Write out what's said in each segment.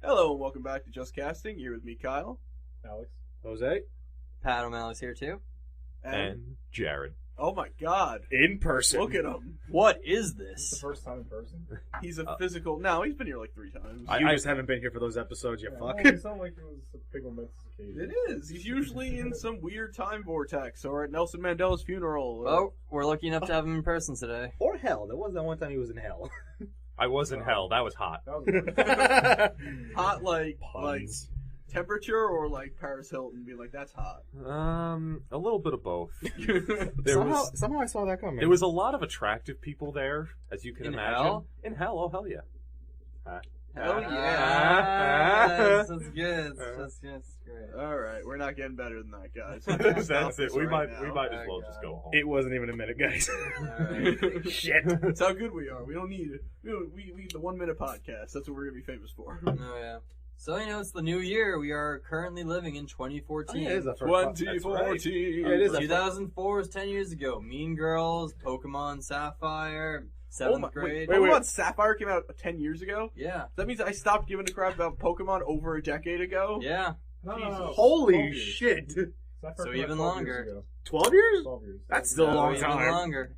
Hello and welcome back to Just Casting. You're with me, Kyle. Alex. Jose. Pat O'Malley's here too. And Jared. Oh my god. In person. Look at him. What is The this? first time in person? He's a physical... No, he's been here like 3 times. You just haven't been here for those episodes, you fuck. Well, it sounded like it was a big momentous occasion. It is. He's usually in some weird time vortex or at Nelson Mandela's funeral. Well, we're lucky enough to have him in person today. Or hell. There was that one time he was in hell. I was in hell. That was hot. That was Hot like Puns. temperature or like Paris Hilton being like, that's hot. A little bit of both. Somehow I saw that coming. There was a lot of attractive people there, as you can In imagine. hell? In hell? Oh, hell yeah. Hell Yes, that's good. That's great. Alright, we're not getting better than that, guys. That's it. We might as well Oh, just God. go home. It wasn't even a minute, guys. Alright. Shit. That's how good we are. We don't need... We need the 1 minute podcast. That's what we're going to be famous for. Oh yeah. So it's the new year. We are currently living in 2014. It is a first 2014. Yeah, it is a 2004 was 10 years ago. Mean Girls, Pokemon Sapphire, 7th grade. Wait. Pokemon Sapphire came out 10 years ago? Yeah. That means I stopped giving a crap about Pokemon over a decade ago? Yeah. Jesus. Holy shit. So even longer. 12 years? 12 years. That's still a long even time. longer.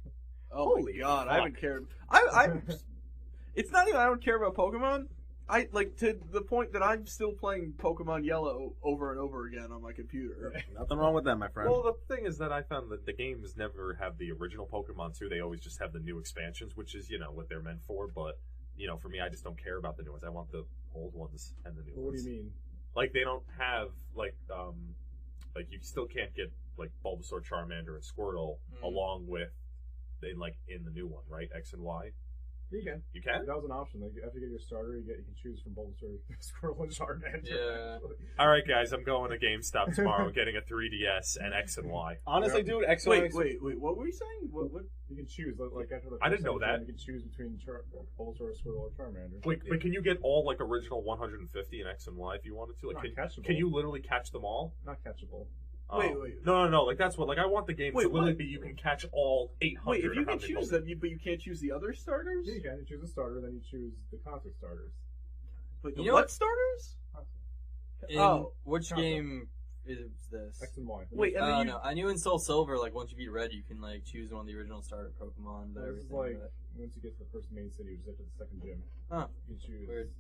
Oh Holy my god, I fuck. haven't cared. I it's not even I don't care about Pokemon. I like to the point that I'm still playing Pokemon Yellow over and over again on my computer. Nothing wrong with that, my friend. Well, the thing is that I found that the games never have the original Pokemon too. They always just have the new expansions, which is, what they're meant for. But, for me, I just don't care about the new ones. I want the old ones and the new What do ones. you mean? Like, they don't have, you still can't get, Bulbasaur, Charmander, and Squirtle along with, in the new one, right? X and Y. You can. You can? That was an option. Like, after you get your starter, you can choose from Bulbasaur, Squirtle, and Charmander. Yeah. All right, guys, I'm going to GameStop tomorrow, getting a 3DS and X and Y. Honestly, dude, X Wait, what were you saying? What? You can choose, like after the I first didn't know episode, that. You can choose between Bulbasaur, Squirtle, or Charmander. Wait, but can you get all original 150 in X and Y if you wanted to? Not catchable. Can you literally catch them all? Not catchable. Wait. No. That's what. I want the game Wait, to literally what? be you can catch all 800. Wait, if you or how can many choose Pokemon. them, but you can't choose the other starters? Yeah, you can. You choose a starter, then you choose the concept starters. But You the know what what? starters? In which Concept. game is this? X and Y. Wait, and then you... No, I knew in Soul Silver, once you beat Red, you can choose one of the original starter Pokemon, but This is everything. like once you get to the first main city, which is after the second gym. Huh. You can choose Weird.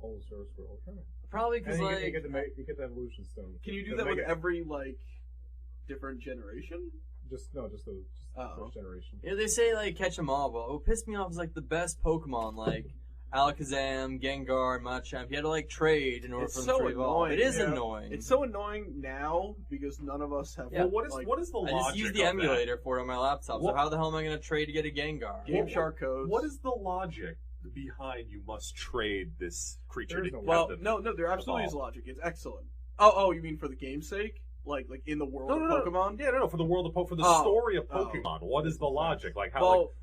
Bulbasaur, Squirtle, Charmander. Probably And because then you get the evolution stone. Can you do The that with Mega- every, different generation? Just the first generation. they say catch them all, but what pissed me off is the best Pokemon, Alakazam, Gengar, and Machamp. You had to trade in order It's for them so to evolve. annoying, It is yeah. annoying. It's so annoying now because none of us have... Yeah. Well, what is the I logic? just use the of that? emulator for it on my laptop. So What- how the hell am I going to trade to get a Gengar? Game Shark codes. What is the logic behind you must trade this creature There to is no have Well, them no, there absolutely is evolve? logic. It's excellent. Oh, you mean for the game's sake? Like in the world No, of Pokemon? Yeah, no, for the world of for the Oh. story of Oh. Pokemon. What is the logic? How? Well,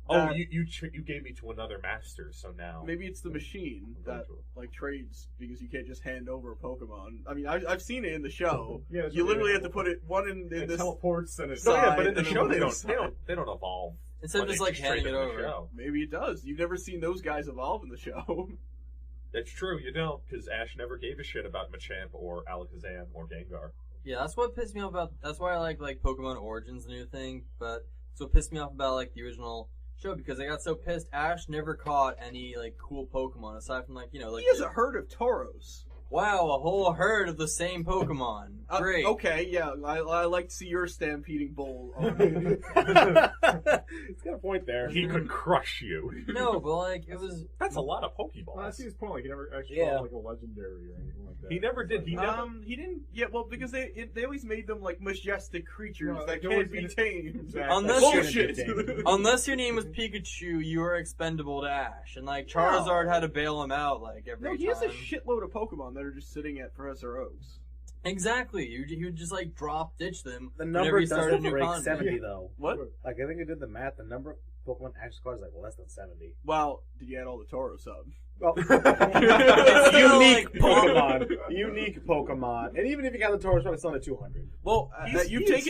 oh, that- you gave me to another master, so now maybe it's the machine I'm that going to trades because you can't just hand over a Pokemon. I mean, I've seen it in the show. Yeah, it's You really literally have to cool. put it one in It this. teleports and it's No, yeah, side, but in the and then show one they on the don't side. they don't evolve. Instead of when just they handing trade it them in the over. show. Maybe it does. You've never seen those guys evolve in the show. That's true, you don't, because Ash never gave a shit about Machamp or Alakazam or Gengar. Yeah, that's what pissed me off about. That's why I like Pokemon Origins, the new thing. But it's what pissed me off about the original show because I got so pissed. Ash never caught any cool Pokemon aside from he has a herd of Tauros. wow, a whole herd of the same Pokemon. Great. Okay, yeah, I like to see your stampeding bull. It's got a point there. He could crush you. No, but it was. That's a lot of Well, I Pokeballs. see his point. Like, he never actually Yeah. called a legendary or anything like that. He never did. He never. He didn't. Yeah, well, because they always made them majestic creatures No, that they can't always be made it- tamed. Exactly. Unless Bullshit. Unless your name was Pikachu, you were expendable to Ash, and Charizard had to bail him out every No, time. he has a shitload of Pokemon that are just sitting at Professor Oak's. Exactly, he would just drop ditch them. The whenever number he started a doesn't new break continent. 70, though. What? I think I did the math. The number of Pokemon Ash cards less than 70. Well, did you add all the Tauros up? Well, It's still- unique like, Pokemon. Unique Pokemon. And even if you got the Tauros, it's still at 200. Well, you've he's-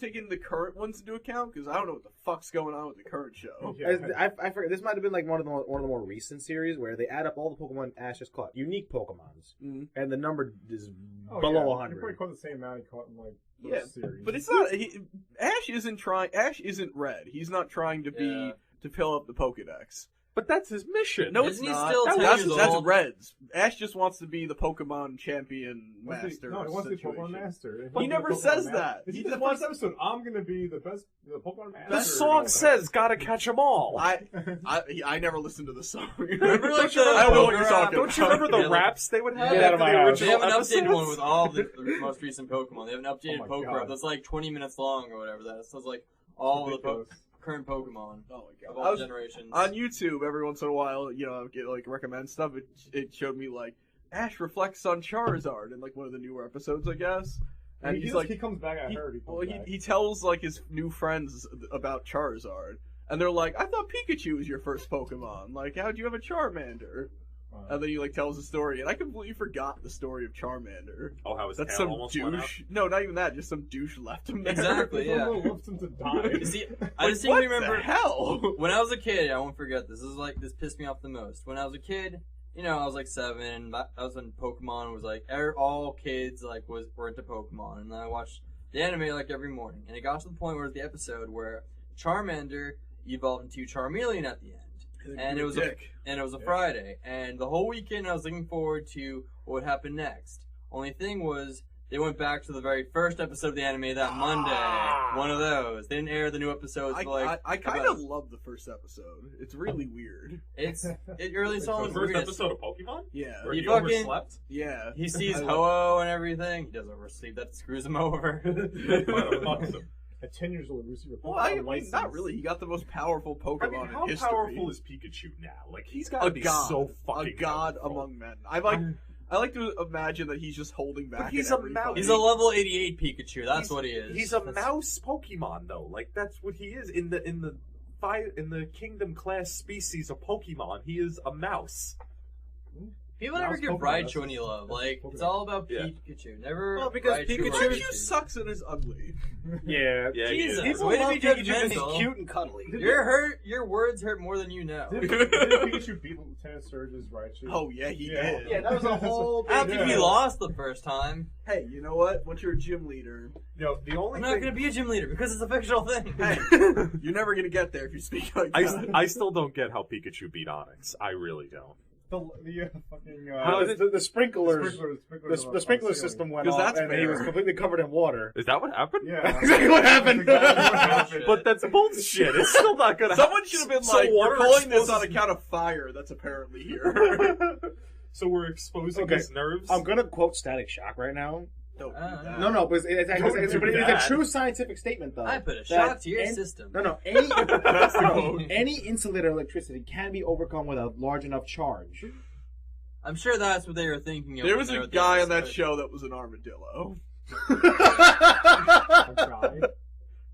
taken the current ones into account because I don't know what the fuck's going on with the current show. Yeah. I forget. This might have been like one of the more recent series where they add up all the Pokemon Ash has caught, unique Pokemons, Mhm. and the number is Oh, below yeah. 100. You probably caught the same amount he caught in like Yeah, first series. but it's not. Ash isn't trying. Ash isn't red. He's not trying to be Yeah. to fill up the Pokedex. But that's his mission. No, Isn't it's he not. still 10 that's years that's old? Red's. Ash just wants to be the Pokemon champion Wants to- master. No, he wants to be situation. Pokemon Master. He never says that. He He the just first wants- episode. I'm gonna be the Pokemon Master. the song says, "Gotta catch 'em all." I never listened to the song. Remember, like, I don't know what the- you're talking Don't you about. remember the Yeah, like- raps they would have Get out after of the my house. They original have an episodes? updated one with all the most recent Pokemon. They have an updated Oh my Pokerap God. that's like 20 minutes long or whatever that is. So it's like all the Ridiculous. current Pokemon Oh my of god! I all was, generations. on YouTube, every once in a while, you know, I would get like recommend stuff. It showed me like Ash reflects on Charizard in like one of the newer episodes, I guess. And he he's just- like, he comes back. I heard he comes well, back. he tells like his new friends about Charizard, and they're like, "I thought Pikachu was your first Pokemon. Like, how'd you have a Charmander?" And then he like tells the story, and I completely forgot the story of Charmander. Oh, how his That's tail some almost went out? douche. No, not even that. Just some douche left him there. Exactly, yeah. Someone left him to die. You see, I Like, distinctly what remember the hell? when I was a kid. I won't forget this. This pissed me off the most. When I was a kid, you know, I was like 7, and that was when Pokemon was like all kids like were into Pokemon, and I watched the anime like every morning. And it got to the point where it was the episode where Charmander evolved into Charmeleon at the end. And it was a Yeah. Friday, and the whole weekend I was looking forward to what would happen next. Only thing was, they went back to the very first episode of the anime that Monday. One of those. They didn't air the new episodes for like. I kind about- of love the first episode. It's really weird. It really saw The his first weirdness. episode of Pokemon? Yeah, Where He he fucking- overslept? yeah. He sees I love- Ho-Oh and everything. He does oversleep. That screws him over. Motherfucker. At 10 years old, receiver. Well, I mean, not really. He got the most powerful Pokemon I mean, how in history. powerful is Pikachu now? Like, he's got a to be god? so fucking a god powerful. among men. I like to imagine that he's just holding back. But he's in a every mouse. fight. He's a level 88 Pikachu. That's He's- what he is. He's a That's- mouse Pokemon, though. Like, that's what he is in the Kingdom class species of Pokemon. He is a mouse. People never Mouse give Pokemon, Raichu that's any just- love. Like, it's Pokemon. all about Yeah. Pikachu. Never. Well, because Raichu or Pikachu- Pikachu sucks and is ugly. Yeah. Yeah, Jesus. he is. People Way to love be Pikachu because judgmental. he's cute and cuddly. Your words hurt more than you know. Did Pikachu beat Lieutenant Surge's Raichu? Oh yeah, he Yeah. did. Yeah, that was a whole big After he Yeah. lost the first time, Hey, you know what? Once you're a gym leader, You know, the only I'm not thing going to be a gym leader because it's a fictional thing. hey, you're never gonna get there if you speak like I, that. I still don't get how Pikachu beat Onyx. I really don't. The fucking How is the sprinklers? sprinklers The sprinkler system went 'Cause off, that's and he fair. was completely covered in water. Is that what happened? Yeah. Exactly what happened. That's exactly what happened. But that's bullshit. It's still not gonna. Someone should have been So like, water "We're calling this exposes- on account of fire that's apparently here." So we're exposing Okay. his nerves. I'm gonna quote Static Shock right now. Don't do Ah. that. No, but it's do a that. true scientific statement, though. I put a that shock to your any- system. No, any That's the quote. any insulator electricity can be overcome with a large enough charge. I'm sure that's what they were thinking of. There when was they a wrote guy the on that episode. show that was an armadillo. A guy?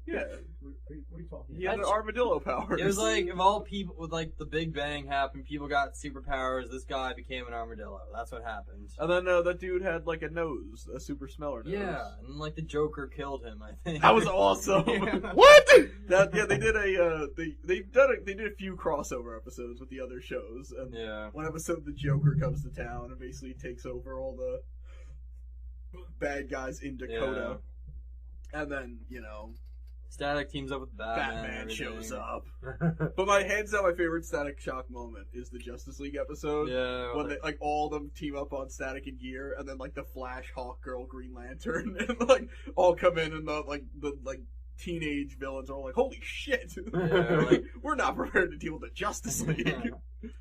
Yeah, What are you talking he had an armadillo powers. It was like, of all people, with like the Big Bang happened, people got superpowers. This guy became an armadillo. That's what happened. And then that dude had like a nose, a super smeller nose. Yeah, and like the Joker killed him. I think That was awesome. Yeah. What? They did a they did a few crossover episodes with the other shows, and Yeah. one episode the Joker comes to town and basically takes over all the bad guys in Dakota, and then Static teams up with Batman. and Batman everything. shows up. But my hands down, my favorite Static Shock moment is the Justice League episode. Yeah. When they, like all of them team up on Static and Gear, and then like the Flash, Hawk Girl, Green Lantern, and like all come in, and the teenage villains are all like, "Holy shit! Yeah, like- We're not prepared to deal with the Justice League."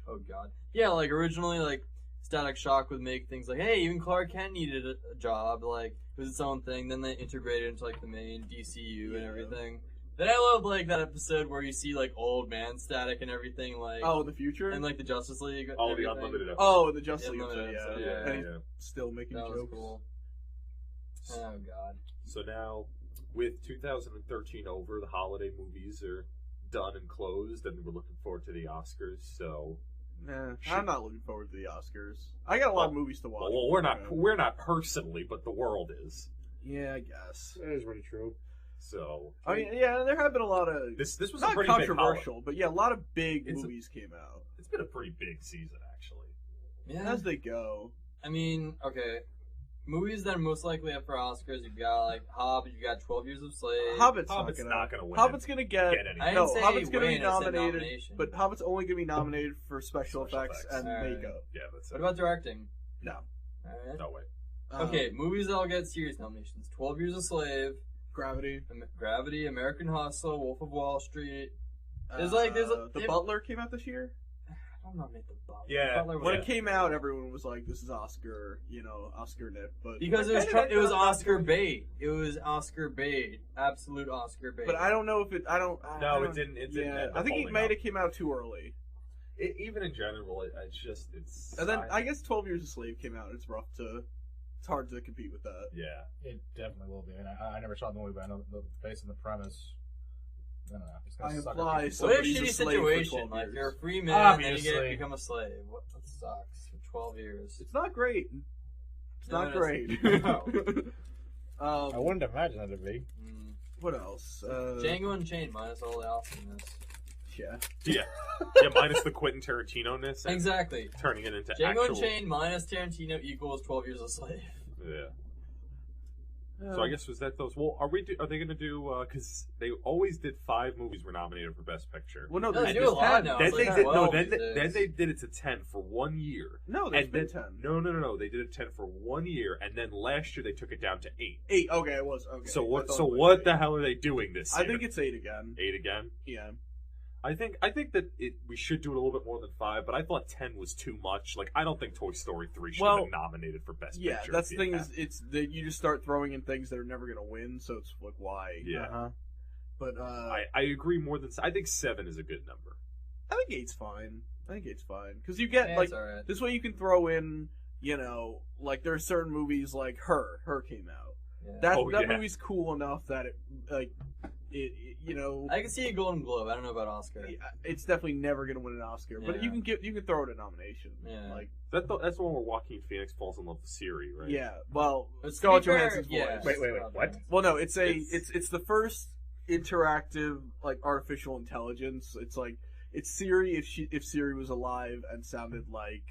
Oh god. Yeah, like originally, like Static Shock would make things like, hey, even Clark Kent needed a job, like it was its own thing. Then they integrated into like the main DCU and everything. Then I love like that episode where you see like old man Static and everything, like Oh, in the future? and like the Justice League. Oh, the everything. unlimited episode. Oh, in the Justice League Unlimited episode, episode, yeah. yeah, And he's yeah. still making That was jokes. cool. Oh god. So now, with 2013 over, the holiday movies are done and closed, and we're looking forward to the Oscars. So, I'm not looking forward to the Oscars. I got a lot of movies to watch. Well, we're not personally, but the world is. Yeah, I guess. That is really true. So I mean, yeah, there have been a lot of this was not a pretty big controversial, but yeah, a lot of big It's a- movies came out It's been a pretty big season, actually. Yeah. as they go. I mean, okay. Movies that are most likely up for Oscars, you've got like Hobbit, you've got 12 Years a Slave. Hobbit's Hobbit's not not gonna. gonna win. Hobbit's gonna get. anything. I didn't No, say Hobbit's gonna win, be I said nominated, nomination. but Hobbit's only gonna be nominated for special effects and Alright. makeup. Yeah, that's What it. about directing? No. Alright. No way. Okay, movies that'll get series nominations: 12 Years a Slave, Gravity. Gravity, American Hustle, Wolf of Wall Street. There's a- The Butler came out this year. I don't know, make the Butler. Yeah, Butler was When Yeah. it came out, everyone was like, "This is Oscar, Oscar nip." But because I kinda it was thought- Oscar bait. It was Oscar bait. Absolute Oscar bait. But I don't know if it. I don't. No, I it didn't. It didn't. Yeah, end up I think it holding might up. have came out too early. Even in general, it's. And then I guess 12 Years a Slave came out. It's rough to. It's hard to compete with that. Yeah. It definitely will be. And I never saw the movie, but I know based on the premise. I don't know. It's gonna I suck imply at so- what a somebody's a shitty slave for situation. 12 Like years. you're a free man, and then you Obviously. become a slave. What that sucks for 12 years. It's not great. It's No, not it great. isn't. I wouldn't imagine it to be. Mm. What else? Django Unchained minus all the awesomeness. Yeah. Yeah, minus the Quentin Tarantino-ness and Exactly. turning it into Django actual. Unchained minus Tarantino equals 12 Years a Slave. Yeah. So I guess was that those? Well, are they going to do? Because they always did 5 movies were nominated for Best Picture. Well, no, No, they there's do a lot 10. now. Then It's they like did 12 then these days. they did it to 10 for 1 year. No, there's And been then 10. no, they did it 10 for 1 year, and then last year they took it down to 8. 8. Okay, it was. Okay. So I what? thought So it was what 8. the hell are they doing this I year? think it's 8 again. 8 again. Yeah. I think that we should do it a little bit more than 5, but I thought 10 was too much. Like I don't think Toy Story 3 should have been nominated for Best Yeah, Picture. that's the if thing it is, it's that you just start throwing in things that are never gonna win. So it's like, why? Yeah. Uh-huh. But I agree more than I think 7 is a good number. I think 8's fine. I think 8's fine because you get Yeah, like it's alright. this way you can throw in, like there are certain movies like Her. Her came out. Yeah. That Oh, that yeah. movie's cool enough that it I can see a Golden Globe. I don't know about Oscar. it's definitely never gonna win an Oscar, but Yeah. you can throw it a nomination. Yeah. Like That's the one where Joaquin Phoenix falls in love with Siri, right? yeah, well, But to Scarlett be fair, Johansson's yeah. voice. Wait, what? Well, no, it's It's- it's the first interactive like artificial intelligence. It's like it's Siri if Siri was alive and sounded like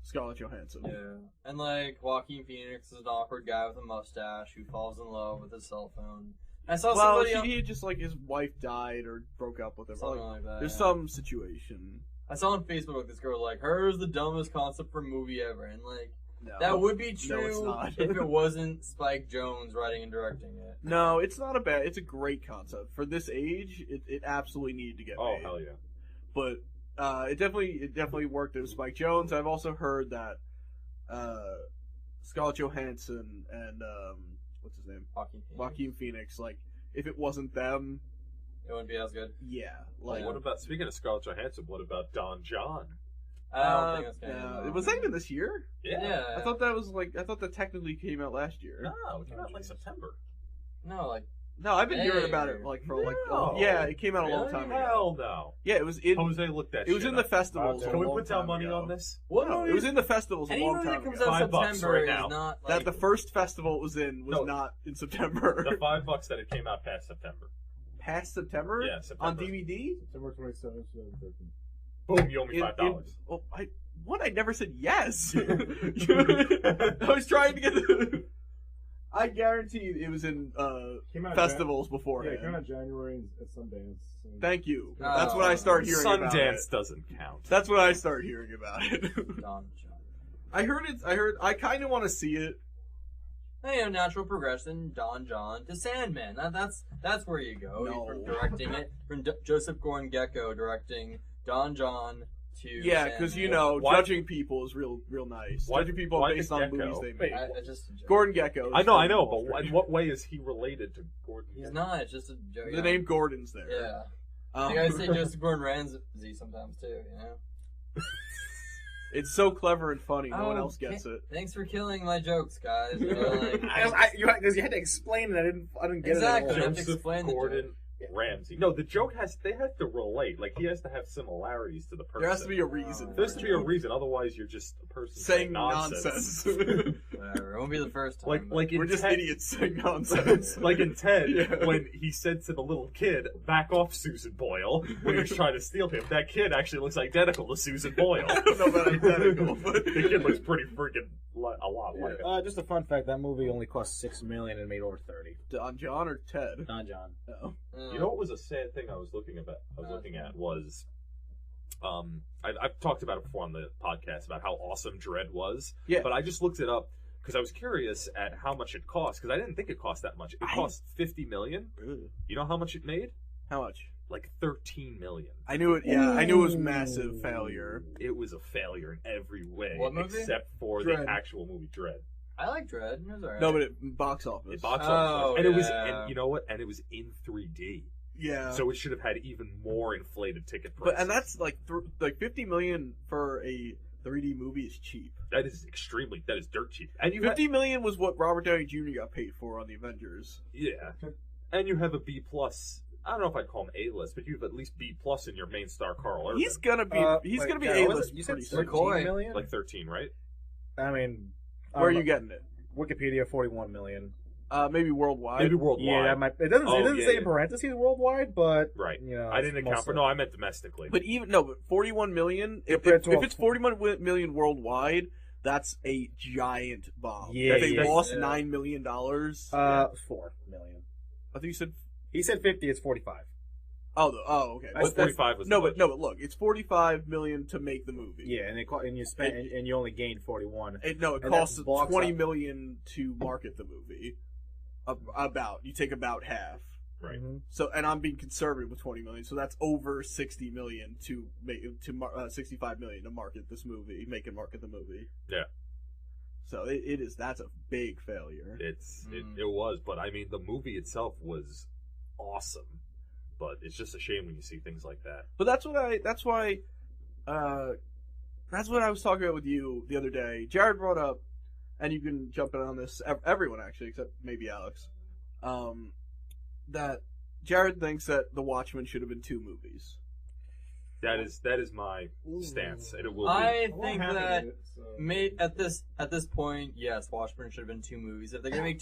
Scarlett Johansson. Yeah. And like Joaquin Phoenix is an awkward guy with a mustache who falls in love with his cell phone. I saw Well, somebody else, he had just like his wife died or broke up with him. something Like, like that. there's yeah. some situation. I saw on Facebook like this girl like her's the dumbest concept for a movie ever, and like No. that would be No, it's true not. if it wasn't Spike Jonze writing and directing it. No, it's not a bad. It's a great concept for this age. It absolutely needed to get Oh made. hell yeah. But it definitely worked. It was Spike Jonze. I've also heard that Scarlett Johansson and what's his name, Joaquin Phoenix. Like, if it wasn't them, It wouldn't be as good. yeah. Like, What about speaking of Scarlett Johansson? What about Don John? I don't think that's gonna be was that even this year? Yeah. I thought that technically came out last year. No, it came out in like September. No, like No, I've been hearing Hey. about it like for like No. yeah, it came out a long Really? time ago. Hell no. Yeah, it was in Jose looked that. it was shit in the up. festivals. Can Can a we long put down time money ago. on this? what No, it was in the festivals a Any long movie time that comes ago. out in $5 September right is now. not like That the first festival it was in was No. not in September. The $5 that it came out past September. Past September? Yeah, On September. DVD? September 27th, 2013. Boom! You owe me $5. Well, I never said yes. I was trying to get the. I guarantee it was in Came out festivals Yeah, it came beforehand. out January at Sundance. Thank you. Oh. That's when I start hearing about it. Sundance doesn't count. That's when I start hearing about it. Don John. I kind of want to see it. Hey, natural progression, Don John to Sandman. That's where you go. No. From directing it, from Joseph Gordon-Gecko directing Don John to Yeah, because Sandman. Why- judging people is real nice. Why- Judging people why based the on Gecko? movies they Wait, make. I just a joke. Gordon Gecko. is I from know, Wall but Street. in what way is he related to Gordon? He's not. It's just a joke. The name Gordon's there. Yeah. Um, You guys say Joseph Gordon-Ramsay sometimes too. You know. It's so clever and funny. No one Oh, else gets it. Thanks for killing my jokes, guys. You know, like, Because you had to explain it. I didn't get Exactly. it. You At have to Joseph explain the Gordon. all. Ramsey. No, the joke they have to relate. Like, he has to have similarities to the person. There has to be a reason. There has to be a reason, otherwise you're just a person saying nonsense. Whatever. It won't be the first time. like in We're just Ted, idiots saying nonsense. like in Ted, Yeah. when he said to the little kid, "Back off, Susan Boyle," when he was trying to steal him. That kid actually looks identical to Susan Boyle. I don't know about identical, but The kid looks pretty freaking a lot like him. Just a fun fact: that movie only cost $6 million and made over 30. Don John or Ted? Don John. No. You know what was a sad thing I was looking at was, I've talked about it before on the podcast about how awesome Dredd was. Yeah. But I just looked it up because I was curious at how much it cost because I didn't think it cost that much. It cost $50 million. You know how much it made? How much? Like $13 million. I knew it. Yeah, I knew it was massive failure. It was a failure in every way, What movie? except for Dredd. the actual movie Dredd. I like Dredd. It was alright. No, but it box office. It box Oh, office, and it was, yeah. and you know what? And it was in 3D, Yeah. so it should have had even more inflated ticket prices. But and that's like $50 million for a 3D movie is cheap. that is dirt cheap. And you $50 million was what Robert Downey Jr. got paid for on the Avengers. Yeah, and you have a B plus. I don't know if I'd call him A list, but you have at least B plus in your main star Carl Urban. He's gonna be Carol, A-list You said pretty soon. 13 McCoy. million? like 13, right? I mean, Where are you getting it? Wikipedia, 41 million. Maybe worldwide. Maybe worldwide. Yeah, that might. It doesn't Oh, say yeah. in parentheses worldwide, but Right. you know, I didn't account for. mostly. No, I meant domestically. But but 41 million. If Compared to a- it's 41 million worldwide, that's a giant bomb. Yeah, If they yeah, lost yeah. $9 million. 4 million. I think you said. He said 50. It's 45. Okay. That's- But 45 was no, the but no, but look, it's 45 million to make the movie. Yeah, and you spent and you only gained 41. It And costs that's box 20 office. million to market the movie. You take about half. Right. Mhm. So, and I'm being conservative with 20 million, so that's over 60 million to make 65 million to market this movie, make and market the movie. Yeah. So that's a big failure. It was, but I mean, the movie itself was awesome. But it's just a shame when you see things like that. But that's why that's what I was talking about with you the other day. Jared brought up, and you can jump in on this. Everyone actually, except maybe Alex, that Jared thinks that The Watchmen should have been 2 movies. That is my stance, and it will be. I think that at this point, yes, Watchmen should have been 2 movies. If they're gonna make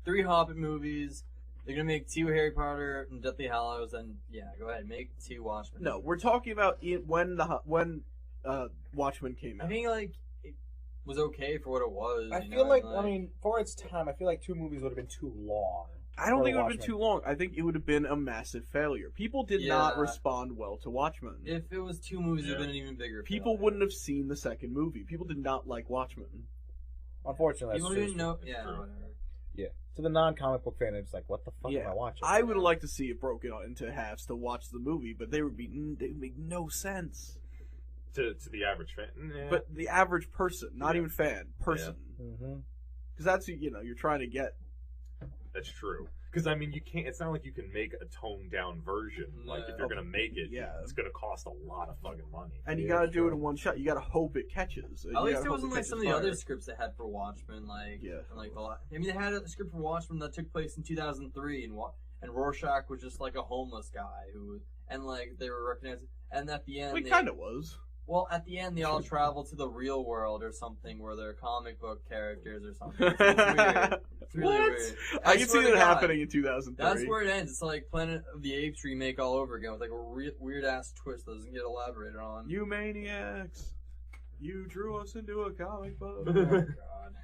3 Hobbit movies, they're gonna make 2 Harry Potter and Deathly Hallows, then yeah, go ahead, make 2 Watchmen. No, we're talking about when Watchmen came out. I think like it was okay for what it was. I you feel know, like, and, I mean, for its time, I feel like 2 movies would have been too long. I don't for think it would have been Watchmen. too long. I think it would have been a massive failure. People did not Yeah. respond well to Watchmen. if it was 2 movies, it'd Yeah. been an even bigger. People failure. wouldn't have seen the second movie. People did not like Watchmen. Unfortunately, People that's didn't know. It's Yeah, true. whatever. Yeah. To the non-comic book fan, it's like, what the fuck am Yeah, I watching? I would have liked to see it broken into halves to watch the movie, but they would make no sense. to the average fan. Nah. But the average person, not Yeah. even fan, person, Mm-hmm. because that's you're trying to get. That's true. Because I mean, you can't. It's not like you can make a toned down version. Like if you're gonna make it, Yeah. it's gonna cost a lot of fucking money. And you Yeah, got to do sure. it in one shot. You got to hope it catches. At least it wasn't like some of the other scripts they had for Watchmen, like Yeah. and, like a lot. I mean, they had a script for Watchmen that took place in 2003, and Rorschach was just like a homeless guy and like they were recognizing, and at the end, It kind of was. well, at the end they all travel to the real world or something where they're comic book characters or something. It's weird. It's really What? weird. I can see swear to that God. happening in 2003. That's where it ends. It's like Planet of the Apes remake all over again with like a weird ass twist that doesn't get elaborated on. You maniacs! You drew us into a comic book. Oh God.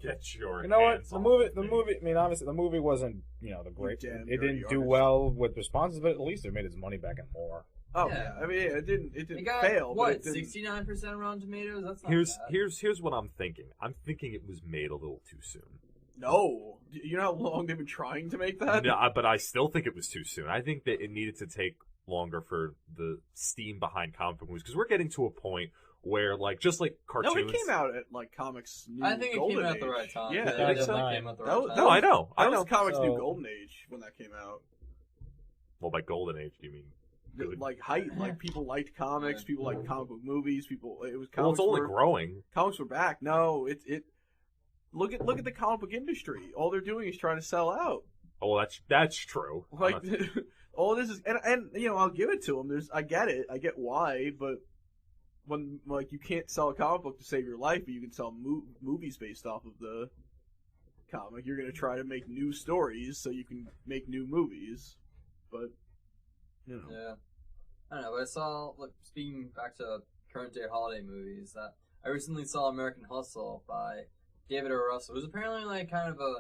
Get your You know what? hands The off movie. I mean, obviously, the movie wasn't, the great. damn It dirty didn't do artist. well with responses, but at least it made its money back and more. Oh Yeah. yeah, I mean it didn't It got fail. but what? it didn't- 69% Rotten Tomatoes. That's not Here's bad. here's what I'm thinking. I'm thinking it was made a little too soon. No, you know how long they've been trying to make that? No, but I still think it was too soon. I think that it needed to take longer for the steam behind comic book movies because we're getting to a point where, like, just like cartoons. No, it came out at like comics. New I think it golden came out age. the right time. Yeah, it think so. definitely came out the That right was- time. No, I know. That was comics new So- golden age when that came out. Well, by golden age, do you mean good? Like like people liked comics, people liked comic book movies. People, it was Well, comics. it's only were, growing. comics were back. No, it. Look at the comic book industry. All they're doing is trying to sell out. Oh, well, that's true. Like all this is, and you know, I'll give it to him. I get it. I get why, but when like you can't sell a comic book to save your life, but you can sell movies based off of the comic. You're gonna try to make new stories so you can make new movies, but you know. Yeah. I don't know, but I saw, like, speaking back to current day holiday movies, that I recently saw American Hustle by David O. Russell, who's apparently like kind of a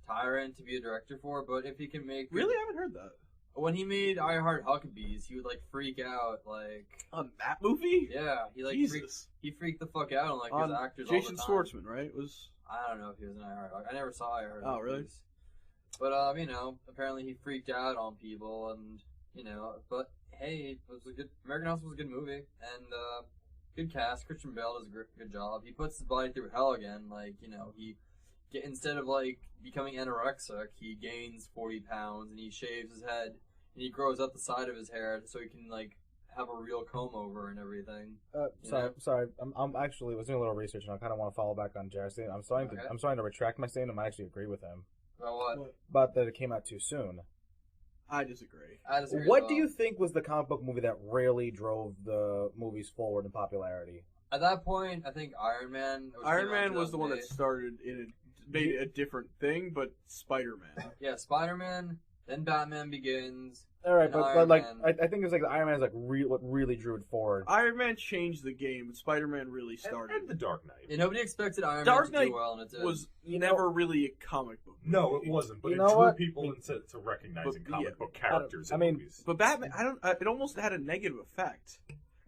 tyrant to be a director for, but if he can make Really, I haven't heard that when he made I Heart Huckabees, he would like freak out, like on that movie. yeah, he like Jesus. freaked the fuck out on like On his actors. Jason all the time. Schwartzman, right? Was I don't know if he was in I Heart. I never saw I Heart. Oh, really? Huckabees. But you know, apparently he freaked out on people, and you know, but hey, it was a good American Hustle was a good movie, and good cast. Christian Bale does a good job. He puts his body through hell again. Like, you know, instead of like becoming anorexic, he gains 40 pounds and he shaves his head and he grows out the side of his hair so he can like have a real comb over and everything. Sorry. I'm actually was doing a little research and I kind of want to follow back on Jared's statement. I'm starting to retract my statement. I might actually agree with him About what? about that it came out too soon. I disagree. I disagree What as do well. you think was the comic book movie that really drove the movies forward in popularity? At that point, I think Iron Man. which Iron came out in Man was the one that 2008. started made a different thing, but Spider-Man. Yeah, Spider-Man. Then Batman Begins. All right, And but Iron like Man. I think it's like the Iron Man is like what really drew it forward. Iron Man changed the game, but Spider-Man really started. And The Dark Knight. Yeah, nobody expected Iron Dark Man to Knight do well, and it did. was You never really a comic book movie. No, it wasn't, but You it know drew what? people into recognizing But, comic yeah. book characters I in mean, movies. But Batman, it almost had a negative effect.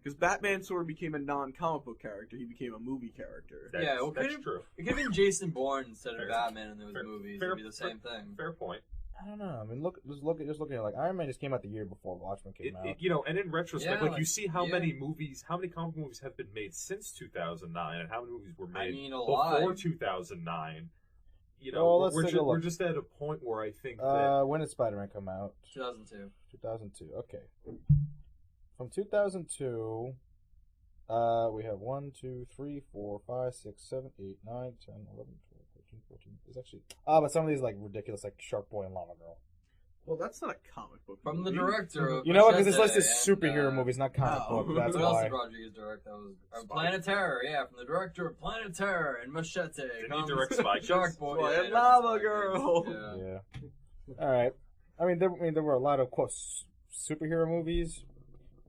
Because Batman sort of became a non-comic book character. He became a movie character. That's, yeah, well, that's couldn't- true. It could have been Jason Bourne instead of Fair. Batman in those Fair. movies. Fair. It'd be the same thing. Fair point. I don't know. I mean, just looking at it, like Iron Man just came out the year before Watchmen came out. You know, and in retrospect, Yeah, like you see how yeah. many comic movies have been made since 2009, and how many movies were I made mean, a lot. before 2009. You know, Well, let's we're, take ju- a look. we're just at a point where I think that When did Spider-Man come out? 2002. 2002. Okay. From 2002, we have 1, 2, 3, 4, 5, 6, 7, 8, 9, 10, 11, 12, 13, 14. There's actually but some of these like ridiculous, like Shark Boy and Llama Girl. Well, that's not a comic book From the movie. director of You know what? Because it's Machete listed superhero and, movies, not comic Oh. book. That's What else why. did Rodriguez direct? That was Spy. Planet Terror. Yeah, from the director of Planet Terror and Machete. Didn't he comes direct Spy Kids? Shark Boy Boy, yeah, and he directed Lava Spy Kids. Girl. Yeah. Yeah. All right. I mean, there were a lot of quote superhero movies.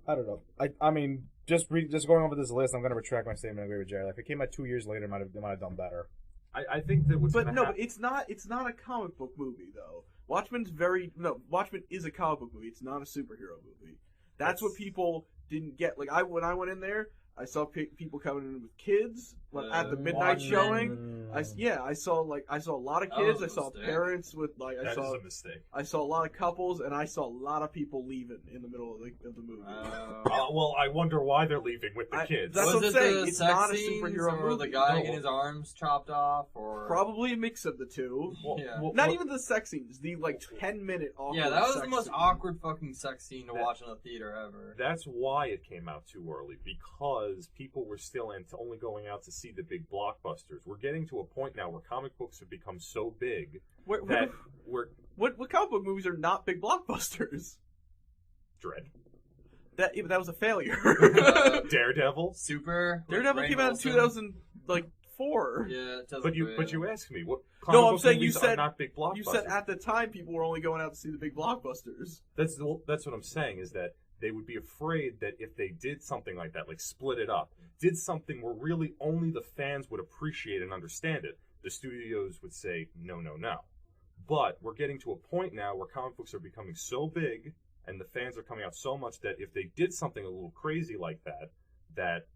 I don't know. I mean, just going over this list, I'm going to retract my statement and agree with Jared. Like, if it came out 2 years later, it might have done better. I think that what's But gonna no, happen. it's not a comic book movie though. Watchmen is a comic book movie. It's not a superhero movie. That's what people didn't get. Like when I went in there, I saw people coming in with kids at the midnight Watchmen. showing. I saw a lot of That kids. was I a saw mistake. parents with like That is a mistake. I saw a lot of couples, and I saw a lot of people leaving in the middle of the movie. Well, I wonder why they're leaving with the kids. That's was what I'm it saying. the It's sex not a scenes, superhero or movie. the guy No. getting his arms chopped off, or Probably a mix of the two. Well, Yeah. Not even the sex scenes. The like 10-minute awkward. yeah, that was the sex most scene. awkward fucking sex scene to That- watch in a theater ever. That's why it came out too early, because people were still only going out to see the big blockbusters. We're getting to a point now where comic books have become so big that What comic book movies are not big blockbusters? Dread. That was a failure. Daredevil. Super. Daredevil Rainn came out in Wilson. 2004. Yeah, it doesn't But you asked me what No, comic I'm book saying you movies are said- not big blockbusters. You said at the time people were only going out to see the big blockbusters. That's what I'm saying, is that they would be afraid that if they did something like that, like split it up, did something where really only the fans would appreciate and understand it, the studios would say, no, no, no. But we're getting to a point now where comic books are becoming so big and the fans are coming out so much that if they did something a little crazy like that, that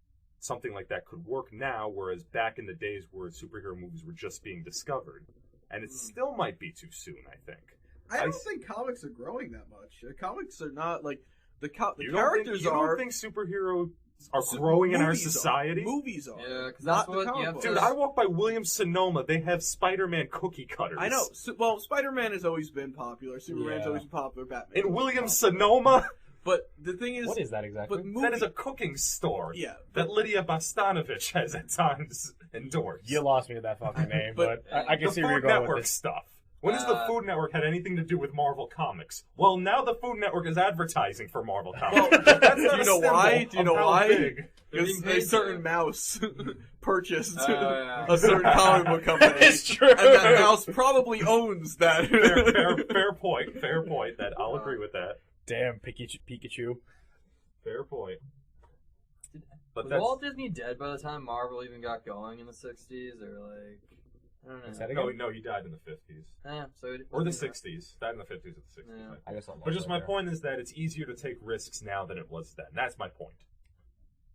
something like that could work now, whereas back in the days where superhero movies were just being discovered. And it still might be too soon, I think. I don't think comics are growing that much. Comics are not like the You characters are. don't think superheroes are growing in our movies society? Movies are. Yeah, 'cause not that's what the comic you have books. to- Dude, I walk by Williams-Sonoma. They have Spider-Man cookie cutters. I know. Well, Spider-Man has always been popular. Superman's Yeah. always been popular. Batman. In Williams-Sonoma, But the thing is, What is that exactly? But that is a cooking store Yeah, that Lydia Bastanovich has at times endorsed. You lost me with that fucking name, But- but I can the see where you're Food going Network with this. stuff. When has the Food Network had anything to do with Marvel Comics? Well, now the Food Network is advertising for Marvel Comics. Well, That's not do you a know symbol why? Do you of know how why? big. Because Being a certain paid mouse purchased yeah. a certain comic book company. It's true. And that mouse probably owns that. Fair point. Fair point. That I'll agree with that. Damn, Pikachu. Fair point. But Was that's Walt Disney dead by the time Marvel even got going in the 60s? Or, like, I don't know. Is that no, he died in the 50s So or the 60s. Died in the 50s or the 60s. Yeah. I guess I'll But just my point is that it's easier to take risks now than it was then. That's my point.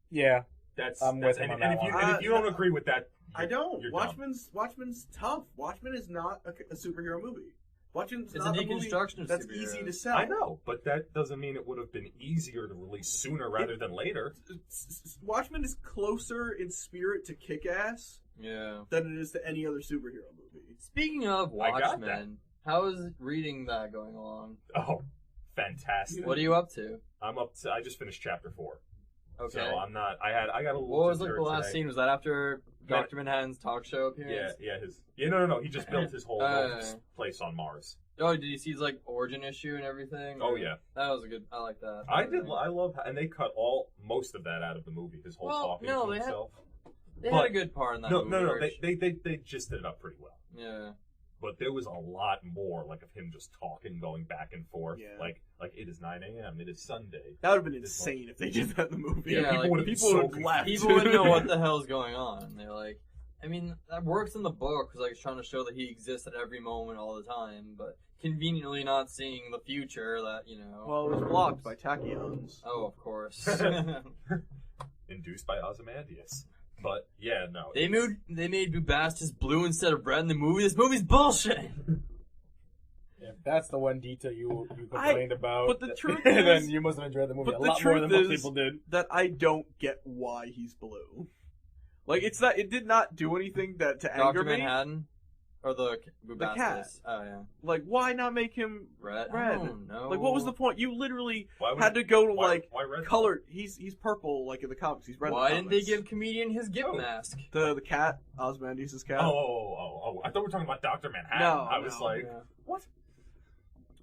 Yeah. That's I'm that's, with him and, on and that if you one. and if you don't agree with that, I don't. You're dumb. Watchmen's tough. Watchmen is not a superhero movie. Watchmen's It's not a a movie deconstruction of that's superheroes. easy to sell. I know, but that doesn't mean it would have been easier to release sooner rather than later. Watchmen is closer in spirit to Kick-Ass Yeah. than it is to any other superhero movie. Speaking of I got that. Watchmen, how is reading that going along? Oh, fantastic! What are you up to? I'm up to. I just finished chapter 4. Okay. So I'm not. I got a little. What was like ginger the last today. scene? Was that after Yeah. Dr. Manhattan's talk show appearance? No. He just built his whole Uh, place on Mars. Oh, did you see his like origin issue and everything? Oh yeah, That was a good. I like that. I did. I love, and they cut most of that out of the movie. His whole Well, talking no, to they had- himself. They but- had a good part in that movie. No. Rich. They just did it up pretty well. Yeah. But there was a lot more, like, of him just talking, going back and forth. Yeah. Like it is 9 a.m. It is Sunday. That would have been insane if they did that in the movie. Yeah, people like, would have been people so would have left. confused. People wouldn't know what the hell's going on. They're like, I mean, that works in the book because like it's trying to show that he exists at every moment all the time, but conveniently not seeing the future. That Well, it was blocked by tachyons. Oh, of course. Induced by Ozymandias. But yeah, no. They made Bubastis blue instead of red in the movie. This movie's bullshit. If that's the one detail you complained about, but the truth then is- you must have enjoyed the movie but a the lot more than truth most is- people did. That I don't get why he's blue. Like it did not do anything to anger Dr. me. Manhattan? Or the Bubastis? cat. Oh, yeah. Like, why not make him Red? red? I don't know. Like, what was the point? You literally Why would- had to go to why red? colored. He's purple like in the comics. He's red. Why in the didn't they comics. give comedian his gimp Oh. mask? the cat Ozymandias' cat? Oh! I thought we were talking about Dr. Manhattan. No, I was no. like, Yeah. What?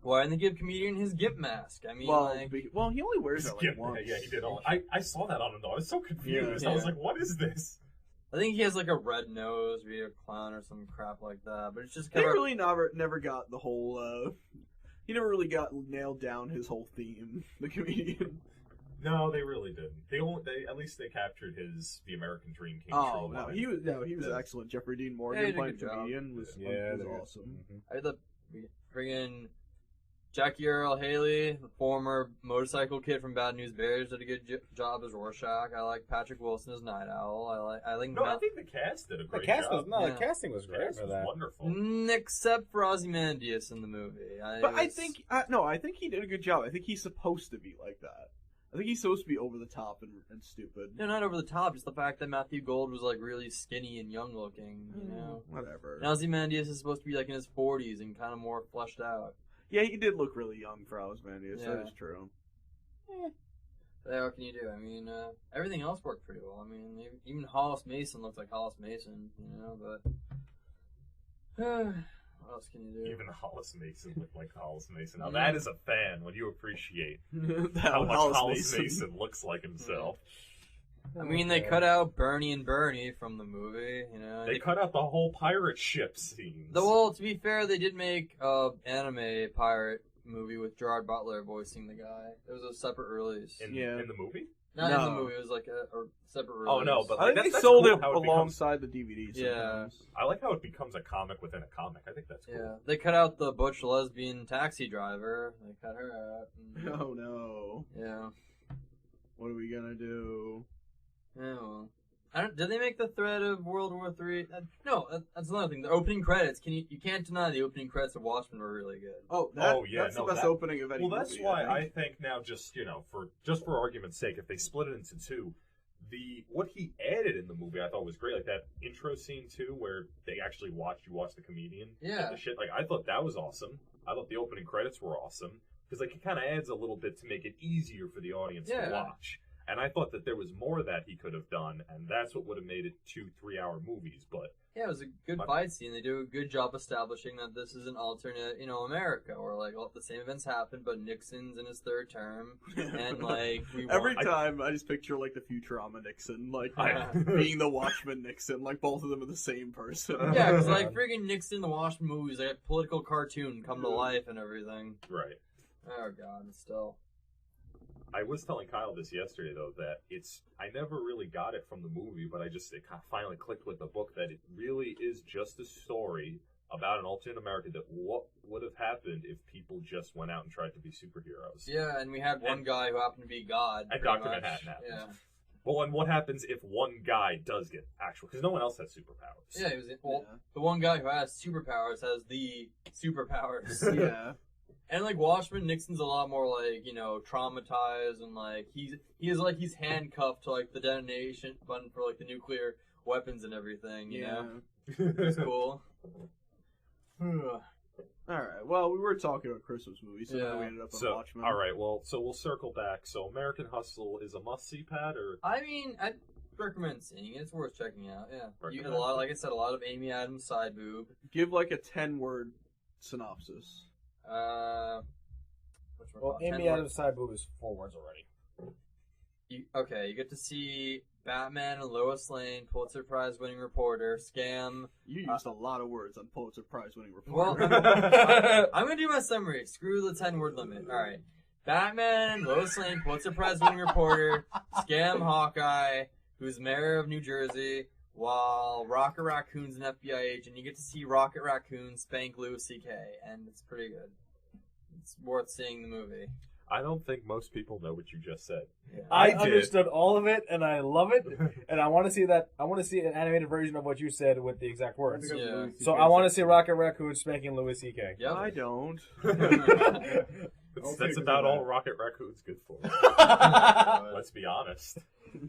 Why didn't they give comedian his gimp mask? I mean, Well, like, well, he only wears it yeah, like once. yeah, he did. I saw that on him though. I was so confused. Yeah. I was like, what is this? I think he has like a red nose, be a clown or some crap like that. But it's just They kind of really never got the whole. He never really got nailed down his whole theme. The comedian. No, they really didn't. They at least they captured the American Dream came Oh true. no, line. he was Yeah. excellent. Jeffrey Dean Yeah, Morgan he did a playing good job. comedian was they're awesome. I had the friggin' Jackie Earl Haley, the former motorcycle kid from Bad News Bears, did a good job as Rorschach. I like Patrick Wilson as Night Owl. I like No, I Matt, think the cast did a The great cast job. was Yeah. the casting was The great cast for was that. wonderful. except for Ozymandias in the movie. But I think I think he did a good job. I think he's supposed to be like that. I think he's supposed to be over the top and stupid. no, not over the top. Just the fact that Matthew Gold was like really skinny and young looking. You know, Whatever. and Ozymandias is supposed to be like in his 40s and kind of more fleshed out. Yeah, he did look really young for Ozymandias. Yeah. That is true. Yeah, what can you do? I mean, everything else worked pretty well. I mean, even Hollis Mason looks like Hollis Mason, but what else can you do? Even Hollis Mason looked like Hollis Mason. Now that is a fan when you appreciate That how much Hollis Hollis Mason. Mason looks like himself. I mean, they cut out Bernie and Bernie from the movie. They cut out the whole pirate ship scenes. Well, to be fair, they did make anime pirate movie with Gerard Butler voicing the guy. It was a separate release. in, Yeah. in the movie? Not in the No. movie. It was like a separate release. Oh, no, but I think That's- they that's sold cool it how it becomes- alongside the DVDs. Yeah. sometimes. I like how it becomes a comic within a comic. I think that's cool. Yeah, they cut out the butch lesbian taxi driver. They cut her out. and- Oh no! Yeah. What are we gonna do? Yeah, well. Did they make the thread of World War III? No, that's another thing. The opening credits. You can't deny the opening credits of Watchmen were really good. Oh, yeah, that's no, the best that- opening of any Well, that's movie, why I I think. think now, just for argument's sake, if they split it into two, what he added in the movie I thought was great, like that intro scene too, where they actually watch the comedian. Yeah. and the shit. Like I thought that was awesome. I thought the opening credits were awesome because like it kind of adds a little bit to make it easier for the audience Yeah. to watch. And I thought that there was more that he could have done, and that's what would have made it 2-3 hour movies. But Yeah, it was a good fight scene. They do a good job establishing that this is an alternate, America, where like all the same events happen, but Nixon's in his third term, and like Every time I just picture like the Futurama Nixon, like being the Watchmen Nixon, like both of them are the same person. Yeah, because like freaking Nixon in the Watchmen movies, like a political cartoon come to life and everything. right. Oh god, still. I was telling Kyle this yesterday, though, that I never really got it from the movie, but it kind of finally clicked with the book that it really is just a story about an alternate America, that what would have happened if people just went out and tried to be superheroes. Yeah, and we had one guy who happened to be God. And pretty Dr. much. Manhattan happened. Yeah. Well, and what happens if one guy does get actual, because no one else has superpowers. Yeah, the one guy who has superpowers has the superpowers. Yeah. And like Watchmen, Nixon's a lot more like, traumatized, and like he's handcuffed to like the detonation button for like the nuclear weapons and everything, you know? It's cool. Alright, well, we were talking about Christmas movies, so now we ended up on Watchmen. All right, well, so we'll circle back. So American Hustle is a must-see, Pat, or? I mean, I'd recommend seeing it. It's worth checking out, yeah. You get Recommend. like I said, a lot of Amy Adams side boob. Give like a 10-word synopsis. Well, Amy Adams' side boob is 4 words already. You get to see Batman and Lois Lane, Pulitzer Prize winning reporter, scam. You used a lot of words on Pulitzer Prize winning Well, reporter. I'm gonna do my summary. Screw the 10-word limit. Alright. Batman, Lois Lane, Pulitzer Prize winning reporter, scam Hawkeye, who's mayor of New Jersey, while Rocket Raccoon's an FBI agent. You get to see Rocket Raccoon spank Louis C.K., and it's pretty good. It's worth seeing the movie. I don't think most people know what you just said. Yeah. I did. understood all of it, and I love it. And I want to see that. I want to see an animated version of what you said with the exact words. Yeah. So I want to see Rocket Raccoon spanking Louis C.K. Yep. I don't. That's about all Rocket Raccoon's good for. Let's be honest.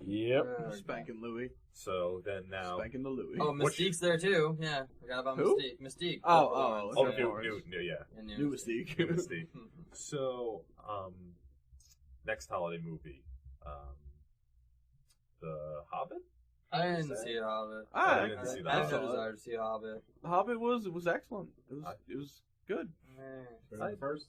Yep. Spanking Louis. So then now. Spanking the Louis. Oh, Mystique's there too. Yeah, forgot about Who? Mystique. Oh, Oh, okay. new, yeah. And New Mystique. New Mystique. So, next holiday movie, The Hobbit? I didn't see Hobbit. I didn't see I that. have no desire to see Hobbit. The Hobbit was excellent. It was good. The first?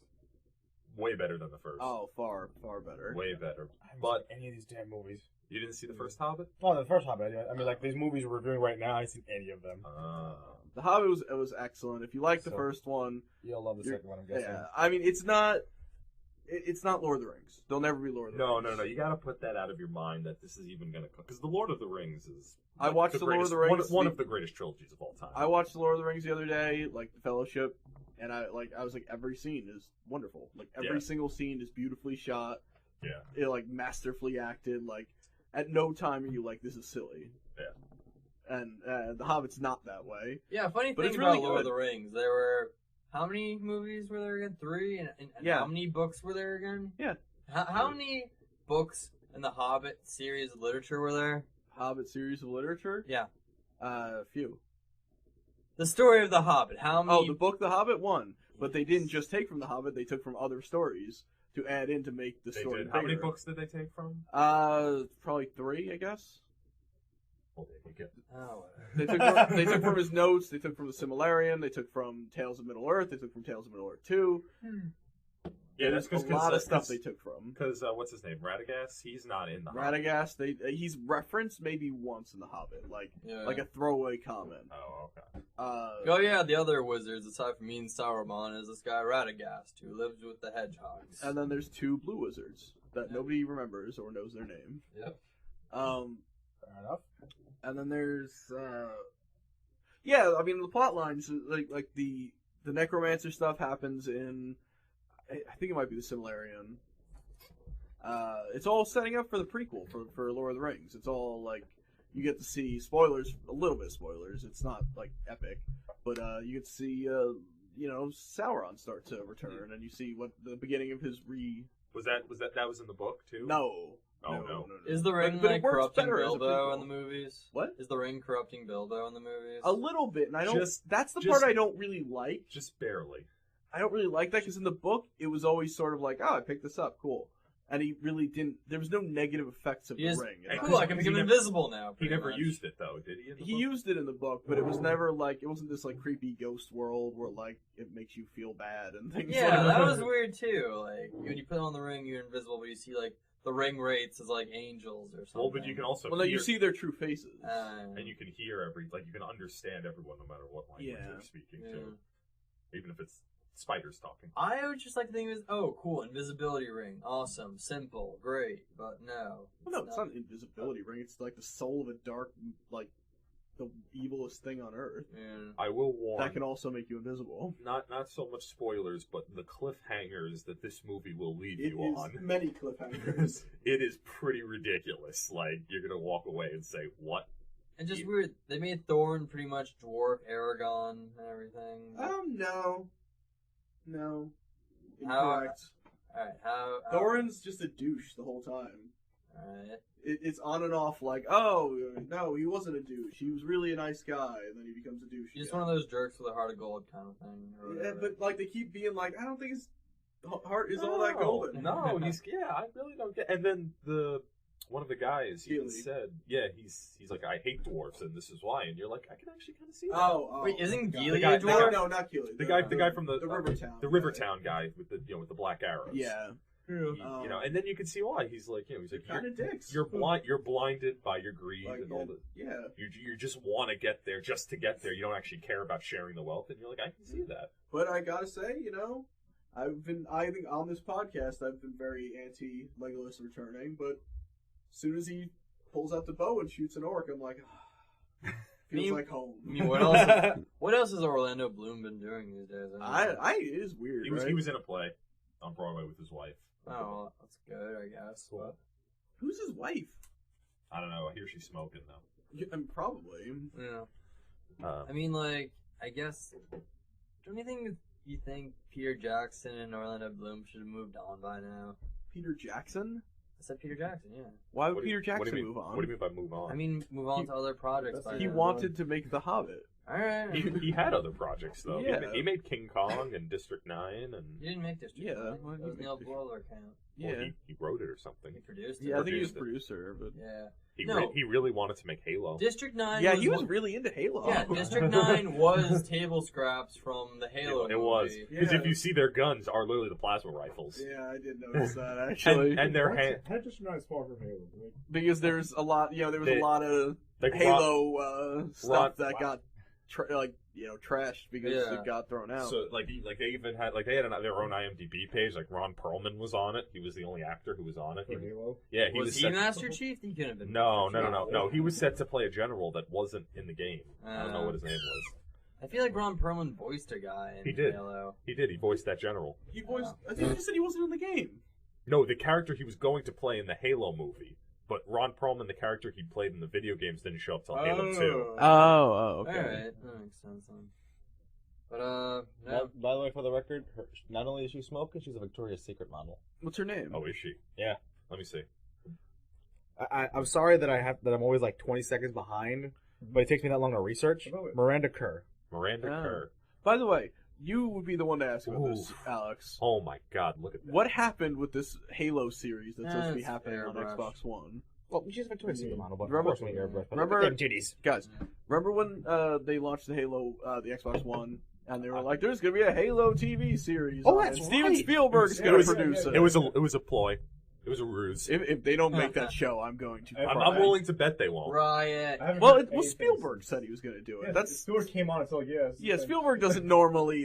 Way better than the first. Oh, far better. Way better. I haven't But seen any of these damn movies. you didn't see the first Hobbit? Oh, the first Hobbit. I mean, like these movies we're reviewing right now, I haven't seen any of them. The Hobbit was excellent. If you like the So- first one, You'll love the second one, I'm guessing. yeah. I mean, it's not Lord of the Rings. They'll never be Lord of the Rings. No. You gotta put that out of your mind that this is even gonna come. Because The Lord of the Rings is. I watched The Lord of the Rings. One of the greatest trilogies of all time. I watched The Lord of the Rings the other day, like The Fellowship, and I was like, every scene is wonderful. Like every single scene is beautifully shot. Yeah. It like masterfully acted. Like at no time are you like, this is silly. Yeah. And The Hobbit's not that way. Yeah, funny But thing it's about really Lord of good. the Rings, there were how many movies were there again? 3, and Yeah. how many books were there again? Yeah. How many books in the Hobbit series of literature were there? Hobbit series of literature. Yeah. Few. The story of the Hobbit. How many? Oh, the book The Hobbit won, but they didn't just take from The Hobbit; they took from other stories to add in to make the They story. did. How many bigger. books did they take from? Probably 3, I guess. Well, there you go. Oh, They took from his notes. They took from the Similarian. They took from Tales of Middle Earth. They took from Tales of Middle Earth 2. Yeah, There's that's a lot of stuff they took from. Because what's his name? Radagast. He's not in the Hobbit. Radagast. He's referenced maybe once in The Hobbit, yeah. like a throwaway comment. Oh, okay. Oh yeah, the other wizards aside from me and Sauron is this guy Radagast who lives with the hedgehogs. And then there's 2 blue wizards that nobody remembers or knows their name. Yep. Fair enough. And then there's yeah, I mean the plot lines like the necromancer stuff happens in I think it might be the Similarian. It's all setting up for the prequel for Lord of the Rings. It's all like you get to see spoilers, a little bit of spoilers. It's not like epic, but you get to see Sauron start to return, and you see what the beginning of his Was in the book too? no. Oh, no, no. no. Is the ring But it like works corrupting better as a Bilbo in prequel. the movies? What? Is the ring corrupting Bilbo in the movies? A little bit, and I don't. That's the just- part I don't really like. Just barely. I don't really like that because in the book it was always sort of like, oh, I picked this up, cool, and he really didn't. There was no negative effects of He the just, ring. cool, I can become invisible now. He pretty never much. used it though, did he? in the He book? used it in the book, but it was never like it wasn't this like creepy ghost world where like it makes you feel bad and things. Yeah, like that was weird too. Like when you put on the ring, you're invisible, but you see like the ring rates as like angels or something. Well, but you can also Well, no, hear, you see their true faces. and you can hear you can understand everyone no matter what language Yeah. they're speaking Yeah. to, even if it's spiders talking. I would just like to think of it as, oh, cool, invisibility ring, awesome, simple, great, but no. Well, no, it's not an invisibility ring. It's like the soul of a dark, like the evilest thing on earth Yeah. I will warn. that can also make you invisible. Not so much spoilers, but the cliffhangers that this movie will lead It you is on. many cliffhangers. It is pretty ridiculous. Like you're gonna walk away and say, "What?" And just weird, they made Thorn pretty much dwarf Aragon and everything. No. How- Incorrect. Alright, how... Thorin's just a douche the whole time. Alright. It's on and off like, oh, no, he wasn't a douche. He was really a nice guy, and then he becomes a douche. He's just again. one of those jerks with a heart of gold kind of thing. Or Yeah, whatever. but like they keep being like, I don't think his heart is all that golden. No, I really don't get. And then one of the guys even Keely. said, he's like, I hate dwarfs, and this is why. And you're like, I can actually kind of see that. Oh, Wait, isn't God. Gilly guy- a dwarf? No, not Keely. The guy from the Rivertown. the Rivertown guy with the black arrows. Yeah. He- you know, and then you can see why he's like, he's like, Kind of dicks. you're blinded by your greed Like, and all the. yeah. You just want to get there just to get there. You don't actually care about sharing the wealth, and you're like, I can see that. But I gotta say, I think on this podcast, I've been very anti Legolas returning, but as soon as he pulls out the bow and shoots an orc, I'm like, feels like home. I mean, what else? What else has Orlando Bloom been doing these days? It is weird. He was right? in a play on Broadway with his wife. Oh, well, that's good, I guess. But Who's his wife? I don't know. I hear she's smoking though. Yeah, probably. yeah, I mean, like, I guess. Don't you think Peter Jackson and Orlando Bloom should have moved on by now? Peter Jackson? I said Peter Jackson, yeah. Why would What do Peter you Jackson mean, move on? What do you mean by move on? I mean, move on to other projects by He now. wanted to make The Hobbit. Alright. he had other projects though. Yeah. He made King Kong and District 9, and He didn't make District Yeah, 9. well, That was he Neil made Boiler account. Yeah. well, he wrote it or something. He produced it. Yeah, I think he was produced it. producer, but Yeah. He really wanted to make Halo. District 9 yeah, was he was one- really into Halo. Yeah, District 9 was table scraps from the Halo It was movie. because Yeah. if you see their guns are literally the plasma rifles. Yeah, I did notice that actually. and their hand, How just not small from Halo? Like, because there's a lot, there was They- a lot of like Halo stuff that wow. got trashed because Yeah. it got thrown out. So they even had their own IMDb page. Like Ron Perlman was on it. He was the only actor who was on it. for Halo? Yeah, he Was was he set. Master Chief? He couldn't have been. No. Master Chief. He was set to play a general that wasn't in the game. I don't know what his name was. I feel like Ron Perlman voiced a guy in He did. Halo. He did. He voiced that general. he voiced. I think you said he wasn't in the game. No, the character he was going to play in the Halo movie. But Ron Perlman, the character he played in the video games, didn't show up till Halo 2. Oh, Alright, that makes sense then. But, no. By the way, for the record, not only is she smoking, she's a Victoria's Secret model. What's her name? Oh, is she? Yeah. Let me see. I'm sorry that I'm always like 20 seconds behind, but it takes me that long to research. Miranda Kerr. Miranda Oh. Kerr. By the way, you would be the one to ask about this, Ooh. Alex. Oh my God! Look at that. What happened with this Halo series that's supposed to be It's happening on airbrush. Xbox One? Well, she's a Victoria's Secret model, but Remember- of course we airbrush. but remember- look at them titties. Guys, remember when they launched the Halo, the Xbox One, and they were like, "There's gonna be a Halo TV series." Oh, on it, that's and Steven right. Spielberg's It gonna was- produce it. It was a ploy. It was a ruse. If they don't make that show, I'm going to. I'm cry. willing to bet they won't. Riot. Well, Spielberg said he was going to do it. Yeah, That's Spielberg came on and said, yes. yeah. Spielberg doesn't normally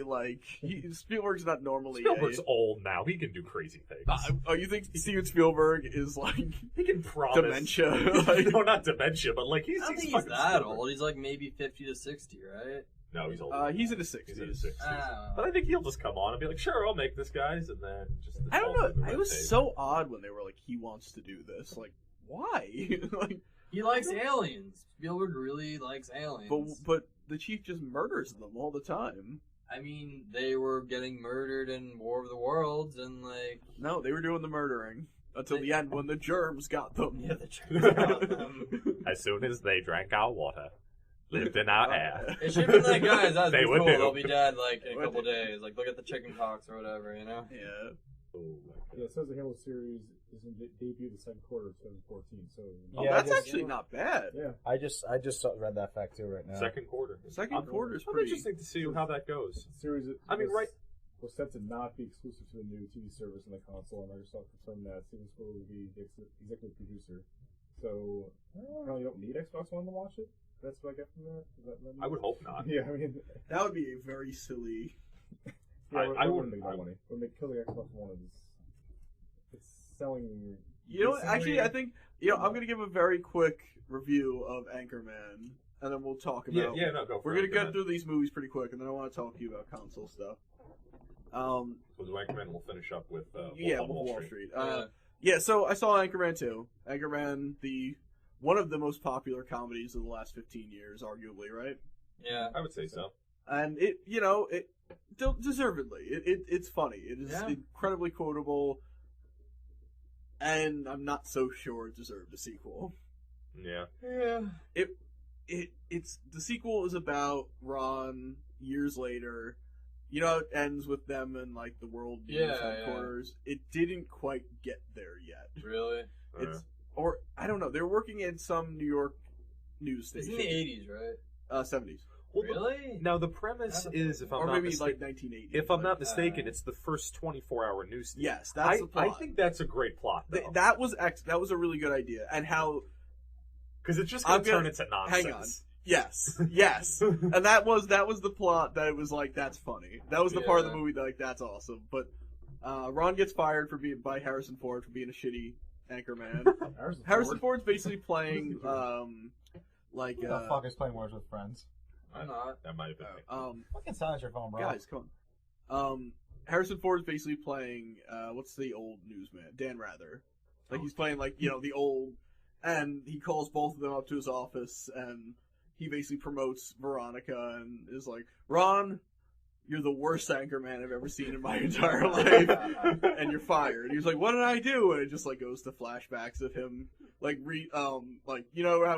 Spielberg's not normally. Spielberg's old now. He can do crazy things. Oh, you think Steven Spielberg is like He can promise dementia? Like, no, not dementia, but like I don't think he's fucking that Spielberg. old. He's like maybe 50 to 60, right? No, he's old. he's in his He's in 60s. his 60s. Ah. But I think he'll just come on and be like, "Sure, I'll make this, guys," and then just. I don't fall through know. the It red was tape. so odd when they were like, "He wants to do this." Like, why? Like, He likes aliens. Spielberg really likes aliens. but the chief just murders them all the time. I mean, they were getting murdered in War of the Worlds, and like, No, they were doing the murdering until the end when the germs got them. yeah, the Germans got them. As soon as they drank our water, lived in our air. It should have been like, guys, that's They cool. would do. They'll be dead like in a couple days. Like, look at the chicken pox or whatever, you know? Yeah. Oh, Yeah, it says the Halo series is in debut the second quarter of 2014. So Oh, Yeah, I that's guess- actually not bad. yeah, I just read that fact too right now. second quarter. Second quarter's I'm pretty. interested to see how that goes. the series. I mean, right. Was set to not be exclusive to the new TV service and the console, and Microsoft confirmed that Steven Spielberg will be the executive producer. So apparently, you don't need Xbox One to watch it. That's what I get from that. I would hope not. Yeah, I mean, That would be a very silly. yeah, I I wouldn't- wouldn't make no money. What make kill the Xbox One is it's selling. You know, decently. actually, I think I'm gonna give a very quick review of Anchorman, and then we'll talk Yeah, about. no, go for We're it. gonna Go get ahead. through these movies pretty quick, and then I want to talk to you about console stuff. We'll do Anchorman. We'll finish up with Yeah, Wolf on Wall Wall Street. Yeah. Yeah, so I saw Anchorman 2. Anchorman, one of the most popular comedies of the last 15 years, arguably, right? Yeah. I would say so. And it deservedly, it's funny. It is Yeah. incredibly quotable, and I'm not so sure it deserved a sequel. Yeah. Yeah. It's the sequel is about Ron years later. You know, it ends with them in like the world news Yeah, headquarters. It didn't quite get there yet. Really? It's or I don't know. They're working in some New York news It's station. in the 80s, right? 70s, Well, Really? Now the premise That's is, if I'm or not maybe mistaken, like 1980. if I'm not like- mistaken, it's the first 24-hour news station. yes, that's the plot. I think that's a great plot, though, That was that was a really good idea, and how because it's just I'm going to gonna- turn into nonsense. hang on. Yes, and that was the plot that it was like that's funny. That was the part of the Yeah. movie that like that's awesome. But Ron gets fired by Harrison Ford for being a shitty anchorman. Harrison Ford's basically playing like Who the fuck is playing Words with Friends? I'm not. That might have been me. Fucking silence your phone, bro. guys, come on. Harrison Ford's basically playing what's the old newsman? Dan Rather. Like he's playing like the old, and he calls both of them up to his office and he basically promotes Veronica and is like, Ron, you're the worst anchorman I've ever seen in my entire life, and you're fired. And he was like, what did I do? And it just like goes to flashbacks of him like how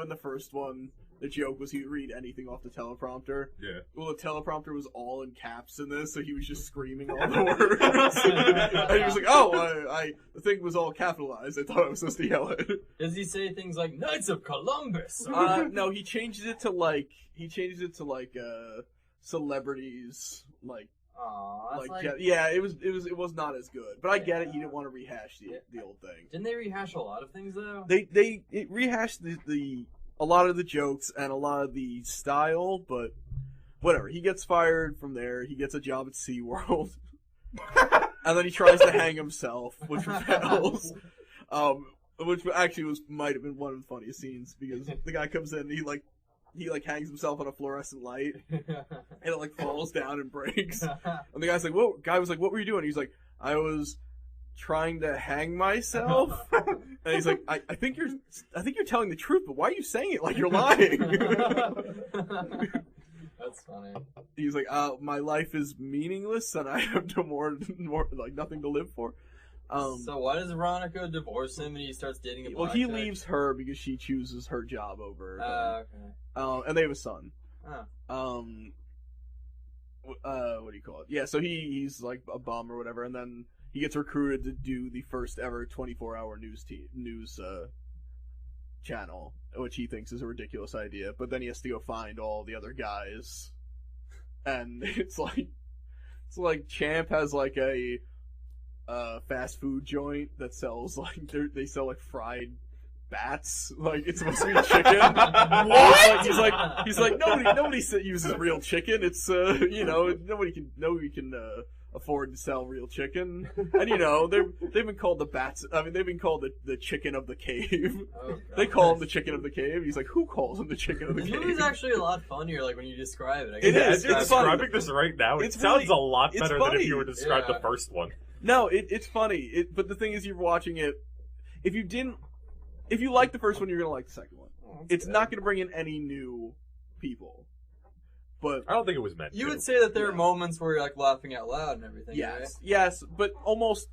in the first one the joke was he'd read anything off the teleprompter. Yeah. Well, the teleprompter was all in caps in this, so he was just screaming all the words. And he was like, "Oh, the thing was all capitalized. I thought I was supposed to yell it." Does he say things like Knights of Columbus? No, he changes it to like celebrities, like Aw, that's yeah. It was not as good, but I get it. You didn't want to rehash the old thing. Didn't they rehash a lot of things though? It rehashed a lot of the jokes and a lot of the style, but whatever. He gets fired from there. He gets a job at SeaWorld. And then he tries to hang himself, which fails. Which actually might have been one of the funniest scenes, because the guy comes in and he hangs himself on a fluorescent light and it like falls down and breaks. And the guy's like, guy was like, what were you doing? He's like, I was trying to hang myself. And he's like, I think you're telling the truth, but why are you saying it like you're lying? That's funny. He's like, my life is meaningless and I have no more like nothing to live for. So why does Veronica divorce him and he starts dating a Well, black he chick? leaves her because she chooses her job over him. Okay. And they have a son. Oh. What do you call it? Yeah, so he's like a bum or whatever, and then he gets recruited to do the first ever 24-hour news channel, which he thinks is a ridiculous idea. But then he has to go find all the other guys, and it's like Champ has like a fast food joint that sells like they sell like fried bats, like it's supposed to be chicken. What? He's like nobody uses real chicken. It's nobody can afford to sell real chicken, and they've been called the bats. I mean, they've been called the chicken of the cave. Oh, They God. call him the chicken of the cave. He's like, who calls him the chicken of the This cave? movie's actually a lot funnier, like when you describe it. I It guess is. As you're It's funny. describing this right now, it It's sounds really- a lot it's better than if funny. you were to describe Yeah. the first one. No, it's funny. But the thing is, you're watching it. If you like the first one, you're gonna like the second one. It's not gonna bring in any new people. But I don't think it was meant You to. would say that there are moments where you're like laughing out loud and everything. yes, but almost.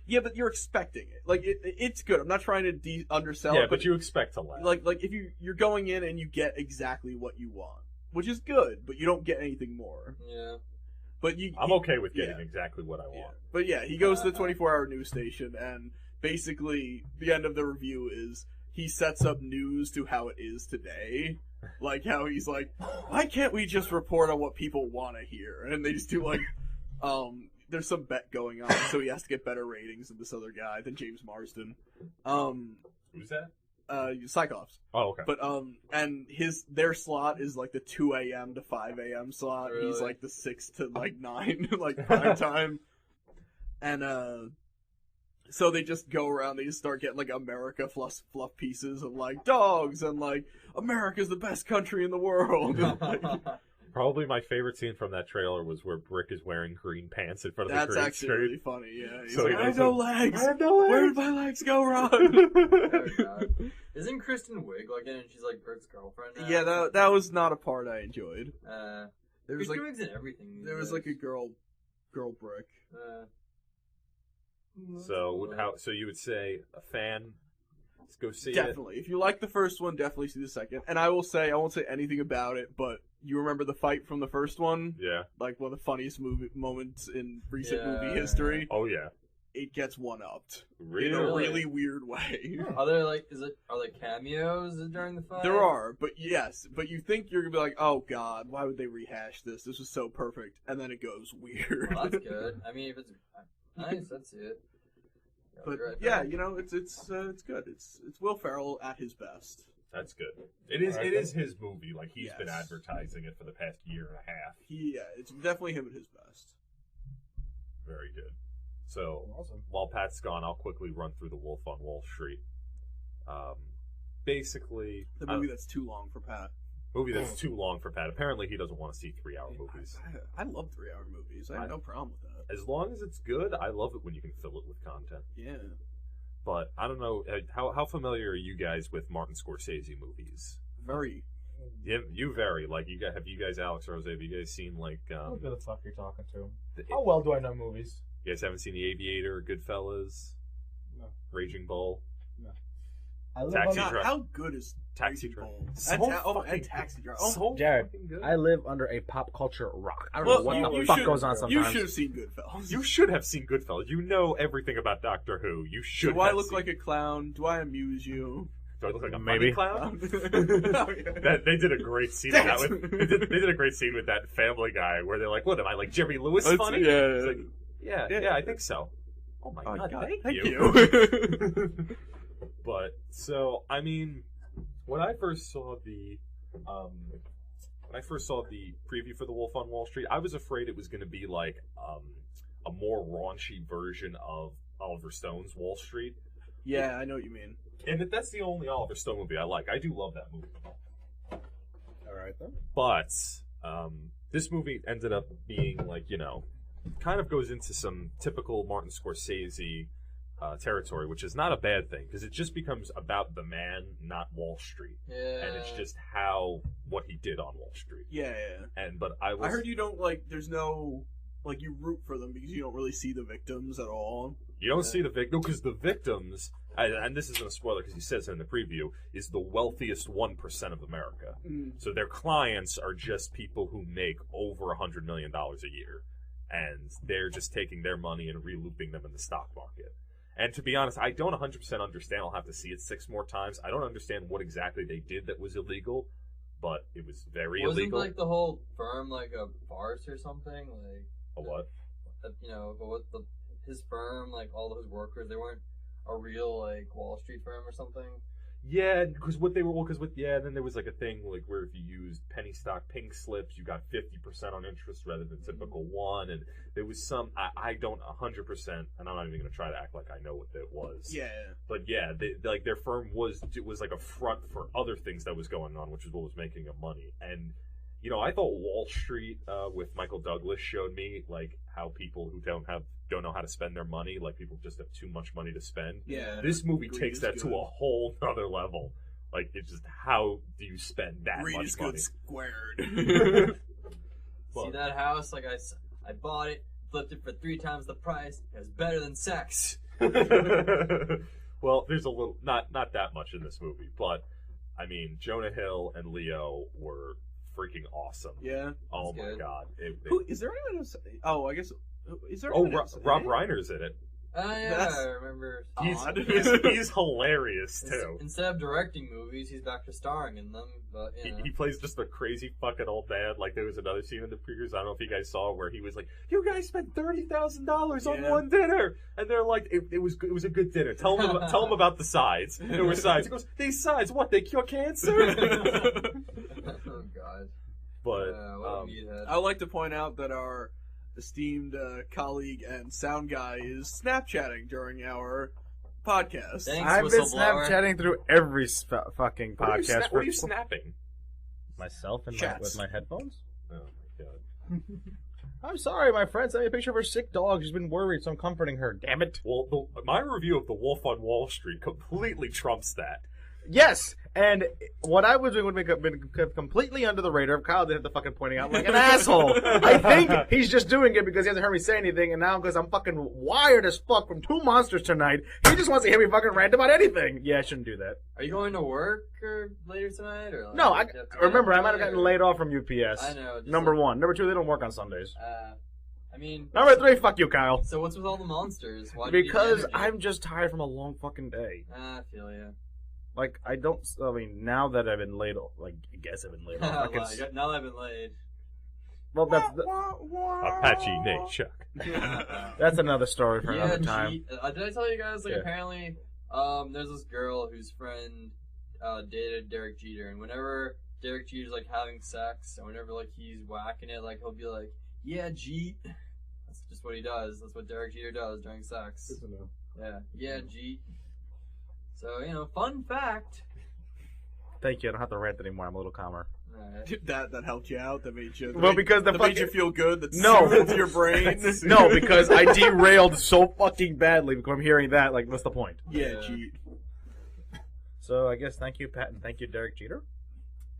Yeah, but you're expecting it. Like it's good. I'm not trying to undersell Yeah, it, but you expect to laugh. like if you're going in and you get exactly what you want, which is good, but you don't get anything more. Right? Yeah. But I'm okay with getting yeah. exactly what I Yeah. want. But yeah, he goes to the 24-hour news station, and basically the end of the review is he sets up news to how it is today. Like how he's like, why can't we just report on what people want to hear? And they just do like, there's some bet going on, so he has to get better ratings than this other guy, than James Marsden. Who's that? Cyclops. Oh, okay. But and their slot is like the 2 a.m. to 5 a.m. slot. Really? He's like the 6 to like 9 like prime time. And so they just go around. They just start getting like America fluff pieces of like dogs and like America's the best country in the world. Like, Probably my favorite scene from that trailer was where Brick is wearing green pants in front of the that's green actually screen. really funny. Yeah, he's So like, he I have goes no like, legs. I have no legs. Where did my legs go, Ron? Oh, God. Isn't Kristen Wiig like in it? She's like Brick's girlfriend now? Yeah, that was not a part I enjoyed. There was Kristen like Wiig's in everything. these there was like a days. girl Brick. So you would say a fan? Let's go see it. Definitely. If you like the first one, definitely see the second. And I will say, I won't say anything about it, but you remember the fight from the first one? Yeah. Like one of the funniest moments in recent Yeah. movie history. Oh yeah. It gets one-upped. Really? In a Really? really weird way. Are there like are there cameos during the fight? There are, but yes. But you think you're going to be like, oh god, why would they rehash this? This was so perfect. And then it goes weird. Well, that's good. I mean, if it's nice, I'd see it. But Right yeah, back. you know, it's good. It's Will Ferrell at his best. That's good. It is. Alright, It is his movie. Like he's been Yes. advertising it for the past year and a half. It's definitely him at his best. Very good. So Awesome. while Pat's gone, I'll quickly run through The Wolf on Wall Street. Basically, The movie that's too long for Pat. movie that's too long for Pat. Apparently, he doesn't want to see 3-hour movies. I love 3-hour movies. I have no problem with that. As long as it's good, I love it when you can fill it with content. Yeah. But I don't know how familiar are you guys with Martin Scorsese movies? Very. Yeah, you vary. Like have you guys, Alex Rose? Have you guys seen like Who the fuck you're talking to? the- How well do I know movies? you guys haven't seen The Aviator, Goodfellas, No. Raging Bull? I live Taxi under, God, Driver. how good is Taxi Raging Driver. Bull? So And Taxi Driver. Oh, So Jared, fucking good. I live under a pop culture rock. I don't well, know what you the fuck should- goes on You sometimes. should have seen Goodfellas. You should have seen Goodfellas. You know everything about Doctor Who. You should. Do I have look seen- like a clown? Do I amuse you? Do I look like a Maybe. funny clown? Oh, yeah. That they did a great scene with that. They did a great scene with that Family Guy where they're like, "What am I like Jerry Lewis It's- funny?" yeah. It's like, yeah, I think so. Oh my Oh, god, God, thank thank you. you. But so I mean, when I first saw the preview for The Wolf on Wall Street, I was afraid it was going to be like a more raunchy version of Oliver Stone's Wall Street. Yeah, I know what you mean. And that's the only Oliver Stone movie I like. I do love that movie. All right then. But this movie ended up being like, kind of goes into some typical Martin Scorsese territory, which is not a bad thing because it just becomes about the man, not Wall Street, Yeah. and it's just what he did on Wall Street. Yeah. But I heard you don't like. There's no like you root for them because you don't really see the victims at all. You don't see the victim because the victims, and this isn't a spoiler because he says it in the preview, is the wealthiest 1% of America. So their clients are just people who make over $100 million a year, and they're just taking their money and relooping them in the stock market. And to be honest, I don't 100% understand. I'll have to see it 6 more times. I don't understand what exactly they did that was illegal, but it was very Wasn't illegal. like the whole firm like a farce or something? Like A what? but what his firm, like all his workers, they weren't a real like Wall Street firm or something. Yeah, because then there was like a thing like where if you used penny stock pink slips, you got 50% on interest rather than typical 1, and there was some I don't 100%, and I'm not even gonna try to act like I know what that was. Yeah. But yeah, their firm was like a front for other things that was going on, which is what was making them money. And I thought Wall Street with Michael Douglas showed me like how people who don't know how to spend their money, like people just have too much money to spend. Yeah. This movie Greed takes is that to good. a whole nother level. Like it's just how do you spend that Greed much is money? good squared. See that house? Like I bought it, flipped it for 3 times the price. It was better than sex. Well, there's a little not that much in this movie, but I mean Jonah Hill and Leo were freaking awesome. Yeah. Oh That's my good. god. Who is there anyone else? Oh, I guess. Is there? Oh, anyone else in Rob it? Reiner's in it. Oh yeah, That's I remember. He's hilarious too. Instead of directing movies, he's back to starring in them. But you know. He plays just a crazy fucking old man. Like there was another scene in the previews. I don't know if you guys saw where he was like, "You guys spent $30,000 on Yeah. one dinner," and they're like, "It was a good dinner." Tell him about the sides. There were sides. He goes, "These sides, what? They cure cancer?" Oh god. But What a meathead. I would like to point out that our esteemed colleague and sound guy is Snapchatting during our podcast. Thanks, I've been whistleblower. Snapchatting through every fucking what are you podcast what are you snapping? myself and Chats. with my headphones. Oh my god. I'm sorry, my friend sent me a picture of her sick dog. She's been worried, so I'm comforting her. Damn it. Well, my review of The Wolf on Wall Street completely trumps that. Yes, and what I was doing would have been completely under the radar. Kyle didn't have to fucking pointing out like an asshole. I think he's just doing it because he hasn't heard me say anything, and now because I'm fucking wired as fuck from two monsters tonight, he just wants to hear me fucking rant about anything. Yeah, I shouldn't do that. Are you going to work or later tonight? Or like, No, you have to remember, I get might have up gotten early? laid off from UPS. I know. just Number like- one. Number two, they don't work on Sundays. I mean. Number three, fuck you, Kyle. So what's with all the monsters? Why do you need the Because energy? I'm just tired from a long fucking day. I feel ya. Like, I mean, now that I've been laid off, like, I guess I've been laid off. I can Like, now that I've been laid. well, Apache Nate that's another story for another time. Did I tell you guys, like, Yeah. apparently, there's this girl whose friend, dated Derek Jeter, and whenever Derek Jeter's, like, having sex, and whenever, like, he's whacking it, like, he'll be like, yeah, Jeet. That's just what he does. That's what Derek Jeter does during sex. Good to know. Yeah, Jeet. So, you know, fun fact. Thank you. I don't have to rant anymore. I'm a little calmer. Alright. That helped you out. That made you. Well, because the that made fucking- you feel good. That No. soothed your brain. No, because I derailed so fucking badly because I'm hearing that. Like, what's the point? Yeah, Yeah. cheat. So I guess thank you, Pat, and thank you, Derek Jeter.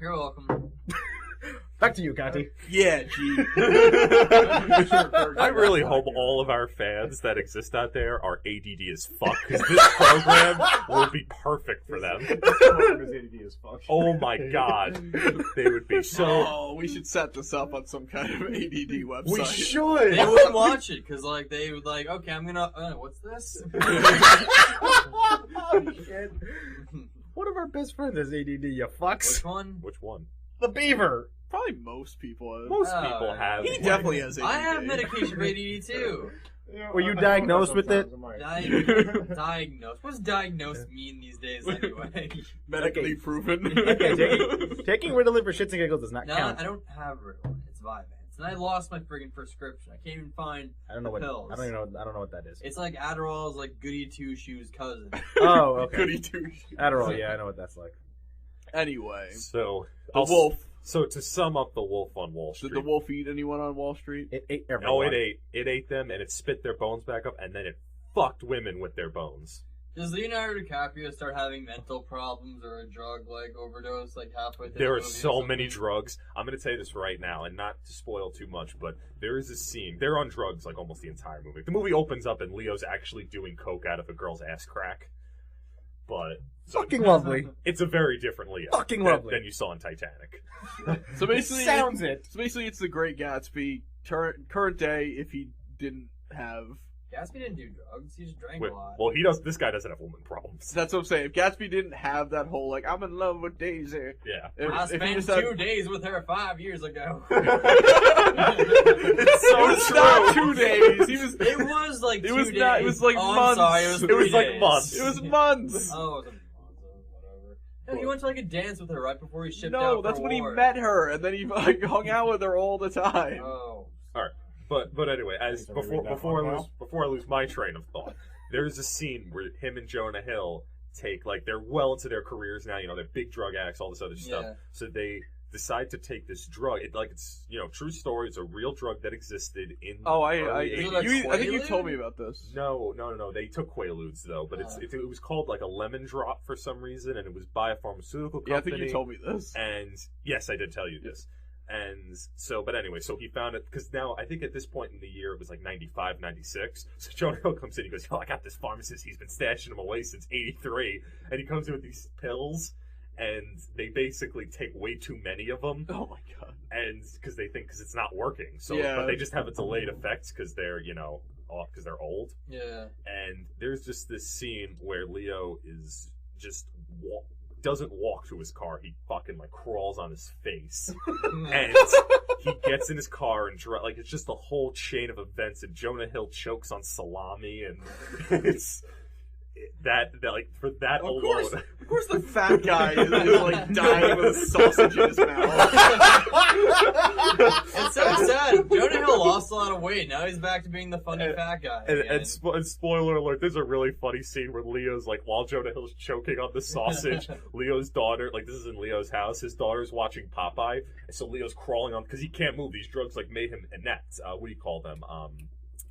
You're welcome. Back to you, Conti. Yeah, cheat. I really hope all of our fans that exist out there are ADD as fuck, because this program will be perfect for them. Program is ADD as fuck. Oh my god. They would be so... Oh, we should set this up on some kind of ADD website. We should. They wouldn't watch it, because, like, they would, like, okay, I'm gonna, what's this? Oh, shit. One of our best friends has ADD, you fucks. Which one? Which one? The beaver. Probably most people. Have. Most Oh, people yeah. have... He definitely has ADD. I have medication for ADD, too. Were you diagnosed with it? Diagnosed. What does diagnosed mean these days, anyway? Medically Okay. proven. Okay, taking Ritalin for shits and giggles does not No, count. I don't have Ritalin. It's Vyvanse. And I lost my friggin' prescription. I can't even find I don't know the what. pills. I don't even know. I don't know what that is. It's like Adderall's like Goody Two Shoes cousin. Oh, okay. Goody two. Adderall. Yeah, I know what that's like. Anyway, So... the wolf. So to sum up The Wolf on Wall Did Street... the wolf eat anyone on Wall Street? It ate everyone. Oh, it ate them, and it spit their bones back up, and then it fucked women with their bones. Does Leonardo DiCaprio start having mental problems or a drug like overdose like halfway through? There the are movie or so something? many drugs. I'm going to tell you this right now, and not to spoil too much, but there is a scene. They're on drugs like almost the entire movie. The movie opens up, and Leo's actually doing coke out of a girl's ass crack. But Fucking lovely. it's a very different Leo Fucking than- lovely. than you saw in Titanic. So basically, Sounds it. So basically, it's the Great Gatsby. Current day, if he didn't have. Gatsby didn't do drugs. He just drank Wait, a lot. well, he does. This guy doesn't have woman problems. That's what I'm saying. If Gatsby didn't have that whole like I'm in love with Daisy. Yeah. I If he spent just 2 had, days with her 5 years ago. It's it was not 2 days. He was. It was like It 2 was days. not- it was like oh, months. I'm sorry, it was, It was 3 like days. months. It was months. Oh, it was months. Whatever. No, he went to like a dance with her right before he shipped out No, for that's when he war. met her, and then he like hung out with her all the time. Oh. But anyway, as Are we reading that before one I now? lose before I lose my train of thought, there's a scene where him and Jonah Hill take like they're well into their careers now. You know, they're big drug addicts, all this other stuff. Yeah. So they decide to take this drug. It's true story. It's a real drug that existed in. Oh, early Is it 80s. like I think you Quaalude? told me about this. No. They took Quaaludes though, but it was called like a lemon drop for some reason, and it was by a pharmaceutical company. Yeah, I think you told me this. And yes, I did tell you this. And so, but anyway, so he found it, because now, I think at this point in the year, it was like 95, 96. So Jonah Hill comes in, he goes, I got this pharmacist, he's been stashing them away since 83. And he comes in with these pills, and they basically take way too many of them, Oh my god. and because it's not working. So, Yeah. but they just have a delayed effect because they're off because they're old. Yeah. And there's just this scene where Leo is just doesn't walk to his car. He fucking like crawls on his face, and he gets in his car and like it's just a whole chain of events. And Jonah Hill chokes on salami, and it's that like for that Of alone. course, the fat guy is like dying with a sausage in his mouth. It's so sad. Jonah Hill lost a lot of weight. Now he's back to being the funny fat guy. And, again. and spoiler alert, there's a really funny scene where Leo's like, while Jonah Hill's choking on the sausage, Leo's daughter, like this is in Leo's house, his daughter's watching Popeye, and so Leo's crawling on, because he can't move, these drugs like made him inept. What do you call them?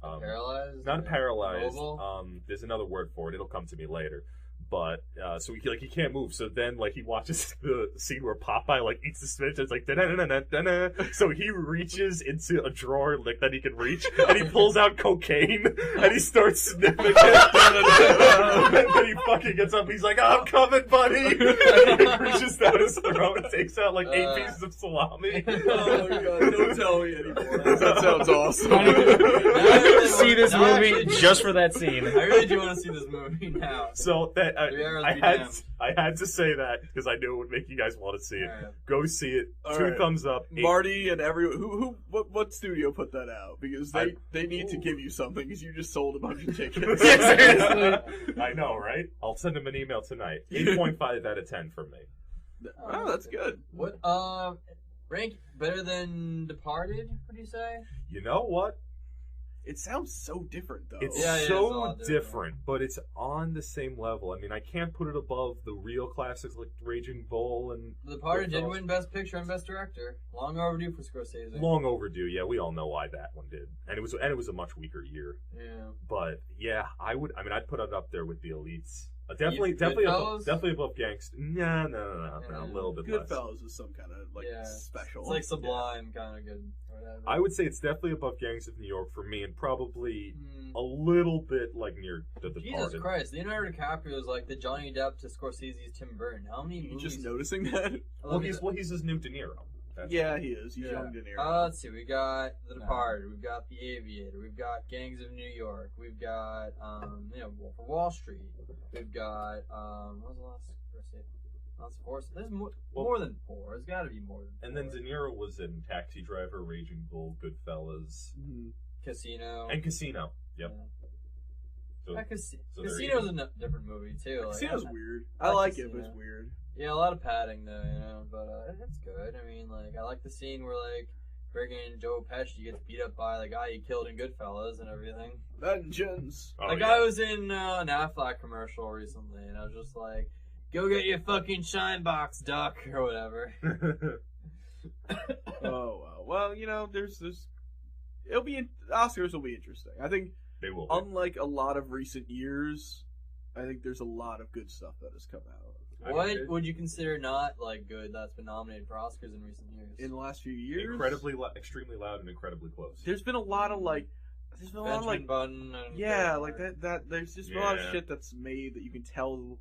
Paralyzed? Not paralyzed. Mobile? There's another word for it, it'll come to me later. But, so he can't move, so then, like, he watches the scene where Popeye, like, eats the spinach, and it's like, da-da-da-da-da-da. So he reaches into a drawer, like, that he can reach, and he pulls out cocaine, and he starts sniffing it, and then he fucking gets up, he's like, I'm coming, buddy! And he reaches down his throat and takes out, like, 8 pieces of salami. Oh my god, don't tell me anymore. That sounds awesome. See this Now movie actually- just for that scene. I really do want to see this movie now. So that 3 hours I be had damned. I had to say that because I knew it would make you guys want to see it. Alright. Go see it. All 2 right. thumbs up. 8. Marty and everyone, what studio put that out? Because they need to give you something because you just sold a bunch of tickets. I know, right? I'll send him an email tonight. 8.5 out of 10 from me. Oh, that's good. What, rank better than Departed, what do you say? You know what? It sounds so different though. It's Yeah, it is a so lot different, different. but it's on the same level. I mean, I can't put it above the real classics like Raging Bull and Departed did Goodfellas. win Best Picture and Best Director. Long overdue for Scorsese. Long overdue. Yeah, we all know why that one did, and it was a much weaker year. Yeah. But yeah, I'd put it up there with the elites. Definitely Goodfellas? above Gangster. No, a little bit less. Goodfellas is some kind of like Yeah. special. It's like Sublime, kind of good. Or whatever. I would say it's definitely above Gangs of New York for me, and probably Hmm. a little bit like near The Jesus Departed. Christ, Leonardo DiCaprio is like the Johnny Depp to Scorsese's Tim Burton. How many You movies? just noticing that? Well, he's his new De Niro. That's Yeah, he is. He's Yeah. young De Niro. Let's see. We got The Departed. We've got The Aviator. We've got Gangs of New York. We've got Wolf of Wall Street. We've got what was the last Scorsese? Lots of 4. There's more than 4. There's got to be more than 4. And then De Niro was in Taxi Driver, Raging Bull, Goodfellas, Mhm. Casino. and Casino. Yep. Yeah. So, they're Casino's a different movie too. Like, Casino's weird. I I like like it, but it's Casino. weird. Yeah, a lot of padding though, but it's good. I mean, like I like the scene where like friggin' Joe Pesci gets beat up by the guy he killed in Goodfellas and everything. Vengeance. Oh, That guy was in an Aflac commercial recently, and I was just like, "Go get your fucking shine box, duck," or whatever. Oh wow. Well, there's Oscars will be interesting. I think they will. unlike a lot of recent years, I think there's a lot of good stuff that has come out What would you consider not like good that's been nominated for Oscars in recent years? in the last few years. Extremely loud and incredibly close. There's been a lot of Benjamin Button. And yeah, like that. There's just a lot of Yeah. shit that's made that you can tell.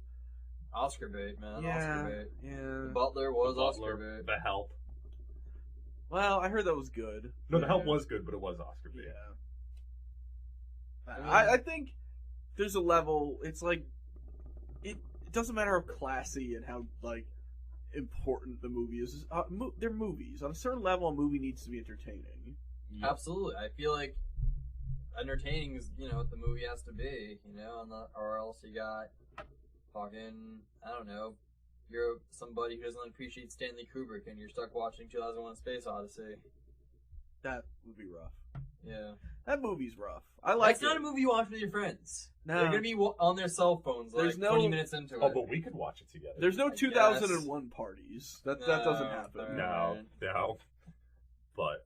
Oscar bait, man. Yeah, Oscar bait. yeah. The Butler was The Oscar Butler, bait. The Help. Well, I heard that was good. No, The Help was good, but it was Oscar bait. Yeah. I think there's a level. It's like it doesn't matter how classy and how like important the movie is. They're movies. On a certain level, a movie needs to be entertaining. Absolutely. I feel like entertaining is, what the movie has to be, or else you got fucking, I don't know, you're somebody who doesn't appreciate Stanley Kubrick and you're stuck watching 2001: Space Odyssey. That would be rough. Yeah. That movie's rough. I like It's not a movie you watch with your friends. No. They're gonna be on their cell phones like There's no- 20 minutes into Oh, it. but we could watch it together. There's no I 2001 parties. That doesn't No, happen. No. But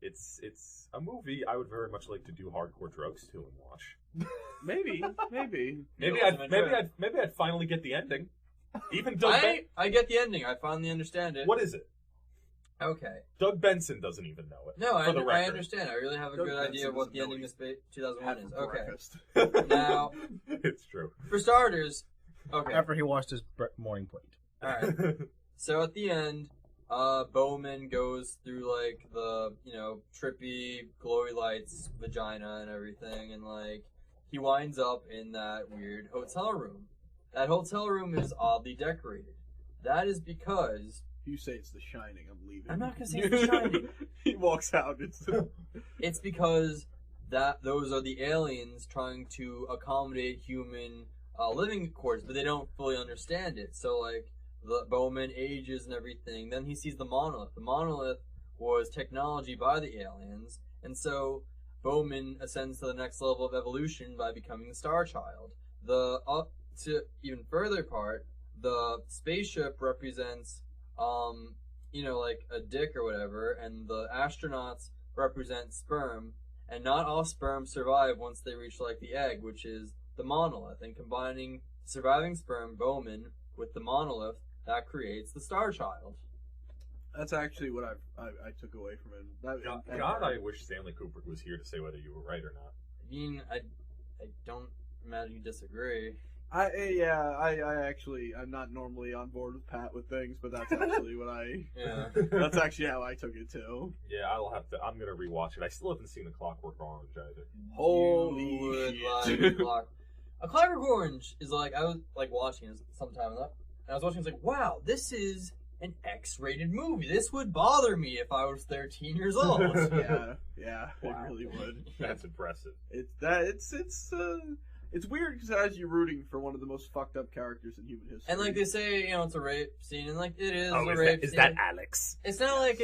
it's a movie I would very much like to do hardcore drugs to and watch. Maybe. Maybe I'd finally get the ending. Even Doug. I get the ending. I finally understand it. What is it? Okay. Doug Benson doesn't even know it. No, for the I record. understand. I really have a Doug good Benson idea of what doesn't the know ending what of 2001 Have is. for Okay. breakfast. Now, It's true. for starters, okay. After he washed his morning plate. Alright. So at the end, Bowman goes through like the, trippy glowy lights vagina and everything, and like he winds up in that weird hotel room. That hotel room is oddly decorated. That is because If you say it's The Shining, I'm leaving. I'm not gonna say it's The Shining. He walks out. It's because those are the aliens trying to accommodate human living quarters, but they don't fully understand it. So like the Bowman ages and everything. Then he sees the monolith. The monolith was technology by the aliens, and so Bowman ascends to the next level of evolution by becoming the Star Child. To even further part, the spaceship represents, like a dick or whatever, and the astronauts represent sperm, and not all sperm survive once they reach like the egg, which is the monolith. And combining surviving sperm, Bowman, with the monolith, that creates the Star Child. That's actually what I took away from it. God, I wish Stanley Kubrick was here to say whether you were right or not. I mean, I don't imagine you disagree. I'm not normally on board with Pat with things, but that's actually Yeah. that's actually how I took it too. Yeah, I'm gonna rewatch it. I still haven't seen The Clockwork Orange either. Holy You would shit. like A Clockwork Orange is like, I was like watching it sometime, and I was watching, it's like, wow, this is an X-rated movie. This would bother me if I was 13 years old. Yeah, Wow. it really would. That's impressive. It's weird because it has you rooting for one of the most fucked up characters in human history. And like they say, it's a rape scene, and like it is Oh, a rape is scene. that Alex? It's not like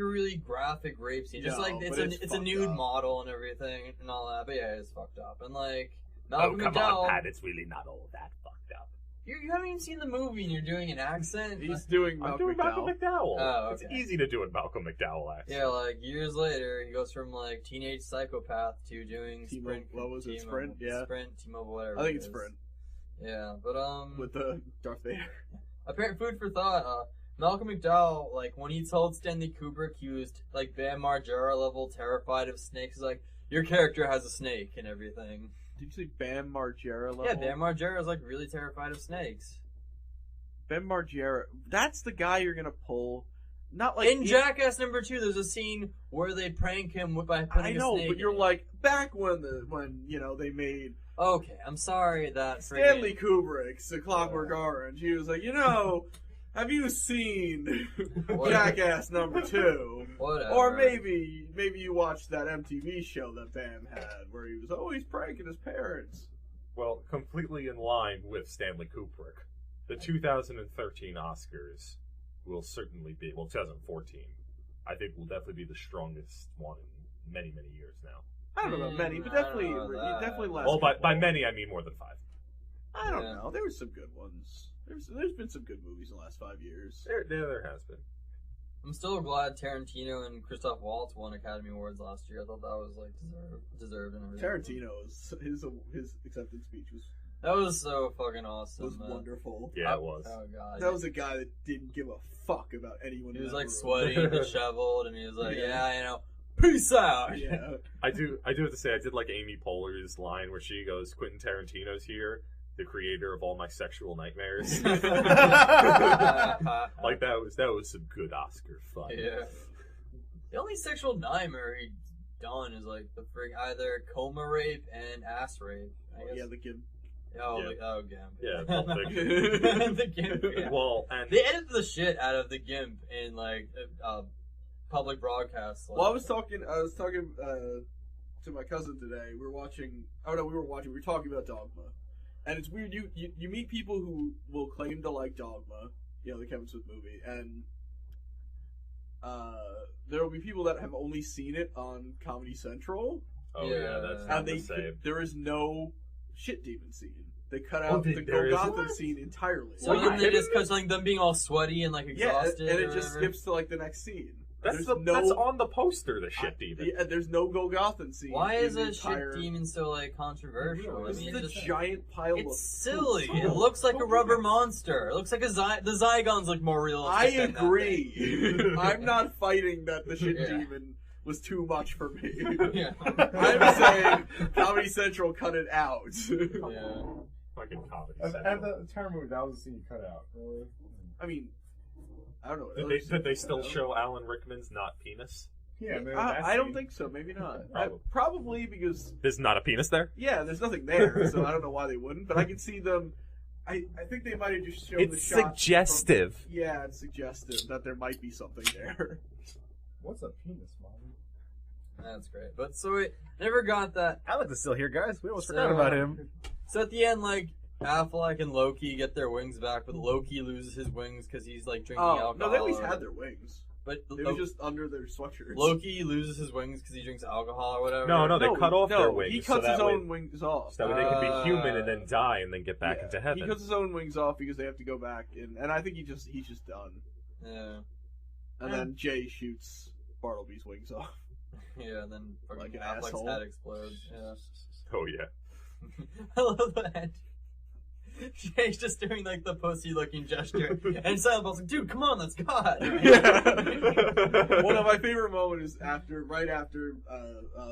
a really graphic rape scene. Just No, like but it's a fucked nude up. model and everything and all that. But yeah, it's fucked up. And like Oh, Malcolm come McDowell, on, Pat. It's really not all that fucked up. you haven't even seen the movie and you're doing an accent. he's doing I'm Malcolm doing Malcolm McDowell. McDowell. Oh, It's okay. easy to do a Malcolm McDowell accent. Yeah, like years later, he goes from like teenage psychopath to doing T-Mobile- Sprint. what was it, T-Mobile- Sprint? Yeah. Sprint, T-Mobile, whatever. I think it it's is. Sprint Yeah, but with the Darth Vader. apparent food for thought. Malcolm McDowell, like when he told Stanley Kubrick he was like Bam Margera level terrified of snakes, he's like, your character has a snake and everything. Did you say Bam Margera level? Yeah, Bam Margera is like really terrified of snakes. Bam Margera. That's the guy you're gonna pull. Not like In Jackass number 2, there's a scene where they prank him by putting I a know, snake but in you're it. like back when they made Okay, I'm sorry that Stanley Kubrick's The Clockwork Orange. He was like, have you seen Jackass number 2? Whatever. Or maybe you watched that MTV show that Bam had where he was always pranking his parents. Well, completely in line with Stanley Kubrick. The 2013 Oscars will certainly be, 2014, I think will definitely be the strongest one in many, many years now. I don't know about many, but I don't definitely, know about that. definitely less. Well, by many, I mean more than 5. I don't Yeah. know. There were some good ones. There's been some good movies in the last 5 years. There has been. I'm still glad Tarantino and Christoph Waltz won Academy Awards last year. I thought that was like deserved and everything. Tarantino's his acceptance speech That was so fucking awesome. was wonderful. Yeah, it was. Oh god. That was a guy that didn't give a fuck about anyone. He in was that like room. sweaty, disheveled, and he was like, Yeah. yeah, peace out. Yeah. I do have to say, I did like Amy Poehler's line where she goes, Quentin Tarantino's here, the creator of all my sexual nightmares. Like that was some good Oscar fun. Yeah. The only sexual nightmare he done is like the either coma rape and ass rape. I guess. Yeah, the kid. Oh, Yeah. Gimp. Yeah, Pulp Fiction. The Gimp. Yeah. Well, and They edited the shit out of the Gimp in like public broadcasts. Well, I was talking to my cousin today. We were talking about Dogma, and it's weird. You meet people who will claim to like Dogma, the Kevin Smith movie, and there will be people that have only seen it on Comedy Central, oh Yeah. yeah, that's and not the same. there is no shit demon scene. They cut Oh, out the there isn't? Golgotha scene entirely. So Why? then they just cut like them being all sweaty and like yeah, exhausted. and or it just whatever. skips to like the next scene. That's There's that's on the poster, the shit demon. Yeah, there's no Golgothan scene. Why in is the a shit entire... demon so like controversial? This I mean, is a it's just- giant pile of... It's silly. poop. It looks like a rubber monster. It looks like the Zygons look more realistic. I than that agree. thing. I'm not fighting that the shit Yeah. demon was too much for me. Yeah. I'm saying Comedy Central cut it out. Yeah. Fucking comedy. At Central. the entire movie, that was the scene you cut out. Really? I mean, I don't know. what Did others they think still about it. show Alan Rickman's not penis? Yeah, man, I don't think so. Maybe not. Probably because There's not a penis there? there's nothing there, so I don't know why they wouldn't. But I can see them. I think they might have just shown the shot. suggestive. Yeah, it's suggestive that there might be something there. What's a penis, Mom? That's great. But so we never got that. Alex is still here, guys. We almost So- forgot about him. So at the end, like, Affleck and Loki get their wings back, but Loki loses his wings because he's, like, drinking Oh alcohol. no, they always had their wings. But They were just under their sweatshirts. Loki loses his wings because he drinks alcohol or whatever. No, they cut off their wings. He so cuts that his way, own wings off. So that way they can be human and then die and then get back Yeah. into heaven. He cuts his own wings off because they have to go back and I think he's just done. Yeah. And then Jay shoots Bartleby's wings off. Yeah, and then fucking Like an Affleck's asshole. head explodes. Yeah. Oh, yeah. I love that. Jay's just doing like the pussy looking gesture. And Silent Bill's like, dude, come on, that's God. Yeah. One of my favorite moments is right after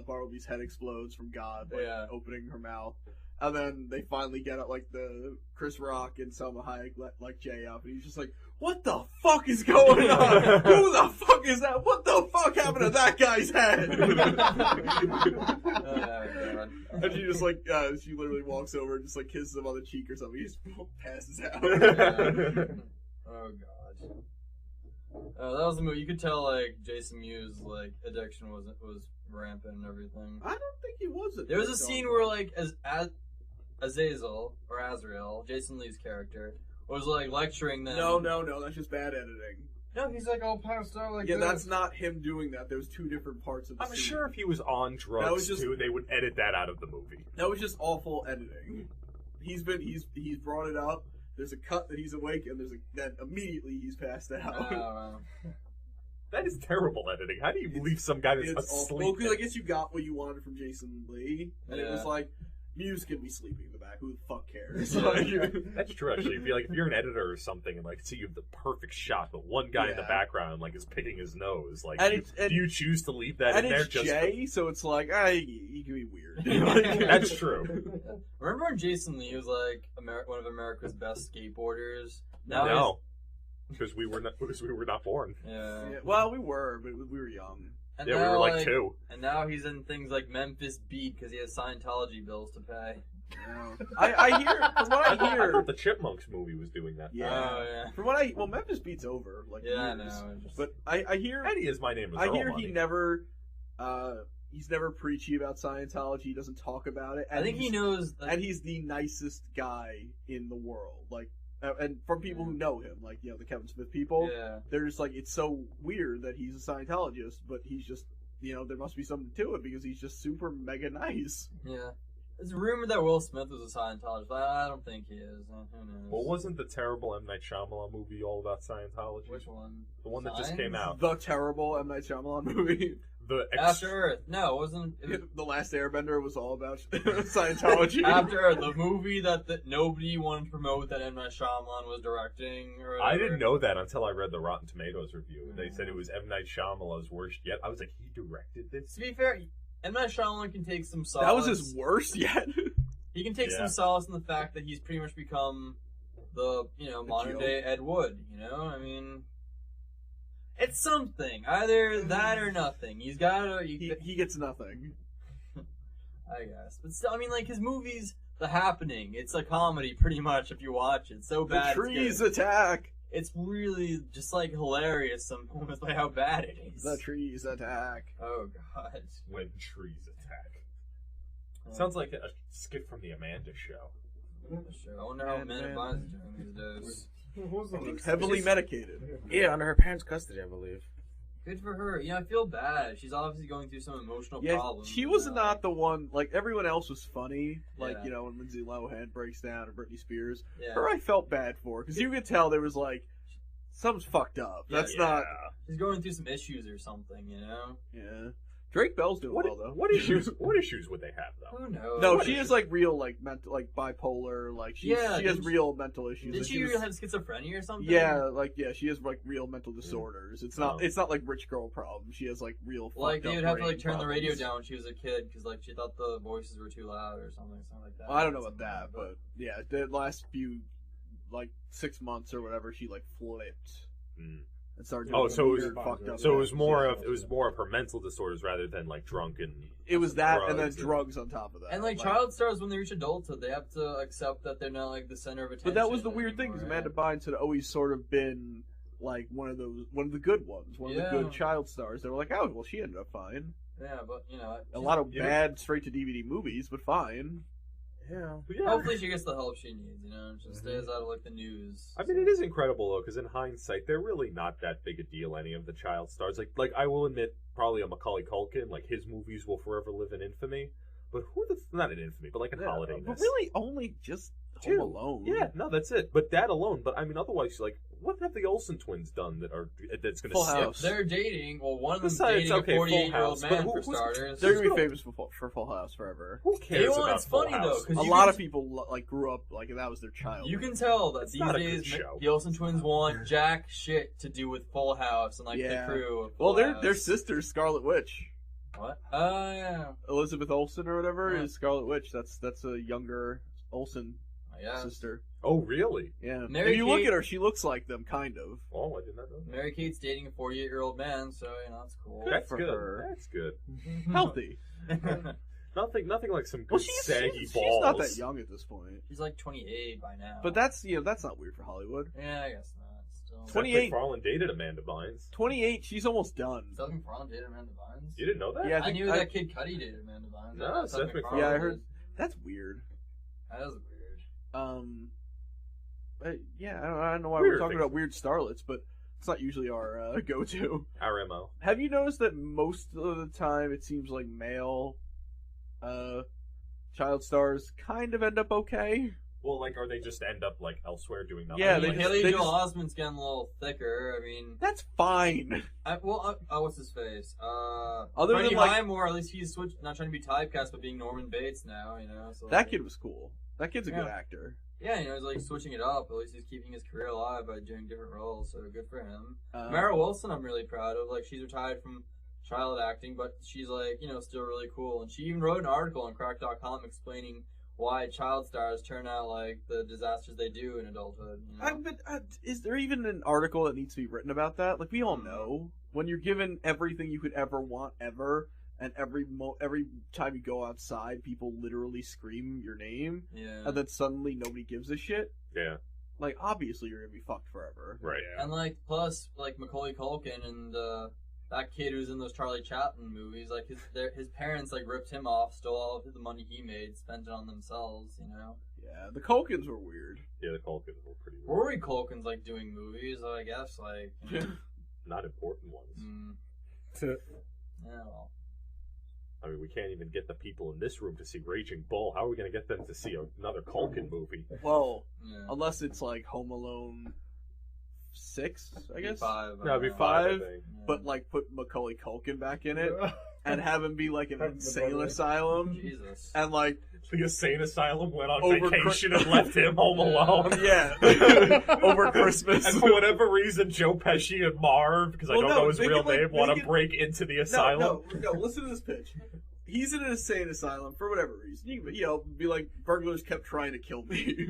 Bartleby's head explodes from God, like, Yeah. opening her mouth. And then they finally get it, like the Chris Rock and Selma Hayek let Jay up, and he's just like, "What the fuck is going on? Who the fuck is that? What the fuck happened to that guy's head?" God. And she just like, she literally walks over and just like kisses him on the cheek or something. He just passes out. Oh god. That was a movie. You could tell like Jason Mewes like addiction was rampant and everything. I don't think he was. There was a scene where like as Azazel or Azrael, Jason Lee's character, was like lecturing them. No, that's just bad editing. No, he's like all passed out like Yeah, this. that's not him doing that. There's two different parts of the I'm scene. sure if he was on drugs That was just- too, they would edit that out of the movie. That was just awful editing. He's brought it up. There's a cut that he's awake, and then immediately he's passed out. That is terrible editing. How do you leave some guy that's It's awful. asleep? Because I guess you got what you wanted from Jason Lee, and it was Yeah. like, Muse can be sleeping in the back. Who the fuck cares? Like, That's true, actually. If you're an editor or something, and like, see you have the perfect shot, but one guy in the Yeah. background like is picking his nose. Like, And do you choose to leave that and in there? it's Just Jay, so it's like, he can be weird. that's true. Remember when Jason Lee was like one of America's best skateboarders? Now No, because we were not born. he's- yeah. Yeah, well, we were, but we were young. And Yeah, we now, were like 2. And now he's in things like Memphis Beat because he has Scientology bills to pay. I hear, from what I I hear, thought the Chipmunks movie was doing that. yeah. Oh, yeah. From what well, Memphis Beat's over, like, Yeah, I years. know. it's just- But I hear, Eddie is my name. Is I Earl hear Money. he never, he's never preachy about Scientology. He doesn't talk about it. I think he knows. And he's the nicest guy in the world. Like, and from people who know him, like, you know, the Kevin Smith people, Yeah. they're just like, it's so weird that he's a Scientologist, but he's just, you know, there must be something to it because he's just super mega nice. Yeah. It's rumored that Will Smith was a Scientologist, but I don't think he is. Who knows? Well, wasn't the terrible M. Night Shyamalan movie all about Scientology? Which one? The one that just Signs? came out. The terrible M. Night Shyamalan movie. The After Earth. No, it wasn't. It was The Last Airbender was all about Scientology. After Earth, the movie that nobody wanted to promote that M. Night Shyamalan was directing. Or I whatever. didn't know that until I read the Rotten Tomatoes review. They said it was M. Night Shyamalan's worst yet. I was like, he directed this? To be fair, M. Night Shyamalan can take some solace. That was his worst yet. He can take Yeah. some solace in the fact that he's pretty much become the modern day Ed Wood. I mean, it's something. Either that or nothing. He's got to. he gets nothing. I guess, but still, I mean, like his movies, The Happening. It's a comedy, pretty much. If you watch it, so The bad. it's trees good. attack. It's really just like hilarious some moments by how bad it is. The trees attack. Oh god. When trees attack. Sounds like a skit from the Amanda Show. Sure. I wonder how Man, Amanda man. Bynes is doing these days. What was the Heavily medicated. Yeah, under her parents' custody, I believe. Good for her. I feel bad. She's obviously going through some emotional Yeah, problems. she was not the one. Like everyone else was funny. Like Yeah. you know when Lindsay Lohan breaks down or Britney Spears. Yeah. Her I felt bad for because you could tell there was like something's fucked up. Yeah, That's not. She's going through some issues or something, Yeah. Drake Bell's doing well though. What issues would they have though? Who knows? No, she has like real like mental like bipolar like she Yeah, she has didn't real mental issues. Did and she was- really have schizophrenia or something? Yeah, like she has like real mental disorders. It's not Oh. it's not like rich girl problems. She has like real Like fucked they would up have to like brain turn the radio problems. down when she was a kid because like she thought the voices were too loud or something like that. I don't know about that, but yeah, the last few like 6 months or whatever, she like flipped Mm. and started Oh, doing so it was- weird, fucked up. So it was things. more Yeah. of her mental disorders rather than like drunken. It was that, and then drugs drugs on top of that. And like child stars, when they reach adulthood, they have to accept that they're not like the center of attention. But that was the weird thing, because anymore, Amanda Bynes had always sort of been like one of the good ones, one of the Yeah. good child stars. They were like, oh, well, she ended up fine. Yeah, but A lot of You- bad straight to DVD movies, but fine. Yeah. But yeah. hopefully she gets the help she needs. Just stays out of like the news. I mean, it is incredible though, because in hindsight, they're really not that big a deal. Any of the child stars, like I will admit, probably a Macaulay Culkin, like his movies will forever live in infamy. But who the not in infamy, but like in holiday. But really, only just Two. Home Alone. Yeah, no, that's it. But that alone. But I mean, otherwise, like, what have the Olsen twins done that's going to Full stick? House. They're dating. Well, one of them's Besides, dating okay, a Full 48-year-old House, but man who- for who's- starters. They're gonna Who's be famous for Full House forever. Who cares about it's Full funny House? though, 'cause A you lot can- of people like grew up like that was their childhood. You can tell that It's these not a good days show. the Olsen twins want jack shit to do with Full House and like Yeah. the crew. Of Well, Full their House. sisters, Scarlet Witch, What? Oh yeah. Elizabeth Olsen or whatever, Yeah. is Scarlet Witch. That's a younger Olsen Yeah. sister. Oh, really? Yeah. Mary if you look Kate- at her, she looks like them, kind of. Oh, I did not know. that. Mary Kate's dating a 48-year-old man, so that's cool. That's for good. her. That's good. Healthy. Nothing like some good Well, she's saggy she's balls. not that young at this point. She's like 28 by now. But that's that's not weird for Hollywood. Yeah, I guess not. Still. 28 McFarlane dated Amanda Bynes. 28, she's almost done. Seth MacFarlane dated Amanda Bynes? You didn't know that? Yeah, I think- knew that Kid Cudi dated Amanda Bynes. No, I thought Seth MacFarlane Yeah, I did. heard. That's weird. That is weird. Yeah, I don't know why Weird we're talking things. about weird starlets, but it's not usually our go-to. Our MO. Have you noticed that most of the time it seems like male child stars kind of end up okay? Well, like, or they just end up like elsewhere doing nothing. Yeah, I mean, they Haley just- Joel Osment's getting a little thicker. I mean, That's fine. what's his face? Other Freddie than, like- Highmore, at least he's switched, not trying to be typecast, but being Norman Bates now, So That kid was cool. That kid's a good Yeah. actor. Yeah, he's like switching it up. At least he's keeping his career alive by doing different roles, so good for him. Mara Wilson, I'm really proud of. Like, she's retired from child acting, but she's like, still really cool. And she even wrote an article on Crack.com explaining why child stars turn out like the disasters they do in adulthood. But is there even an article that needs to be written about that? Like, we all know when you're given everything you could ever want ever, and every time you go outside, people literally scream your name, Yeah. and then suddenly nobody gives a shit. Yeah, Like, obviously you're gonna be fucked forever. right. And like, plus, like Macaulay Culkin and that kid who's in those Charlie Chaplin movies, like his parents like ripped him off, stole all of the money he made, spent it on themselves. Yeah, the Culkins were weird. Yeah, the Culkins were pretty weird. Rory Culkin's like doing movies, so I guess like. Not important ones. Yeah, well. I mean, we can't even get the people in this room to see Raging Bull. How are we going to get them to see another Culkin movie? Well, Yeah. unless it's like Home Alone 6, I guess. 5. No, it'd be Five. five, I think. But like put Macaulay Culkin back in it and have him be like an Have the insane brother. asylum, Jesus. and like The insane asylum went on Over vacation and left him home alone. yeah, over Christmas. And for whatever reason, Joe Pesci and Marv, because I Well, don't no, know his they real can, like, name, want make to it- break into the asylum. No, listen to this pitch. He's in an insane asylum for whatever reason. You can, be like, burglars kept trying to kill me,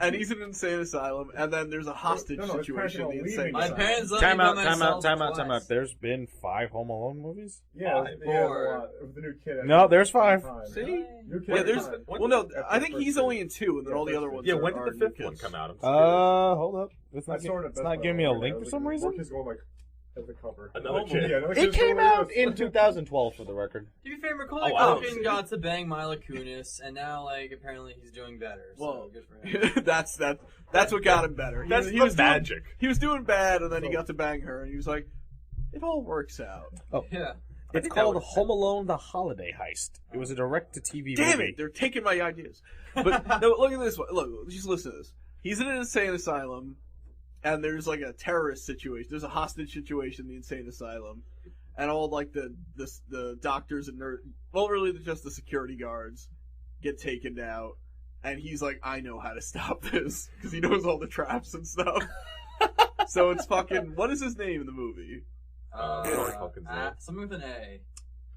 and he's in an insane asylum, and then there's a hostage No, it's situation in the practical insane leaving. My asylum. parents let me by myself Time out. twice. There's been 5 Home Alone movies? Yeah, Five. yeah, Four. a lot. With the new kid. No, there's 5. See? New kid Yeah, there's. every time. Well, no, After I think the he's first only two. in 2, and then Yeah, all the first other two. ones Yeah, are, when are did the new fifth one kids. come out? I'm Hold up. It's I not, saw it at it's Best not Buy giving me a the other link day. for some More reason? kids going like at the cover. Another Oh, kid. yeah, another It kid's came going out like in this. 2012 for the record. To be fair, Macaulay Oh, I don't Culkin see got to bang Mila Kunis, and now, like, apparently he's doing better. Well, so good for him. that's what got him better. That's he the was doing- magic. he was doing bad, and then he got to bang her, and he was like, "It all works out." Yeah. It's think that called was- Home Alone: The Holiday Heist. It was a direct-to-TV Damn movie. it! They're taking my ideas. But no, look at this one. Look, just listen to this. He's in an insane asylum, and there's like a terrorist situation. There's a hostage situation in the insane asylum, and all like the doctors and really just the security guards get taken out, and he's like, "I know how to stop this," because he knows all the traps and stuff. So it's fucking. What is his name in the movie? Macaulay Culkin's name. Something with an A.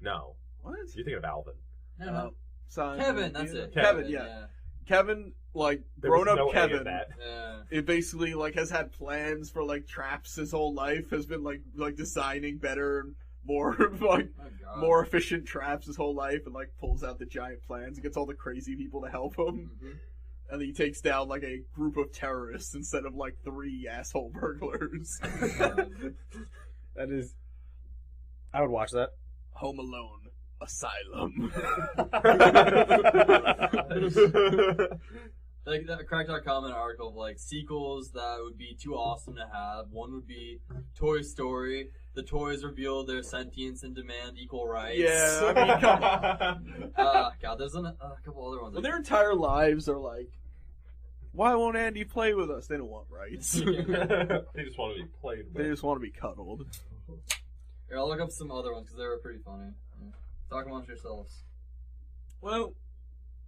No. What? You're thinking of Alvin. No. Simon, Kevin, that's it. Kevin, yeah. Kevin, like There was grown up no A in Kevin, that. Yeah. it basically like has had plans for like traps his whole life. Has been like designing better and more like Oh, God. more efficient traps his whole life, and like pulls out the giant plans and gets all the crazy people to help him. Mhm. And then he takes down like a group of terrorists instead of like 3 asshole burglars. That is. I would watch that. Home Alone Asylum. Like that Crack.com an article of like sequels that would be too awesome to have. One would be Toy Story. The toys reveal their sentience and demand equal rights. Yeah, I mean, come on. God, there's a couple other ones. Well, their entire lives are like, why won't Andy play with us? They don't want rights. They just want to be played with. They just want to be cuddled. Here, I'll look up some other ones because they were pretty funny. Yeah. Talk amongst yourselves. Well,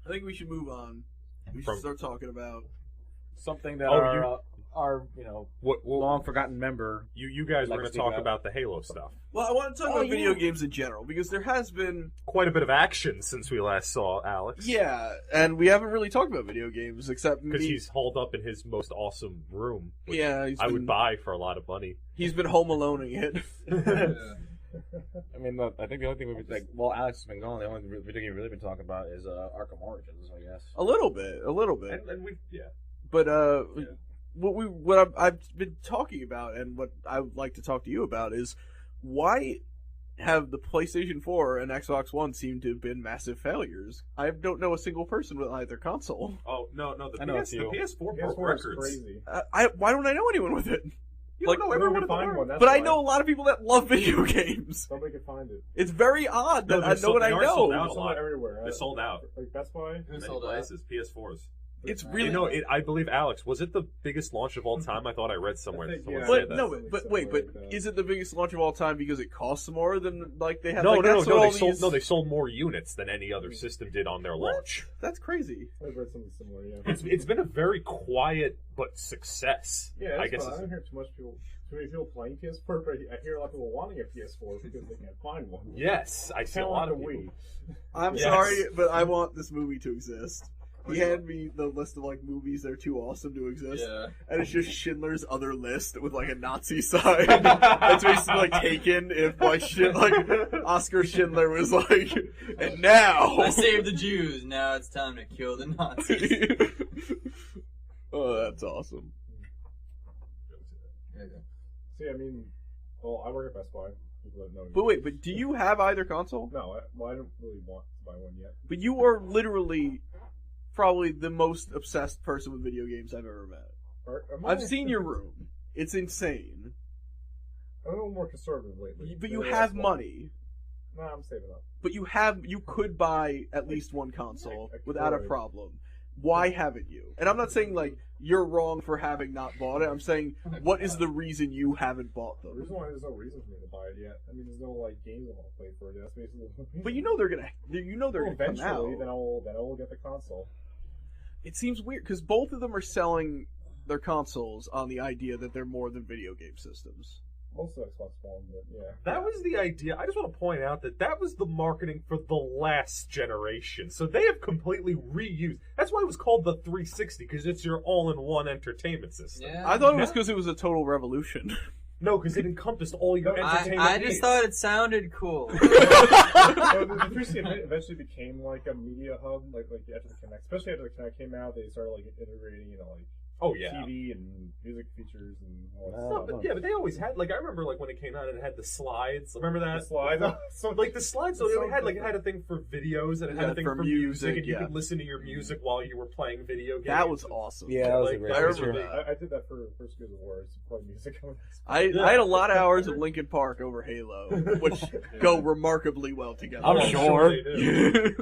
I think we should move on. We should From- start talking about. Something that Oh, our What long forgotten member. you guys were Like going to speak talk up. about the Halo stuff. Well, I want to talk Oh, about video yeah. games in general because there has been, Quite a bit of action since we last saw Alex. yeah, and we haven't really talked about video games except Because me. he's holed up in his most awesome room. Which Yeah, I would buy for a lot of money. He's been home aloneing it. I mean, look, I think the only thing we've been like, well, Alex has been gone. The only video game we've really been talking about is Arkham Origins, I guess. a little bit. And we, yeah. But Yeah. what I've been talking about and what I would like to talk to you about is why have the PlayStation 4 and Xbox One seem to have been massive failures? I don't know a single person with either console. Oh, no, the, I know PS, it's you. the PS4 broke PS4 is records. crazy. Why don't I know anyone with it? You Like, don't know Nobody everyone can in the find world. one. That's But I why. know a lot of people that love video games. Nobody can find it. It's very odd that No, I know what I they are sold know. out. They're sold out everywhere. They're sold out. Like Best Buy. Who Many sold out? places, PS4s. It's You really You know, I believe Alex, was it the biggest launch of all time? I thought I read somewhere. I think, someone yeah. said But that. no, Something but wait, but like that. is it the biggest launch of all time because it costs more than like they have? No, like, no, that's no, what they all sold. these- No, they sold more units than any other system did on their What? launch. That's crazy. I've read something similar. Yeah. It's been a very quiet but success. Yeah, I guess. I don't hear too many people playing PS4, but I hear a lot of people wanting a PS4 because they can't find one. Yes, I see a Kinda lot like of a people. I'm Yes. sorry, but I want this movie to exist. He handed me the list of like movies that are too awesome to exist, Yeah. and it's just Schindler's other list with like a Nazi sign. It's basically like Taken if like Oscar Schindler was like, and now I saved the Jews. Now it's time to kill the Nazis. Oh, that's awesome. See, I mean, well, I work at Best Buy. People that know me. But wait, but do you have either console? No, I don't really want to buy one yet. But you are literally probably the most obsessed person with video games I've ever met. I've seen your room. It's insane. I'm a little more conservative lately. But you Maybe have that's why. money. No, I'm saving up. But you could buy at least one console I without a could. problem. Why haven't you? And I'm not saying like you're wrong for having not bought it. I'm saying what is the reason you haven't bought The them? reason why there's no reason for me to buy it yet. I mean, there's no like games I want to play for it. That's basically. the reason. But you know they're gonna come eventually, out. then I'll get the console. It seems weird because both of them are selling their consoles on the idea that they're more than video game systems. Most of Xbox One, but yeah. That was the idea. I just want to point out that was the marketing for the last generation. So they have completely reused. That's why it was called the 360, because it's your all-in-one entertainment system. Yeah. I thought it was because it was a total revolution. No, because it encompassed all your entertainment I needs. just thought it sounded cool. So the 360 eventually became like a media hub, like after the Kinect. Especially after the Kinect came out, they started like integrating, like Oh, yeah. TV and music features and all that No, stuff. No, but they always had, like, I remember, like, when it came out, it had the slides. Remember that? The slides. So, like, the slides, so it had a thing for videos, and it had Yeah, a thing for for music, music, and you yeah. could listen to your music while you were playing video games. That was awesome. Yeah, that was a Like, great I was remember really- that. I did that for First Gears of War, to play music on I had a lot of hours of Linkin Park over Halo, which go remarkably well together. I'm sure. they do.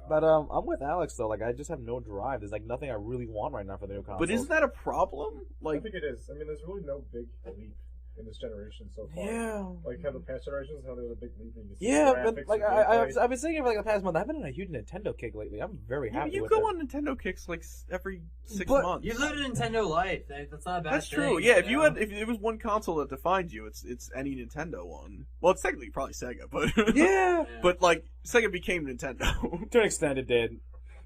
But I'm with Alex though. Like I just have no drive. There's like nothing I really want right now for the new console. But isn't that a problem? I Like, think it is. I mean, there's really no big leap in this generation so far. yeah. Like how the past generations, how there's a big leap in just Yeah, graphics but like and I've gameplay. been saying it for like the past month. I've been on a huge Nintendo kick lately. I'm very happy. You with go it. on Nintendo kicks like every 6 But months. You lived a Nintendo life. That's not a bad That's thing, true. Yeah, if know? if there was one console that defines you, it's any Nintendo one. Well, it's technically probably Sega, but Yeah, Yeah. but like Sega became Nintendo. to an extent it did.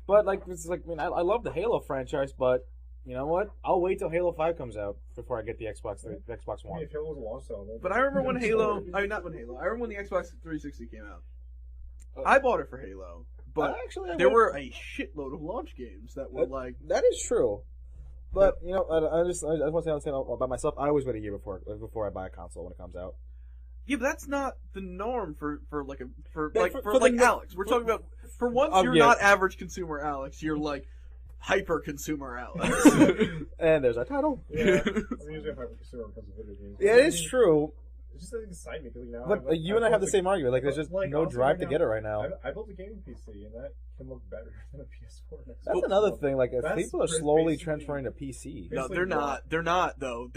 But like, it's like, I mean, I love the Halo franchise, but you know what? I'll wait till Halo 5 comes out before I get the Xbox One. If Halo was a launch title, But I remember when Halo. I mean, not when Halo. I remember when the Xbox 360 came out. I bought it for Halo, but Actually, there were a shitload of launch games that were like. That is true. But you know, I just want to say about myself. I always wait a year before I buy a console when it comes out. Yeah, but that's not the norm for the Alex. We're talking about for once you're yeah. not average consumer Alex. You're like hyper consumer Alex. And there's our title. Yeah, I'm usually a hyper consumer when it comes to video games. Yeah, it is true. It just doesn't excite me because But you and I have the same argument. Like, there's just no drive to get it right now. I built a gaming PC, and that can look better than a PS4. That's another thing. Like, That's people are slowly basically- transferring to PC. No, they're not. They're not though.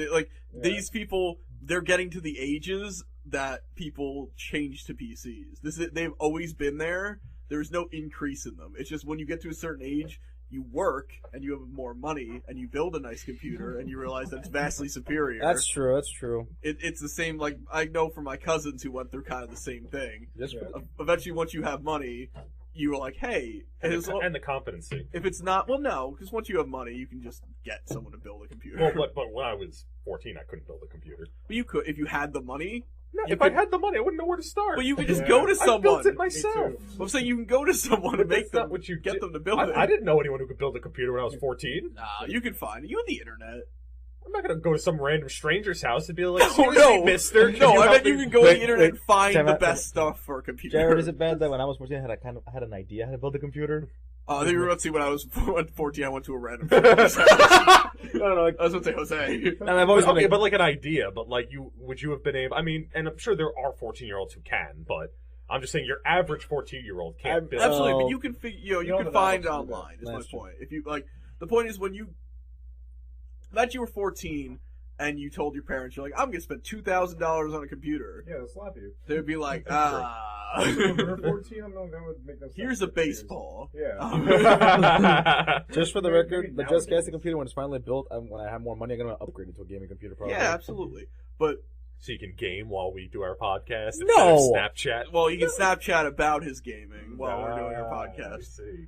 These people, they're getting to the ages that people change to PCs. They've always been there. There's no increase in them. It's just when you get to a certain age, you work and you have more money and you build a nice computer and you realize that it's vastly superior. That's true. That's true. It's the same. Like I know from my cousins who went through kind of the same thing. Just Eventually, once you have money, you were like, hey, And the competency. if it's not, well, no, because once you have money, you can just get someone to build a computer. Well, but when I was 14, I couldn't build a computer. But you could, if you had the money. No, You if could- I had the money, I wouldn't know where to start. But you could just Yeah. go to I someone. built it myself. I'm saying you can go to someone But and make that's not them what you get did. them to build it. I didn't know anyone who could build a computer when I was 14. Nah, you can find it. You have the internet. I'm not gonna go to some random stranger's house and be like, No, "Excuse no, me, mister, can No, you I help bet you me?" can go on the internet and find time the out. best stuff for a computer. Jared, is it bad that when I was 14, I had an idea how to build a computer? I think you were about to see when I was 14, I went to a random person's house. No, like, I was going to say Jose. and I've always been Okay, like, but like an idea, but like would you have been able? I mean, and I'm sure there are 14-year-olds who can, but I'm just saying your average 14-year-old can't I'm- build. Absolutely, Oh. but you can you know can that find it Alex will do online. Is my That's true. point. If you like, the point is when you that you were 14 and you told your parents you're like, I'm gonna spend $2,000 on a computer. Yeah, they'll slap you. They'd be like, When you're 14, I'm not, that would make no sense. here's a baseball. Yeah. just for the Maybe record, the nowadays. Just Casting computer, when it's finally built, when I have more money, I'm going to upgrade it to a gaming computer probably. Yeah, absolutely. But So you can game while we do our podcast instead No. of Snapchat. well, you can Snapchat about his gaming while we're doing our I podcast. see.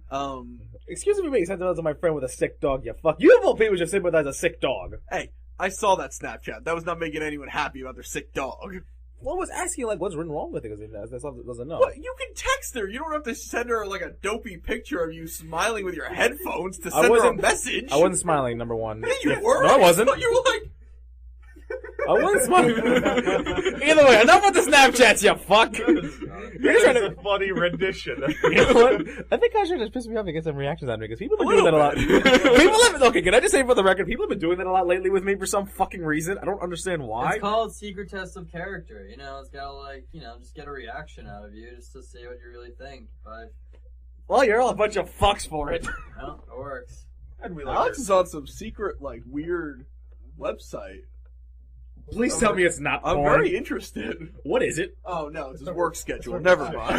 Excuse me for being sentimental to my friend with a sick dog, you fuck. You of all people should sympathize a sick dog. Hey, I saw that Snapchat. That was not making anyone happy about their sick dog. Well, I was asking, like, what's wrong with it, because that's something doesn't know. What? You can text her. You don't have to send her like a dopey picture of you smiling with your headphones to I send her a wasn't- message. I wasn't smiling, number one. Yeah, you were. No, I wasn't. thought you were like. I wasn't smiling. Either way, enough with the Snapchats, you fuck. You're just trying That's to... a funny rendition. You know what? I think I should just piss me off and get some reactions on me, because people have been A doing that a lot. little bit. People have... Okay, can I just say for the record, people have been doing that a lot lately with me for some fucking reason. I don't understand why. It's called secret test of character. You know, it's gotta just get a reaction out of you just to see what you really think. But Well, you're all a bunch of fucks for it. no, it works. And we like Alex it. is on some secret, like, weird website. Please tell me it's not I'm porn. very interested. What is it? Oh no, it's his That's work what- schedule. that's Never what- mind.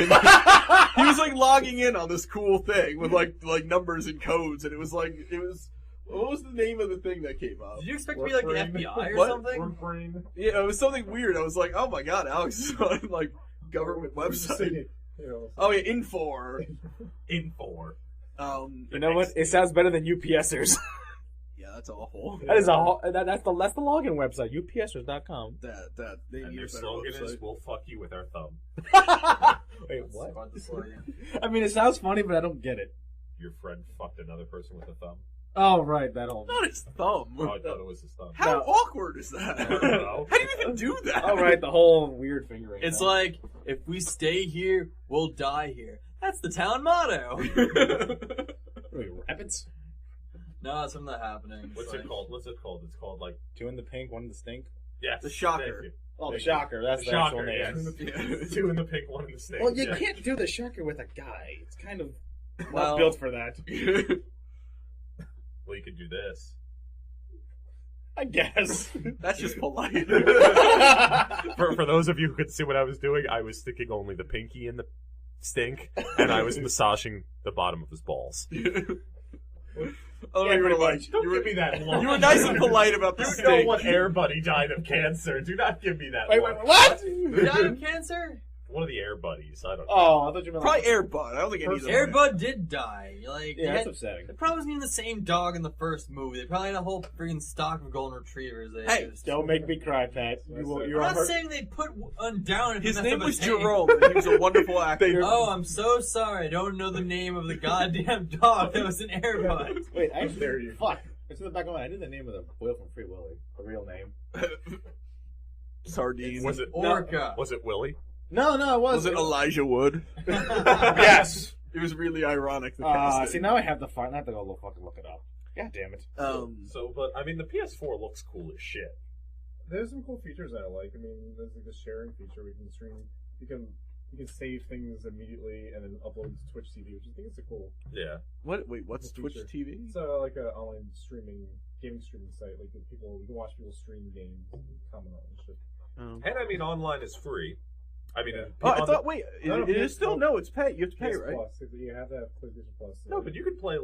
He was like logging in on this cool thing with like numbers and codes, and it was. What was the name of the thing that came up? Did you expect to be like the Work brain. FBI or What? something? Work brain. Yeah, it was something weird. I was like, oh my god, Alex is on like government website. You know, Oh yeah, Infor. Infor. You know what? It sounds better than UPSers. Yeah, that's awful. That is that's the login website. UPSers.com. That they And need their a better slogan website. is, "We'll fuck you with our thumb." Wait, what? About the slogan. I mean, it sounds funny, but I don't get it. Your friend fucked another person with a thumb. Oh, right, that whole. Not his thumb. Oh, I thought it was his thumb. How No. awkward is that? I don't know. How do you even do that? Oh, right, the whole weird fingering. It's thing. like, if we stay here, we'll die here. That's the town motto. Wait, rabbits? No, that's something that's happening. It's What's like- it called? What's it called? It's called like Two in the pink, one in the stink. yes, The shocker. thank you. Oh, the Thank you. shocker. That's The the actual shocker, name. yes. Two in the pink, one in the snake. Well, you yeah. can't do the shocker with a guy. It's kind of Well- not built for that. Well, you could do this. I guess. That's just polite. For those of you who could see what I was doing, I was sticking only the pinky in the stink, and I was massaging the bottom of his balls. Oh, Yeah, you were pretty like, much. Don't you were, give me that look. you were nice and polite about the You steak. know what air buddy died of cancer. Do not give me that Wait, look. what? You died of cancer? One of the Air Buddies. I don't know. Oh, I thought you meant Probably Airbud. I don't think any of them. Air Bud did die. Like, Yeah, they that's had- upsetting. It probably wasn't even the same dog in the first movie. They probably had a whole freaking stock of golden retrievers. They Hey, used. Don't make me cry, Pat. You I'm are not hurt. saying they put one down. If His he messed name up was his name. Jerome, and he was a wonderful actor. Oh, I'm so sorry. I don't know the name of the goddamn dog that was an Air Bud. Wait, I dare you. Fuck. It's in the back of my mind. I knew the name of the whale from Free Willy. The real name. Sardine. Was it Orca. Was it Willie? No, it Was wasn't. it Elijah Wood? Yes. It was really ironic. The casting. See, now I have to find. I have to go fucking look it up. God damn it. But I mean, the PS4 looks cool as shit. There's some cool features that I like. I mean, there's like the sharing feature. We can stream. You can save things immediately and then upload to Twitch TV, which I think is a cool. Yeah. What? Wait, what's Cool Twitch feature. TV? It's like an online gaming streaming site. Like you can watch people stream games, and comment on it and shit. Oh. And I mean, online is free. I mean, Oh, I on thought. Wait, No, it is PS still no. It's pay. You have to pay, PS right? Plus. You have to have PlayStation Plus. no, but you can play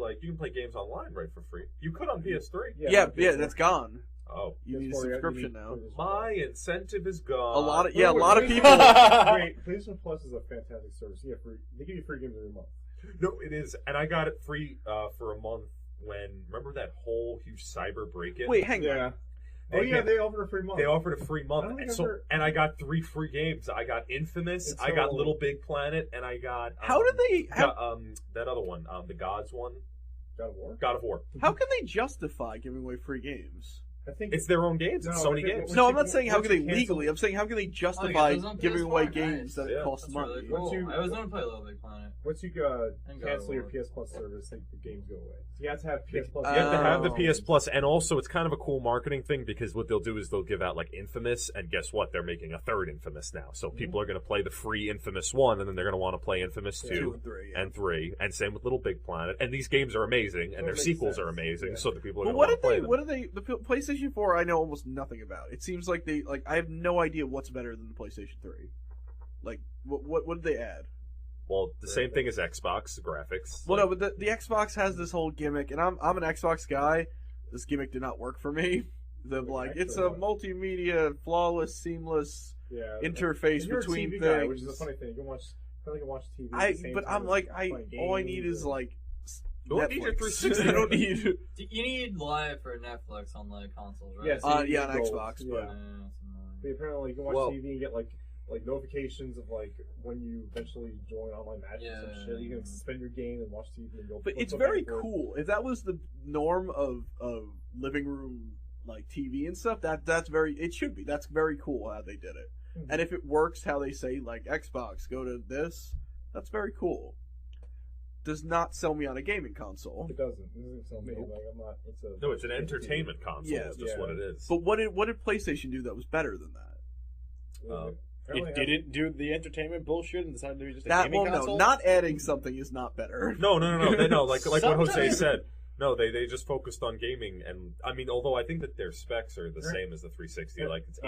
games online right for free. You could on PS3. Yeah, PS4. that's gone. Oh, You need a PS4, subscription now. PlayStation my incentive is gone. A lot of Plus. a lot of Wait, people. Wait, PlayStation Plus is a fantastic service. You get free. They give you free games every month. No, it is, and I got it free for a month. Remember that whole huge cyber break-in? Wait, hang on. Yeah. Oh yeah, they offered a free month. They offered a free I month, don't think and I've so heard- and I got 3 free games. I got Infamous, It's I got so- Little Big Planet, and I got How did they? that other one, the Gods one, God of War. God of War. How can they justify giving away free games? I think It's their own games. No, It's I Sony think games. what No, you- I'm not saying how once can you they cancel- legally. I'm saying how can they Oh, justify yeah, those on giving PS4, away nice. games that Yeah, cost That's money. really cool. Once you- I was going to play Little Big Planet. once you And God cancel of your War. PS Plus service, like, the games go away. So you have to have PS Plus. You have to have the Oh. PS Plus, and also it's kind of a cool marketing thing because what they'll do is they'll give out like Infamous, and guess what? They're making a third Infamous now. So people are going to play the free Infamous 1, and then they're going to want to play Infamous 2 2 and 3. Yeah. and 3, and same with Little Big Planet. And these games are amazing, and That their makes sequels sense. are amazing, Yeah. so the people are But going to what want to did play they? them. What did they? The PlayStation 4, I know almost nothing about. It seems like they like. I have no idea what's better than the PlayStation 3. Like, what did they add? Well, the same thing as Xbox graphics. Well, no, but the Xbox has this whole gimmick, and I'm an Xbox guy. This gimmick did not work for me. The like, it's a multimedia, flawless, seamless Yeah. interface And you're a between TV things. guy, which is a funny thing. You can watch. I can watch TV. At the same But time I'm as like, playing all I games need is or- like You don't need your Netflix. 360. I don't need. You need live for Netflix on like consoles, right? Yes. Yeah, on Gold. Xbox, Yeah. but that's annoying. But apparently, you can watch Well- TV and get like notifications of like when you eventually join online matches and Yeah. shit. You can suspend your game and watch TV and go. But it's flip very back and forth. cool. If that was the norm of living room like TV and stuff, that's very. It should be. That's very cool how they did it. Mhm. And if it works how they say, like Xbox, go to this, that's very cool. Does not sell me on a gaming console. It doesn't. It doesn't tell me. Nope. Like I'm not. It's a. No, it's an entertainment console. Yeah. Is just Yeah. what it is. But what did PlayStation do that was better than that? Apparently It didn't do the entertainment bullshit and decided to be just a That gaming well, console? no, not adding something is not better. No. They know, like what Jose Sometimes- said. No, they just focused on gaming, and I mean, although I think that their specs are the same as the 360, like it's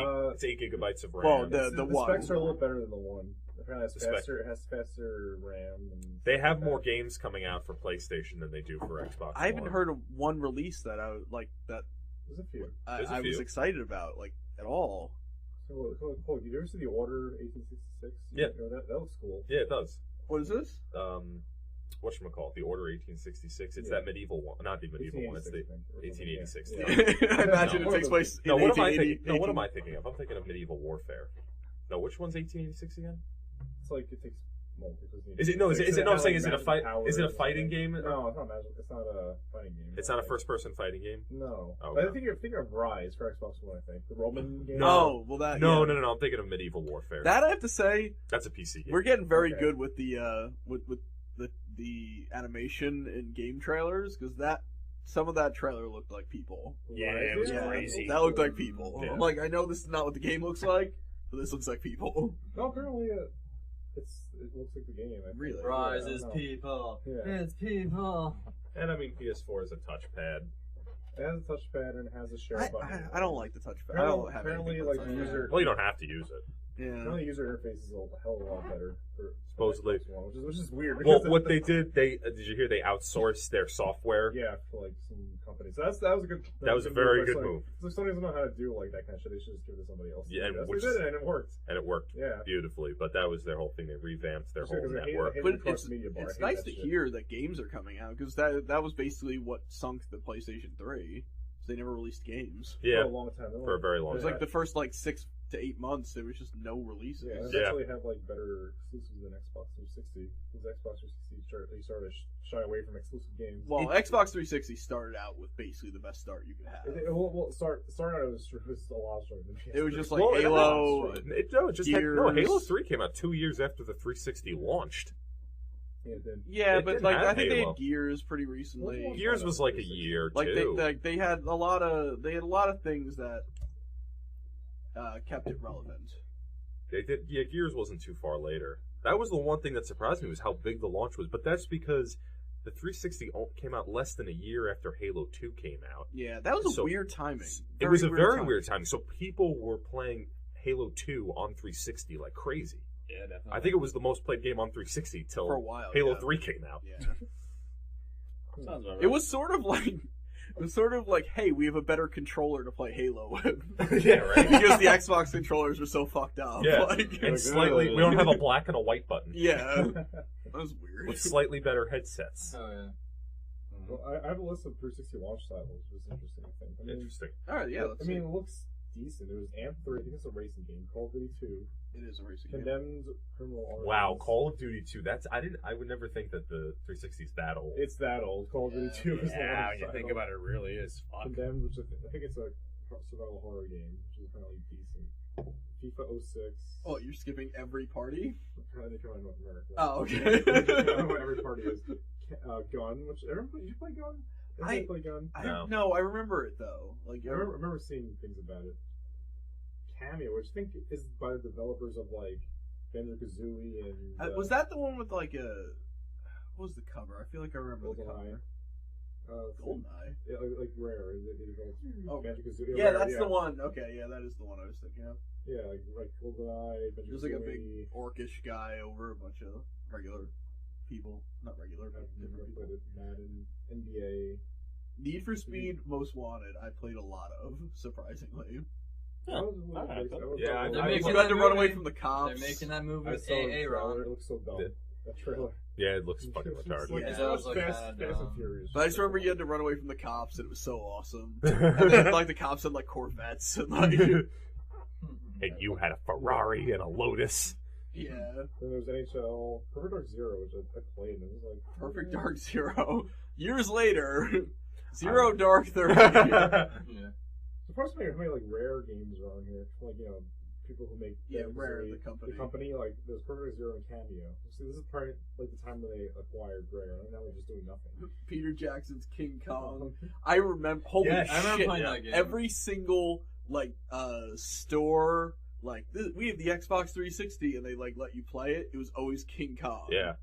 8 gigabytes of RAM. Well, the The one. specs are a little better than the one. Apparently, The spec- it has faster RAM. And They have more games coming out for PlayStation than they do for Xbox. I haven't One. heard of one release that I like that There's a few. There's a I was few. excited about like at all. So, did you ever see the Order 1866? Yeah. You know, that looks cool. Yeah, it does. What is this? Whatchamacallit, the Order 1866. It's Yeah. that medieval one, not the medieval one. It's the 1886. Yeah. I imagine it One of takes those- place. No, in what am I 1880. thinking? No, what am I thinking of? I'm thinking of medieval warfare. No, which one's 1886 again? It's like it takes. Well, Is it no? Is it no? I'm saying, is it a fight? Power Is it a and fighting stuff. game? No, it's not magic. It's not a fighting game. It's not a first-person fighting game. No. Oh, I okay. think you're thinking of Rise for Xbox One. I think the Roman game. Oh, well that No, yeah. no. I'm thinking of medieval warfare. That I have to say, That's a PC game. we're getting very Okay. good with the with the animation in game trailers because some of that trailer looked like people. Yeah, Rise, it was Yeah, crazy. that looked like people. Yeah. I'm like, I know this is not what the game looks like, but this looks like people. No, apparently it looks like the game. I think. Really? Rise Yeah, is I don't know. people. Yeah. It's people. And I mean, PS4 is a touchpad. It has a touchpad and it has a share button. I don't like the touchpad. I don't have Apparently, anything like with the touchpad. user. Well, you don't have to use it. Yeah. Apparently, the user interface is a hell of a lot better. For Supposedly. Xbox One, which is weird. Well, because what they did, did you hear they outsourced their software? Yeah, for like some company. Sony. So that was a good. That was a good very by good Sony. move. So Sony doesn't know how to do like that kind of shit. They should just give it to somebody else. Yeah, and that's which what they is- did, and it worked. And it worked Yeah. beautifully. But that was their whole thing. They revamped their whole network. But it's nice to hear that games are coming out because that was basically what sunk the PlayStation 3. They never released games. Yeah, For a long time. for a very long It was time. like the first 6 to 8 months there was just no releases. Yeah, and Yeah. actually have like better exclusives than Xbox 360 because Xbox 360 started to shy away from exclusive games. Well, Xbox 360 started out with basically the best start you could have. Start out as a lot stronger than PS3. It was just like Well, Halo. it just had, Gears. Halo 3 came out 2 years after the 360 launched. Yeah, it did. Yeah, It but didn't like have I think they Halo. had Gears pretty recently. Gears was like a year or Like two. they had a lot of things that kept it relevant. They did. Yeah, Gears wasn't too far later. That was the one thing that surprised me was how big the launch was. But that's because the 360 came out less than a year after Halo 2 came out. Yeah, that was a So, weird timing. It was a very timing. weird time. So people were playing Halo 2 on 360 like crazy. Yeah, definitely. I think it was the most played game on 360 till For a while, Halo yeah. 3 came out. Yeah. Sounds about right. It was sort of like, hey, we have a better controller to play Halo with. Yeah, right. Because the Xbox controllers were so fucked up. Yeah, Like, and slightly. We don't have a black and a white button. yeah. That was weird. With slightly better headsets. Oh yeah. Well, I have a list of 360 launch titles, which is interesting. I think. I mean, Interesting. All right, yeah. Let's I see. mean, it looks decent. It was Amp 3. I think it's a racing game. Call of Duty 2. It is a racing game. Condemned Criminal Arms. Wow, Call of Duty 2. I would never think that the 360 is that old. It's that old. Call of Duty 2 is the Yeah, launch when you title. think about it, it really is. Fuck. Condemned, which I think it's a survival horror game, which is apparently decent. FIFA 06. Oh, you're skipping every party? Apparently they come out in North America. Oh, okay. I don't know what every party is. Gun, which everybody, did you play Gun? I- Everybody play Gun? No, I remember it though. Like I remember seeing things about it. Cameo, which I think is by the developers of like Banjo-Kazooie and was that the one with like a? What was the cover? I feel like I remember the GoldenEye. cover. GoldenEye. Yeah, like Rare. They developed Oh, Banjo-Kazooie. yeah, Rare, that's the one. Okay, yeah, that is the one I was thinking of. Yeah, like GoldenEye. There's like a big Banjo-Kazooie. orcish guy over a bunch of regular people. Not regular, but different people. Madden, NBA. Need for Speed Most Wanted. I played a lot of, surprisingly. That was a alright, that then. was Yeah, a- They're I making was about that to run away movie. from the cops. They're making that movie I with saw the AA trailer. Ron. It looks so dumb. The- That trailer. Yeah, it looks fucking It's retarded. like, Yeah, it's that was, like like, Fast kinda and dumb. Furious. But I just remember you had to run away from the cops, and it was so awesome. And then, like, the cops had, like, Corvettes, and, like, And you had a Ferrari and a Lotus. yeah. Then there was NHL Perfect Dark Zero, which I played, and it was like Perfect Dark Zero. Years later, Zero Dark 30. Yeah. Surprised me how many like rare games are on here. Like people who make Yeah, games, Rare, they- the company. The company like there's Perfect Zero and Cameo. See, this is probably like the time when they acquired Rare, and now they're just doing nothing. Peter Jackson's King Kong. I remember, holy Yes, I remember shit, playing that game. every single, like, store, like, we have the Xbox 360, and they, like, let you play it. It was always King Kong. Yeah.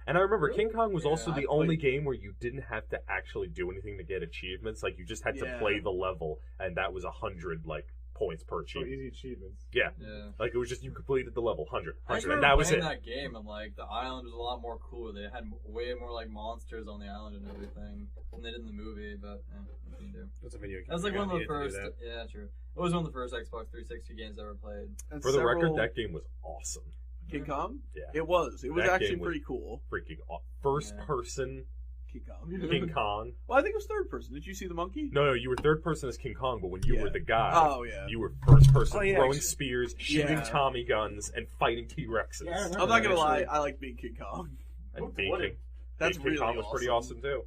And I remember King Kong was Yeah, also I the only played- game where you didn't have to actually do anything to get achievements. Like, you just had to Yeah. play the level, and that was 100, like, points per So achievement. easy achievements. Yeah. Yeah. Like, it was just, you completed the level, 100, I just 100, and remember that was playing it. that game and like the island was a lot more cooler. They had way more like monsters on the island and everything than they did in the movie. But what can you do? That's a video game. That was like You one of the needed to do first. that. Yeah, true. It was one of the first Xbox 360 games I ever played. And For the record, several- that game was awesome. King Kong? Yeah. It was. It was That actually game was- pretty cool. Freaking first person King Kong. King Kong. Well, I think it was third person. Did you see the monkey? No, you were third person as King Kong, but when you Yeah. were the guy, Oh, yeah. you were first person Oh, yeah, throwing actually- spears, shooting Yeah. Tommy guns, and fighting T-Rexes. Yeah, I remember I'm not gonna lie. actually. I like being King Kong. And being What King, That's being really King Kong was pretty awesome too.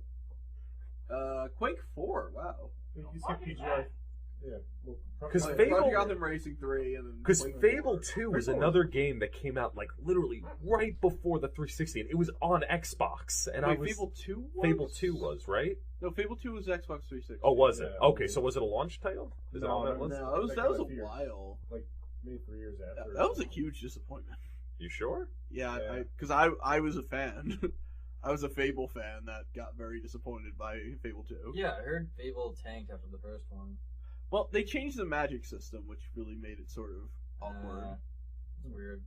Quake 4. Wow. You see PGI. Yeah. Well, 'Cause Like, Fable- Project Gotham Racing 3, and then Because Quake Fable 4. 2 was Fable- another game that came out like literally right before the 360, and it was on Xbox. And I Wait, was Fable 2 was? Fable 2 was right. No, Fable 2 was Xbox 360. Oh, was it? Yeah. Okay, so was it a launch title? Is it No, on that no, list? No, that was Like, a a few. while. like maybe 3 years after. That was a huge disappointment. You sure? Yeah, Yeah. because I was a fan. I was a Fable fan that got very disappointed by Fable 2. Yeah, I heard Fable tanked after the first one. Well, they changed the magic system, which really made it sort of awkward. It's weird.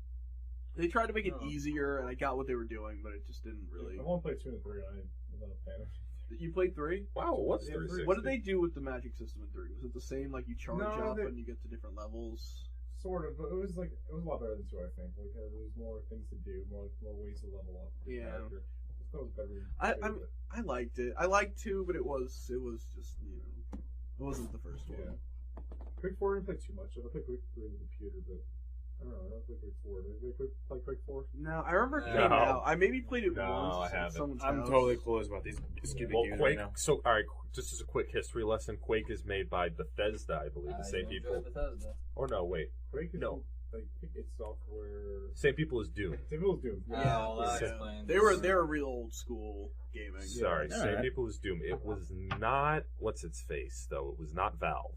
They tried to make it Oh. easier, and I got what they were doing, but it just didn't really. I want to play 2 and 3. I'm not a fan of You played 3? Wow, it was Yeah, 360. What did they do with the magic system in 3? Was it the same, like you charge No, up they- and you get to different levels? Sort of, but it was a lot better than 2, I think. Like, there was more things to do, more ways to level up. the Yeah. character. I thought it was better than I 2, I'm, but- I liked it. I liked 2, but it was just, it wasn't the first one. Yeah. Quake 4 I didn't play too much. I played Quake 3 on the computer, but I don't know. I don't play Quake 4. Did you play Quake 4? No, I remember it No. came out. I maybe played it No, once. I at haven't. someone's I'm house. totally clueless about these stupid Well, games Quake. right now. So, all right, just as a quick history lesson, Quake is made by Bethesda, I believe, the same enjoy people. Bethesda. Or no, wait, Quake is No. like it's software. same people as Doom. Typical Doom. Oh, well, that Yeah. explains. They're real old school gaming. Sorry, Yeah. same Alright. people as Doom. It was not what's its face though. It was not Valve.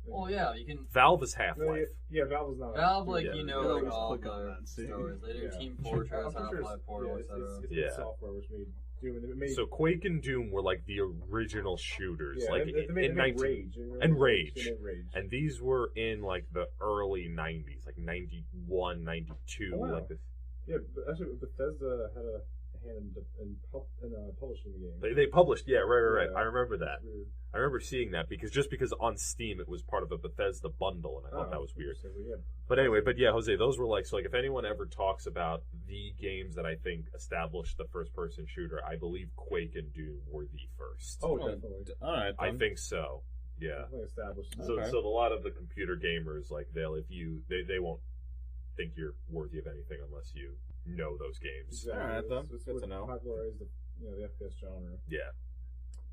Well, yeah, you can. Valve is No, Half-Life. yeah, Valve was not. Valve, like, Yeah. you know, Yeah, like just all click on the that and see. stories. They do Yeah. Team I'm Fortress, pretty sure Half-Life Portal, yeah, etc. it's Yeah. software which made Doom, and it made So Quake and Doom were like the original shooters, yeah, like they made 19 Rage and Rage. They made Rage. and these were in like the early 90s, like 91, 92, Oh, wow. like this. Yeah, but actually, Bethesda had a hand in publishing the game. They published, yeah, right. Yeah. I remember that. It's weird. I remember seeing that because on Steam it was part of a Bethesda bundle, and I thought that was weird. So, yeah. But anyway, Jose, those were like, so like if anyone ever talks about the games that I think established the first person shooter, I believe Quake and Doom were the first. Oh, definitely. All right, I then. think so. Yeah. Definitely established. So Okay. so a lot of the computer gamers, like they won't think you're worthy of anything unless you know those games. Exactly. All right, then. It's Good what to know. popularized the FPS genre. Yeah.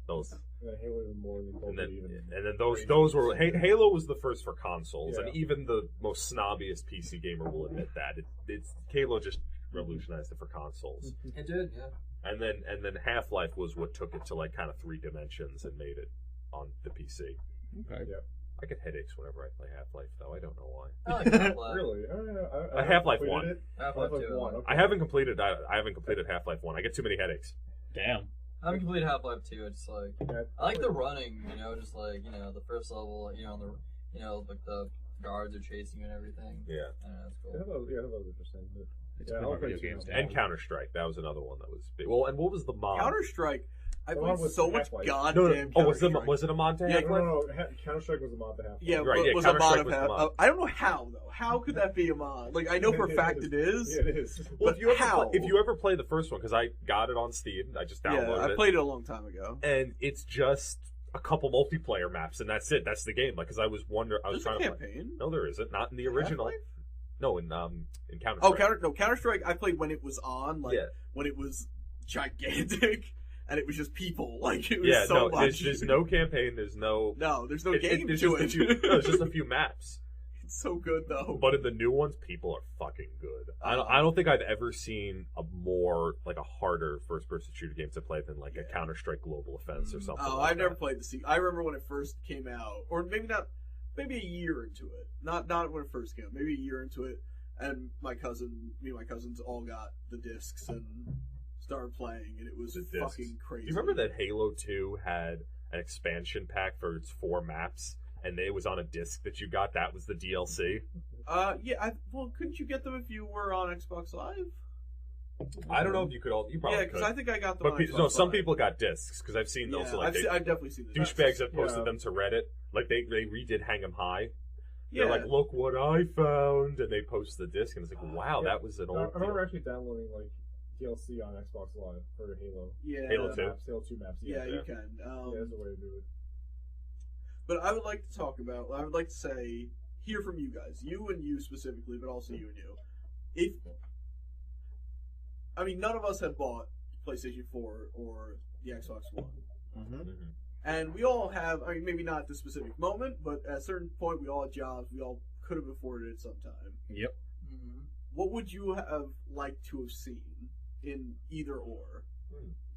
Those And then Halo even more than Call and of then Duty even. and then those were Halo was the first for consoles, Yeah. and even the most snobbiest PC gamer will admit that it's Halo just revolutionized it for consoles. It did, yeah. And then Half-Life was what took it to like kind of 3 dimensions and made it on the PC. Okay. I get headaches whenever I play Half-Life, though. I don't know why. I like Half-Life. Really? I don't know. I Half-Life completed 1. it. Half-Life 2. 1. Okay. I haven't completed Half-Life 1. I get too many headaches. Damn. I haven't completed Half-Life 2. It's like Yeah, I like the running, just like the first level, like the guards are chasing you and everything. Yeah. I don't know, it's I cool. have a 100%. But It's yeah, pretty I'll much play video two games. now. And Counter-Strike, that was another one that was big. Well, and what was the mod? Counter-Strike. I The played one with so much Half-Life. goddamn Oh, Counter-Strike. was it a mod to Yeah, Half-Life? No. Counter Strike was a mod to have. Yeah, Right, but yeah, was a mod Counter-Strike of was the half. mod. I don't know how though. How could that be a mod? Like I know for a fact it is. Yeah, it is. Well, But how? if you ever play the first one, because I got it on Steam, I just Yeah, downloaded I it, played it a long time ago. and it's just a couple multiplayer maps, and that's it. That's the game. Like, because I was There's trying a to play. campaign. No, there isn't. Not in the original. Half-Life? No, in Counter. Oh, Counter-Strike. I played when it was on. Like Yeah. when it was gigantic, and it was just people. Like it was Yeah, so no, much. there's no campaign. There's no. No, there's no game there's to just it. A few, no, it's just a few maps. It's so good though. But in the new ones, people are fucking good. I don't think I've ever seen a more like a harder first-person shooter game to play than like a Counter-Strike Global Offense or something. Oh, like I've that. never played the. I remember when it first came out, or maybe not. Maybe a year into it. Not when it first came out. Maybe a year into it, and me and my cousins all got the discs and started playing, and it was The discs. fucking crazy. Do you remember that Halo 2 had an expansion pack for its 4 maps, and it was on a disc that you got? That was the DLC. Yeah. Well, couldn't you get them if you were on Xbox Live? I don't know if you could all. You probably Yeah, because could. I think I got them. But on pe- Xbox no, some Live. people got discs because I've seen those. Yeah, Like I've definitely seen the douchebags that posted Yeah. them to Reddit. Like they redid Hang 'em High. Yeah, They're like, look what I found, and they post the disc, and it's like, wow, Yeah. that was an I old. remember actually downloading like DLC on Xbox Live for Halo. yeah, Halo 2. Maps, Halo 2 maps. Yeah, Yeah, you can. yeah, that's a way to do it. But I would like to talk about. I would like to say, hear from you guys, you and you specifically, but also you and you. If I mean, none of us had bought PlayStation 4 or the Xbox One, Mhm. and we all have. I mean, maybe not at this specific moment, but at a certain point, we all had jobs. We all could have afforded it sometime. Yep. Mm-hmm. What would you have liked to have seen in either or?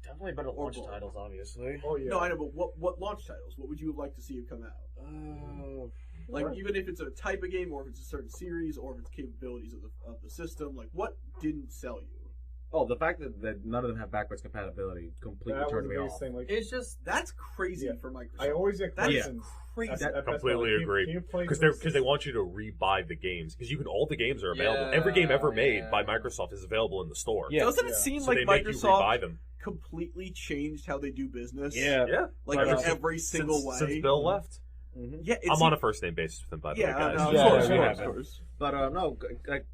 Definitely better Or launch both. titles, obviously. Oh yeah. No, I know, but what launch titles? What would you have liked to see have come out? Like Right. even if it's a type of game, or if it's a certain series, or if it's capabilities of the system, like what didn't sell you? Oh, the fact that none of them have backwards compatibility completely That was turned the me biggest off. thing. Like, It's just That's crazy Yeah. for Microsoft. I always get That is questions. crazy. at Best Buy, Completely like, agree. Can you play Because they want you to rebuy the games because all the games are available. Yeah, Every game ever made by yeah. Microsoft is available in the store. Yeah. Doesn't it Yeah. seem So like they make you Microsoft rebuy them. completely changed how they do business? Yeah. Yeah, Like Ever in since- every single since, way. since Bill left. Mm-hmm. Yeah, I'm on a first name basis with him, by the way, yeah, guys. no, Yeah, of course, we of have course. But no, like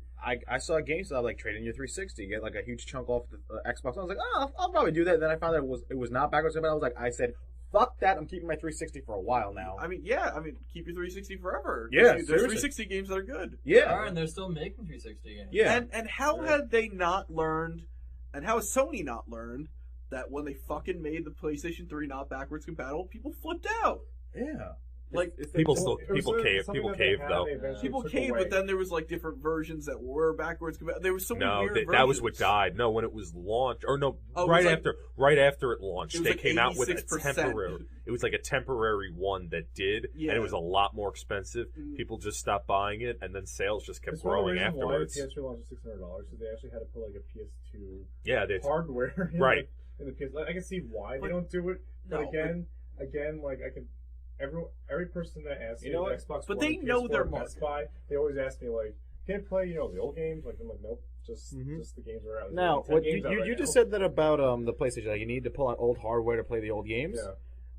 I saw GameStop like trade in your 360, get like a huge chunk off the Xbox. I was like, oh, I'll probably do that. Then I found out it was not backwards compatible. I said, fuck that. I'm keeping my 360 for a while now. I mean, keep your 360 forever. Yeah, There's seriously. 360 games that are good. Yeah, Alright, and they're still making 360 games. yeah. And how had they not learned, and how has Sony not learned, that when they fucking made the PlayStation 3 not backwards compatible, people flipped out. Yeah. Like, People It was cave something cave that though. they eventually people took caved, away. but then there was like different versions that were backwards compatible. There was so many No, weird that was versions. what died. No, when it was launched, or no, Oh, it right was like- after it launched, it was they like came out with a 86%. temporary. It was like a temporary one that did, Yeah. and it was a lot more expensive. Mm. People just stopped buying it, and then sales just kept It's one of the growing reasons afterwards. Why the PS3 launched at $600 because they actually had to put like a PS2 Yeah, they, hardware Right. in the PS. I can see why But- they don't do it, but No, again, like I can. Every person that asks You me know the what? Xbox But One, they know PS4, their Best Buy, they always ask me like, "Can I play the old games?" Like I'm like, nope, just Mhm. just the games that are out. There's Now, only 10 what games out you right just now. said that about the PlayStation, like you need to pull out old hardware to play the old games. Yeah.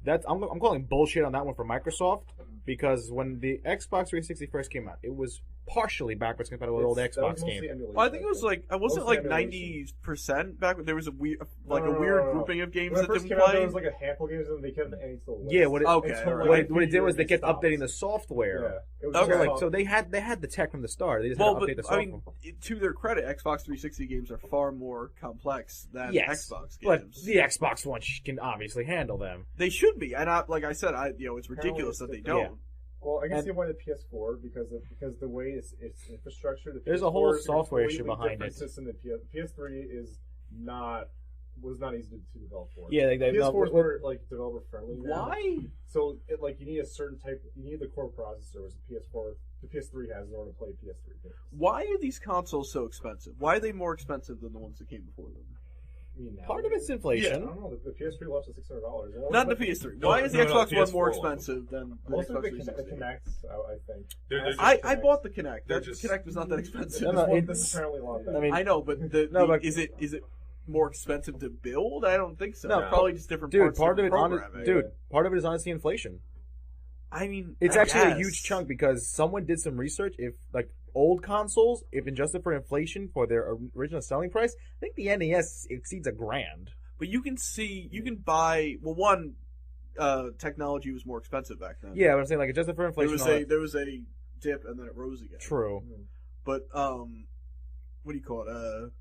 That's I'm calling bullshit on that one for Microsoft because when the Xbox 360 first came out, it was partially backwards compatible with old That was Xbox mostly games. emulation, Well, I think it was like I wasn't Mostly like emulation. 90% back. There was a weird, No, a weird no. grouping of games When it that first didn't came out, play. there was like a handful of games, and they kept adding to the list. Yeah, what it, Okay, Until, alright. what like, it, what it did was they kept stopped. updating the software. Yeah, it was Okay. just So they had the tech from the start. They just had Well, to but update the I software. mean, to their credit, Xbox 360 games are far more complex than Yes, Xbox but games. the Xbox One can obviously handle them. They should be, and like I said, it's ridiculous that they Apparently don't. Well, I can And- see why the PS4 because the way it's infrastructure. The There's a PS4 whole is a software issue completely behind different it. System than PS3 was not easy to develop for. Yeah, they PS4 is no, more like developer friendly. Why? So you need a certain type. You need the core processor, which the PS3 has in order to play PS3 games. Why are these consoles so expensive? Why are they more expensive than the ones that came before them? I mean, part of it's I inflation. don't know. The PS3 launched at $600. Not the PS3. No, Why is the no, Xbox One more PS4. expensive than the Most Xbox of the 360? Kinects, I think. They're just- I Kinect. bought the Kinect. They're The just- Kinect was not that expensive. No, no, This it's- is apparently a lot better. I mean, I know, but but- is it more expensive to build? I don't think so. No, It's probably just different dude, parts part of of the it, programming. part of it is honestly inflation. I mean, It's I actually a guess. huge chunk because someone did some research. If like old consoles, if adjusted for inflation for their original selling price, I think the NES exceeds $1,000. But you can buy. Well, one, technology was more expensive back then. Yeah, but I'm saying like adjusted for there inflation. was all a that- there was a dip and then it rose again. True. But what do you call it?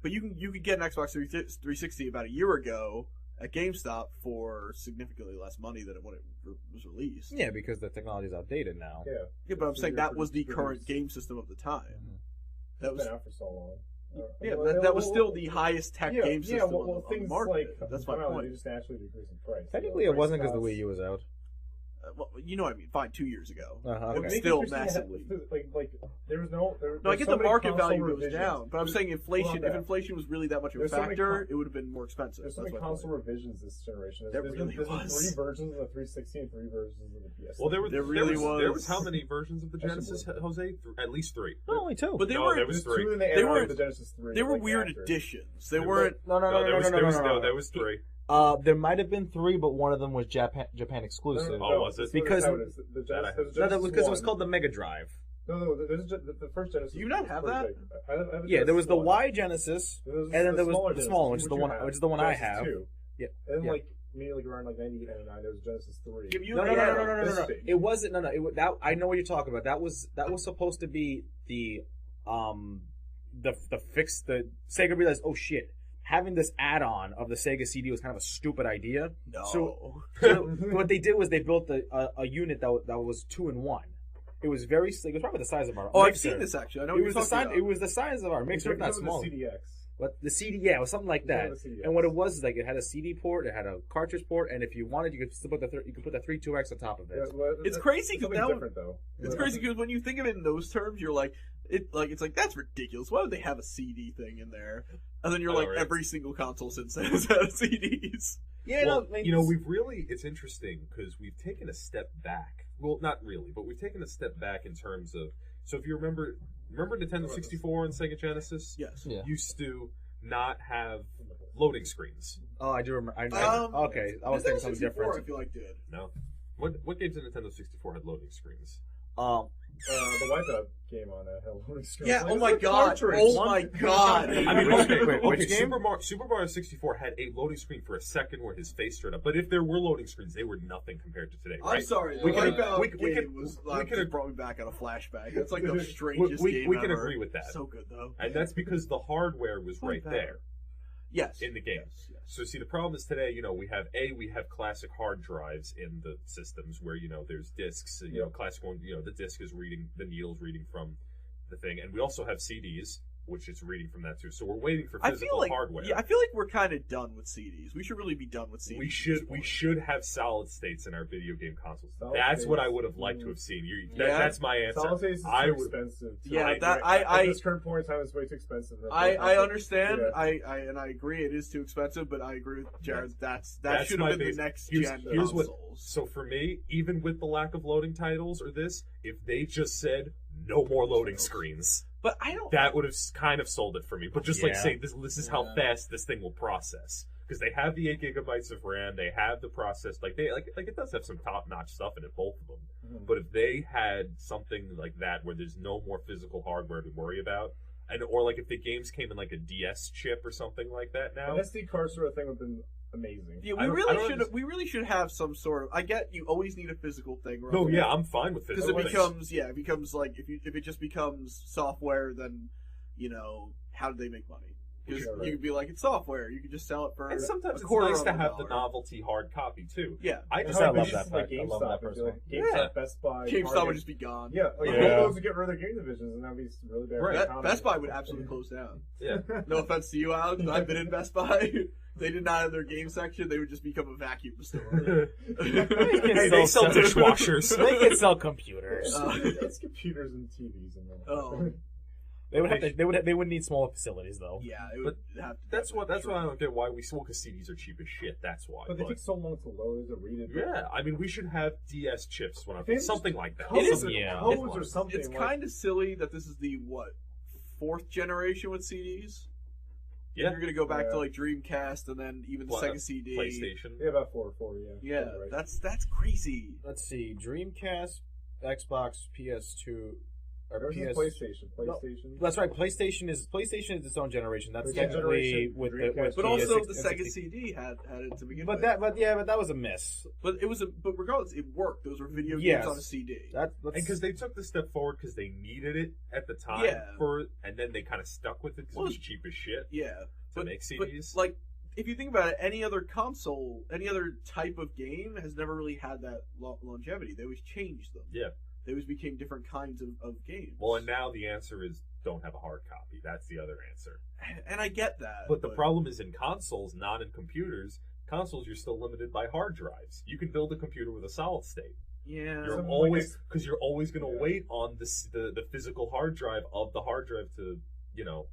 But you could get an Xbox 360 about a year ago at GameStop for significantly less money than when it was released. Yeah, because the technology is outdated now. Yeah, Yeah, but I'm saying that was the Produced. current game system of the time. That it's was been out for so long. yeah, that was still the highest tech game system Yeah, well, on the things market. like That's my come out, point. They just naturally decrease in price. Technically, You know, it wasn't price because the costs- Wii U was out. Well, you know what I mean. Fine, 2 years ago. Uh-huh, It okay. was Maybe still 360 had- massively. like there was no. No, I get the market value goes revisions. down, but I'm saying inflation. Hold on If that. inflation was really that much of a There's so many factor, it would have been more expensive. There's so That's many my point. console revisions this generation. There There's really been was. 3 versions of the 360 and 3 versions of the PS. Well, there really was was. how many versions of the Actually, Genesis, Jose? At least 3. No, only 2. But they No, were there was There's 2 in the They era were- of the Genesis 3. they were like, weird after. additions. They There weren't. no, There was 3. There might have been 3, but one of them was Japan exclusive. Oh, was it? Because- that's how it is. The That I- Genesis, No, that was because it was 1. called the Mega Drive. No, the first Genesis. Do you not was have pretty that? big. I have a Yeah, there was the Genesis Y Genesis, and then there was the small one, which is the one, you have. which is the one I Genesis have. 2. Yeah. And then Yeah. immediately around 98, 99, there was Genesis 3. Give you No, a no, no, hand. no, no, no, This no, no. big. It wasn't. No, no. That I know what you're talking about. That was supposed to be the fix. The Sega realized, oh shit, having this add-on of the Sega CD was kind of a stupid idea. No. So what they did was they built a unit that was 2-in-1. It was very slick. It was probably the size of our. Oh, I've mixer. seen this actually. I know It what was you're the talking size. about. It was the size of our mixer, if not Except smaller. for the CDX. But the CD, yeah, it was something like that. Except for the CDX. And what it was is like it had a CD port, it had a cartridge port, and if you wanted, you could still put you could put the 3.2x on top of it. Yeah, well, It's crazy 'cause something now- different though. It's crazy because when you think of it in those terms, you're like, It's like that's ridiculous. Why would they have a CD thing in there? And then you're I know, like, right? every single console since then has had CDs. Yeah, Well, no, I mean, you know, we've really, it's interesting because we've taken a step back. Well, not really, but we've taken a step back in terms of, so if you remember Nintendo 64 and Sega Genesis? Yes. Yeah. Used to not have loading screens. Oh, I do remember. Okay, I was Nintendo thinking something 64, different. I feel like did. No. What games in Nintendo 64 had loading screens? The Wipeout game on had a loading screen. Yeah. Like, Oh it's my like god. cartridge. Oh my god. I mean, Wait, okay, wait, which game? Super Mario 64 had a loading screen for a second where his face showed up. But if there were loading screens, they were nothing compared to today, right? I'm sorry. We the can- Wipeout we can- game was brought me back on a flashback. It's like the We strangest game can ever. agree with that. So good though. And that's because the hardware was Not right bad. there Yes. in the game. Yes. So see, the problem is today, we have classic hard drives in the systems where, there's discs, classic one, the disc is reading, the needle's reading from the thing, and we also have CDs, which is reading from that too. So we're waiting for I physical feel like hardware. Yeah, I feel like we're kind of done with CDs. We should really be done with CDs. We at should this we point. should have solid states in our video game consoles. Solid That's what states. I would have liked to have seen. Yeah. That's my answer. Solid states is I too would. expensive. Yeah, Right, that At I this current point in time, it's way too expensive. I understand. Yeah. I agree. It is too expensive, but I agree with Jared. That That's should my have been base- the next here's- gen here's what- consoles. So for me, even with the lack of loading titles or this, if they just said no more loading screens, But I don't. that would have kind of sold it for me. But just like Yeah. say this is how fast this thing will process. Because they have the 8 gigabytes of RAM, they have the process, like it does have some top notch stuff in it, both of them. Mhm. But if they had something like that where there's no more physical hardware to worry about, or like if the games came in like a DS chip or something like that now, An SD card sort of thing would have been amazing. Yeah, I don't we really should have some sort of. I get you always need a physical thing. no, yeah, I'm fine with because physical it things. becomes like if it just becomes software, then how do they make money? Because Sure, right. you could be like, it's software. You could just sell it for And sometimes a it's quarter nice of to a have the dollar. novelty hard copy too. Yeah, I And just how I love ambitious that is, like fact. I love GameStop. that If you're personally. like GameStop, Yeah. Best Buy, GameStop Target. would just be gone. Yeah, like Yeah. those would get rid of their game divisions, and that'd be really bad. for the economy. Best Buy would absolutely close down. Yeah. No offense to you, Alex. I've been in Best Buy. They did not have their game section. They would just become a vacuum store. Hey, they sell dishwashers. They can sell computers. It's computers and TVs and then. Oh. They would need smaller facilities though. Yeah, it would have to. That's what I don't get why we smoke, because CDs are cheap as shit. That's why. But they take so long to load to read it. yeah, I mean, we should have DS chips when They I'm just something like that. Codes, is- or, yeah. codes or something. It's like- kind of silly that this is the fourth generation with CDs. Yeah. You're gonna go back to Yeah. like Dreamcast and then even the What, Sega CD. PlayStation. Yeah, about four, yeah. Yeah, Right. that's crazy. Let's see, Dreamcast, Xbox, PS2, or Or is it PS. PlayStation. No, PlayStation. That's right. PlayStation is its own generation. That's It's a technically generation, with the Dreamcast. with But the, also 60 the and Sega 60. CD had it to begin But with. that was a miss. But regardless, it worked. Those were video Yes. games on a CD. That's And because they took the step forward because they needed it at the time Yeah. and then they kind of stuck with it because Well, it was cheap as shit Yeah, to but make CDs. like if you think about it, any other console, any other type of game has never really had that longevity. They always changed them. Yeah. They always became different kinds of games. Well, and now the answer is don't have a hard copy. That's the other answer. and I get that. But the problem is in consoles, not in computers. Consoles, you're still limited by hard drives. You can build a computer with a solid state. Yeah. You're Something always like because you're always going to Yeah. wait on the physical hard drive of the hard drive to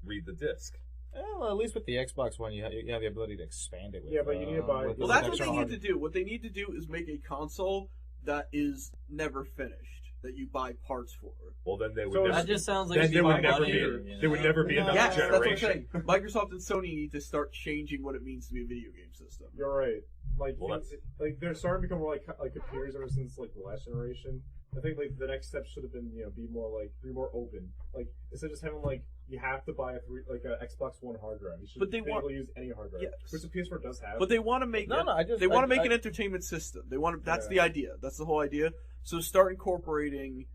read the disc. Well, at least with the Xbox One, you have the ability to expand it. With, Yeah, but you need to buy- with Well, the that's what external they need hard- to do. What they need to do is make a console that is never finished, that you buy parts for. Well, then they would. So never, That just sounds like then it'd there be would never money, be. you There would know? never be No. another Yes, that's what I'm generation. saying. Microsoft and Sony need to start changing what it means to be a video game system. You're right. Like, Well, like they're starting to become more like computers ever since like the last generation. I think like the next step should have been be more open. Like instead of just having like you have to buy a Xbox One hard drive. You should But they be want- able to use any hard drive, Yes. which the PS4 does have. But they want to make No, no, I just they want to make I- an entertainment system. They want to, that's Yeah. the idea. That's the whole idea. So start incorporating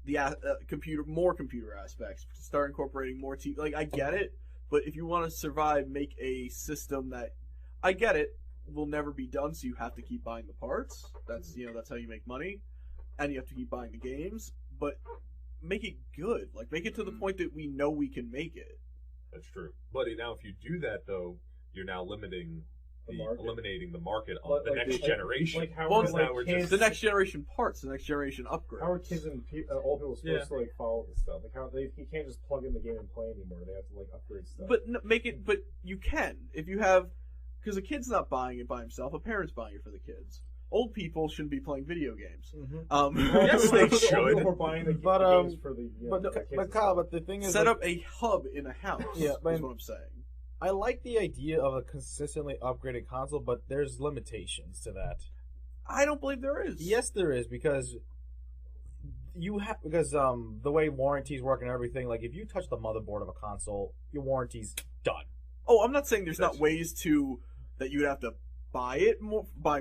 the more computer aspects. Start incorporating more TV. Like I get it, but if you want to survive, make a system that I get it will never be done. So you have to keep buying the parts. That's that's how you make money, and you have to keep buying the games. But make it good. Like make it to the point that we know we can make it. That's true. But now, if you do that, though, you're now limiting eliminating the market on Like- the like next the- generation. like how Well, are, it's like, now we're kids, the next generation parts, the next generation upgrades. how are kids and old people supposed to like follow this stuff? Like how you can't just plug in the game and play anymore. They have to like upgrade stuff. But make it. But you can if you have, because a kid's not buying it by himself. A parent's buying it for the kids. Old people shouldn't be playing video games. Yes, they Old should. people are buying the But, games for the But, the kids but and Kyle, stuff. but the thing is, Set like, up a hub in a house. Yeah, but- is what I'm saying. I like the idea of a consistently upgraded console, but there's limitations to that. I don't believe there is. Yes, there is because the way warranties work and everything. Like if you touch the motherboard of a console, your warranty's done. Oh, I'm not saying there's not That's- ways to that you would have to buy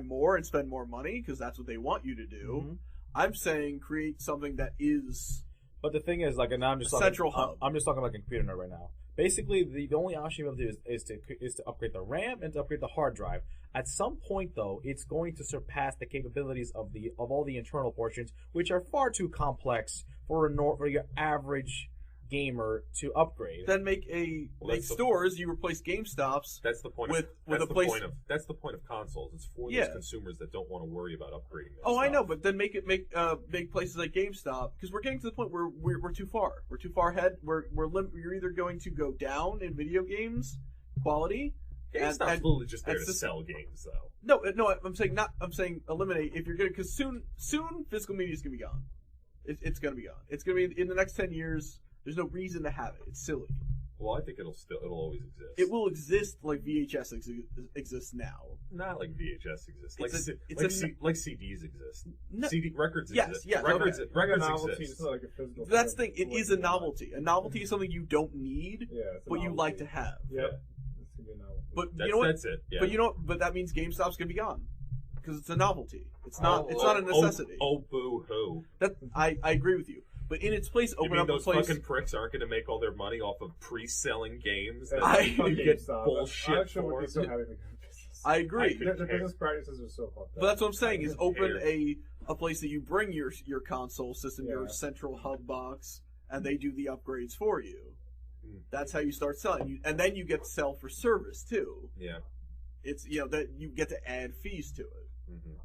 more and spend more money because that's what they want you to do. Mhm. I'm saying create something that is But the thing is, like, and now I'm just A talking, central hub. I'm just talking like a computer nerd right now. Basically, the only option you'll do is to upgrade the RAM and to upgrade the hard drive. At some point, though, it's going to surpass the capabilities of all the internal portions, which are far too complex for your average gamer to upgrade. then make Well, that's the- stores. You replace GameStops. That's the point. With that's a the place- point of that's the point of consoles. It's for Yeah. those consumers that don't want to worry about upgrading. Their Oh, I stuff. know, but then make places like GameStop because we're getting to the point where we're too far. We're too far ahead. You're either going to go down in video games quality. GameStop's and- literally just there and to sys- sell games, though. No. I'm saying eliminate if you're gonna because soon physical media is gonna be gone. It's gonna be gone. It's gonna be in the next 10 years. There's no reason to have it. It's silly. Well, I think it'll always exist. It will exist like VHS exists now. Not like VHS exists. Like CDs exist. No- CD records Yes, exist. yes, Records, okay. records novelty, exist. it's not like a physical That's the thing, thing. It like is a novelty. A novelty is something you don't need, Yeah, it's a but you like to novelty. have. Yep. It's gonna be a novelty. But That's, you know what? that's it. Yeah. But you know, but that means GameStop's gonna be gone because it's a novelty. It's not. It's not a necessity. Oh, boo hoo. That I agree with you. But in its place, You open mean up a those place. fucking pricks aren't going to make all their money off of pre-selling games that I- Fuck you get GameStop. bullshit I actually would for? be so happy to go to business. I agree. I Their could- business practices are so fucked up. But that's what I'm saying is open care. a place that you bring your console system, your Yeah. central hub box, and they do the upgrades for you. Mm. That's how you start selling, and then you get to sell for service too. Yeah. It's that you get to add fees to it, Mm-hmm.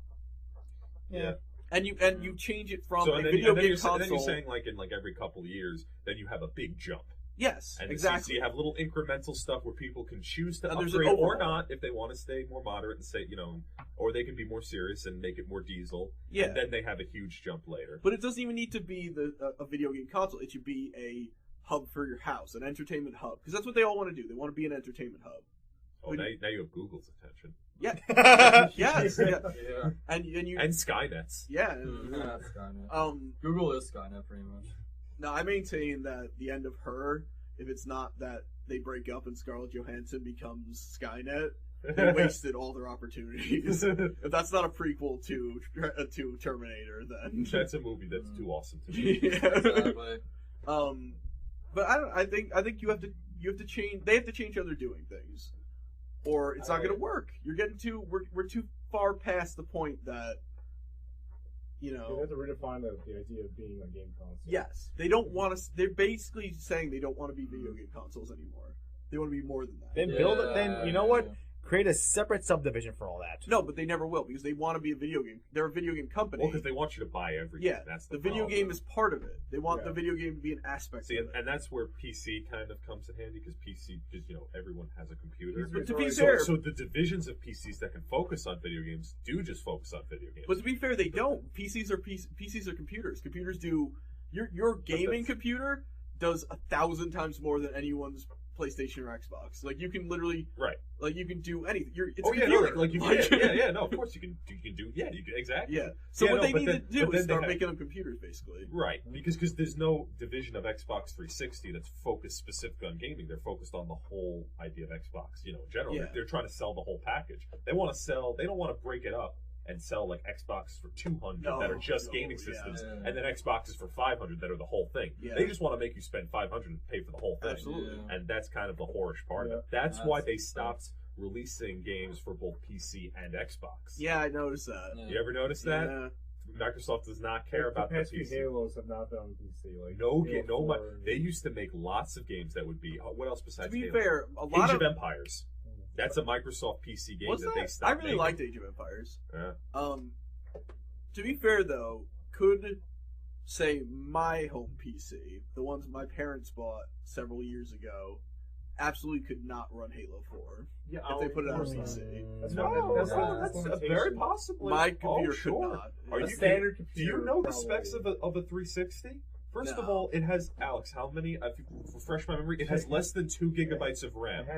Yeah. and you change it from So a and then, video and then game you're, console. then you're saying like in like every couple of years, then you have a big jump. Yes, And exactly. so you have little incremental stuff where people can choose to And there's an upgrade or overhaul. not if they want to stay more moderate and say, or they can be more serious and make it more diesel. Yeah. And then they have a huge jump later. But it doesn't even need to be a video game console. It should be a hub for your house, an entertainment hub, because that's what they all want to do. They want to be an entertainment hub. Oh, now you have Google's attention. Yeah. Yes. Yeah. Yeah. And you. And Skynet's. Yeah. Yeah, Skynet. Google is Skynet pretty much. No, I maintain that the end of Her, if it's not that they break up and Scarlett Johansson becomes Skynet, they wasted all their opportunities. If that's not a prequel to Terminator, then That's a movie that's too awesome to me. yeah. Exactly. But I think you have to change. They have to change how they're doing things, or it's not going to work. You're getting we're too far past the point that You have to redefine the idea of being a game console. Yes, they don't want to. They're basically saying they don't want to be video game consoles anymore. They want to be more than that. Then build it. Then you know what? Create a separate subdivision for all that. No, but they never will because they want to be a video game. They're a video game company. Well, because they want you to buy everything. Yeah, That's the the video problem. game is part of it. They want Yeah. the video game to be an aspect See, of it. and that's where PC kind of comes in handy because PC, because everyone has a computer. But to be So- fair, So the divisions of PCs that can focus on video games do just focus on video games. but to be fair, they don't. PCs are computers. Computers do your gaming computer does 1,000 times more than anyone's PlayStation or Xbox. Like you can literally Right. like you can do anything. It's Oh a yeah, no, computer. like you can, yeah, no, of course you can do, exactly. Yeah. So Yeah, what no, they but need then- to do but is then they start have- making them computers, basically. Right, because there's no division of Xbox 360 that's focused specifically on gaming. They're focused on the whole idea of Xbox, in general. Yeah. They're trying to sell the whole package. They want to sell. They don't want to break it up and sell like Xbox for 200 that are just gaming yeah. systems, Yeah. and then Xboxes for 500 that are the whole thing. Yeah. They just want to make you spend 500 and pay for the whole thing. Absolutely. Yeah. And that's kind of the whorish part Yeah. of it. That's That's why they tough. stopped releasing games for both PC and Xbox. Yeah, I noticed that. Yeah. You ever notice that? Yeah. Microsoft does not care about the the past few PC. Halos have not been on PC. Like No, Halo 4 they used to make lots of games that would be. What else To besides be Halo? fair, a Age lot of of Empires. That's a Microsoft PC game What's that they that? stopped I really making. liked Age of Empires. Yeah. To be fair though, could say my home PC, the ones my parents bought several years ago, absolutely could not run Halo 4 Yeah, if they put it on a of course PC. not. That's That's limitation. very possibly. My computer could sure. not. Are A you standard Do computer. you know the probably. specs of a 360? First of No. all, it has Alex. How many? If you refresh my memory, it has less than 2 gigabytes of RAM. It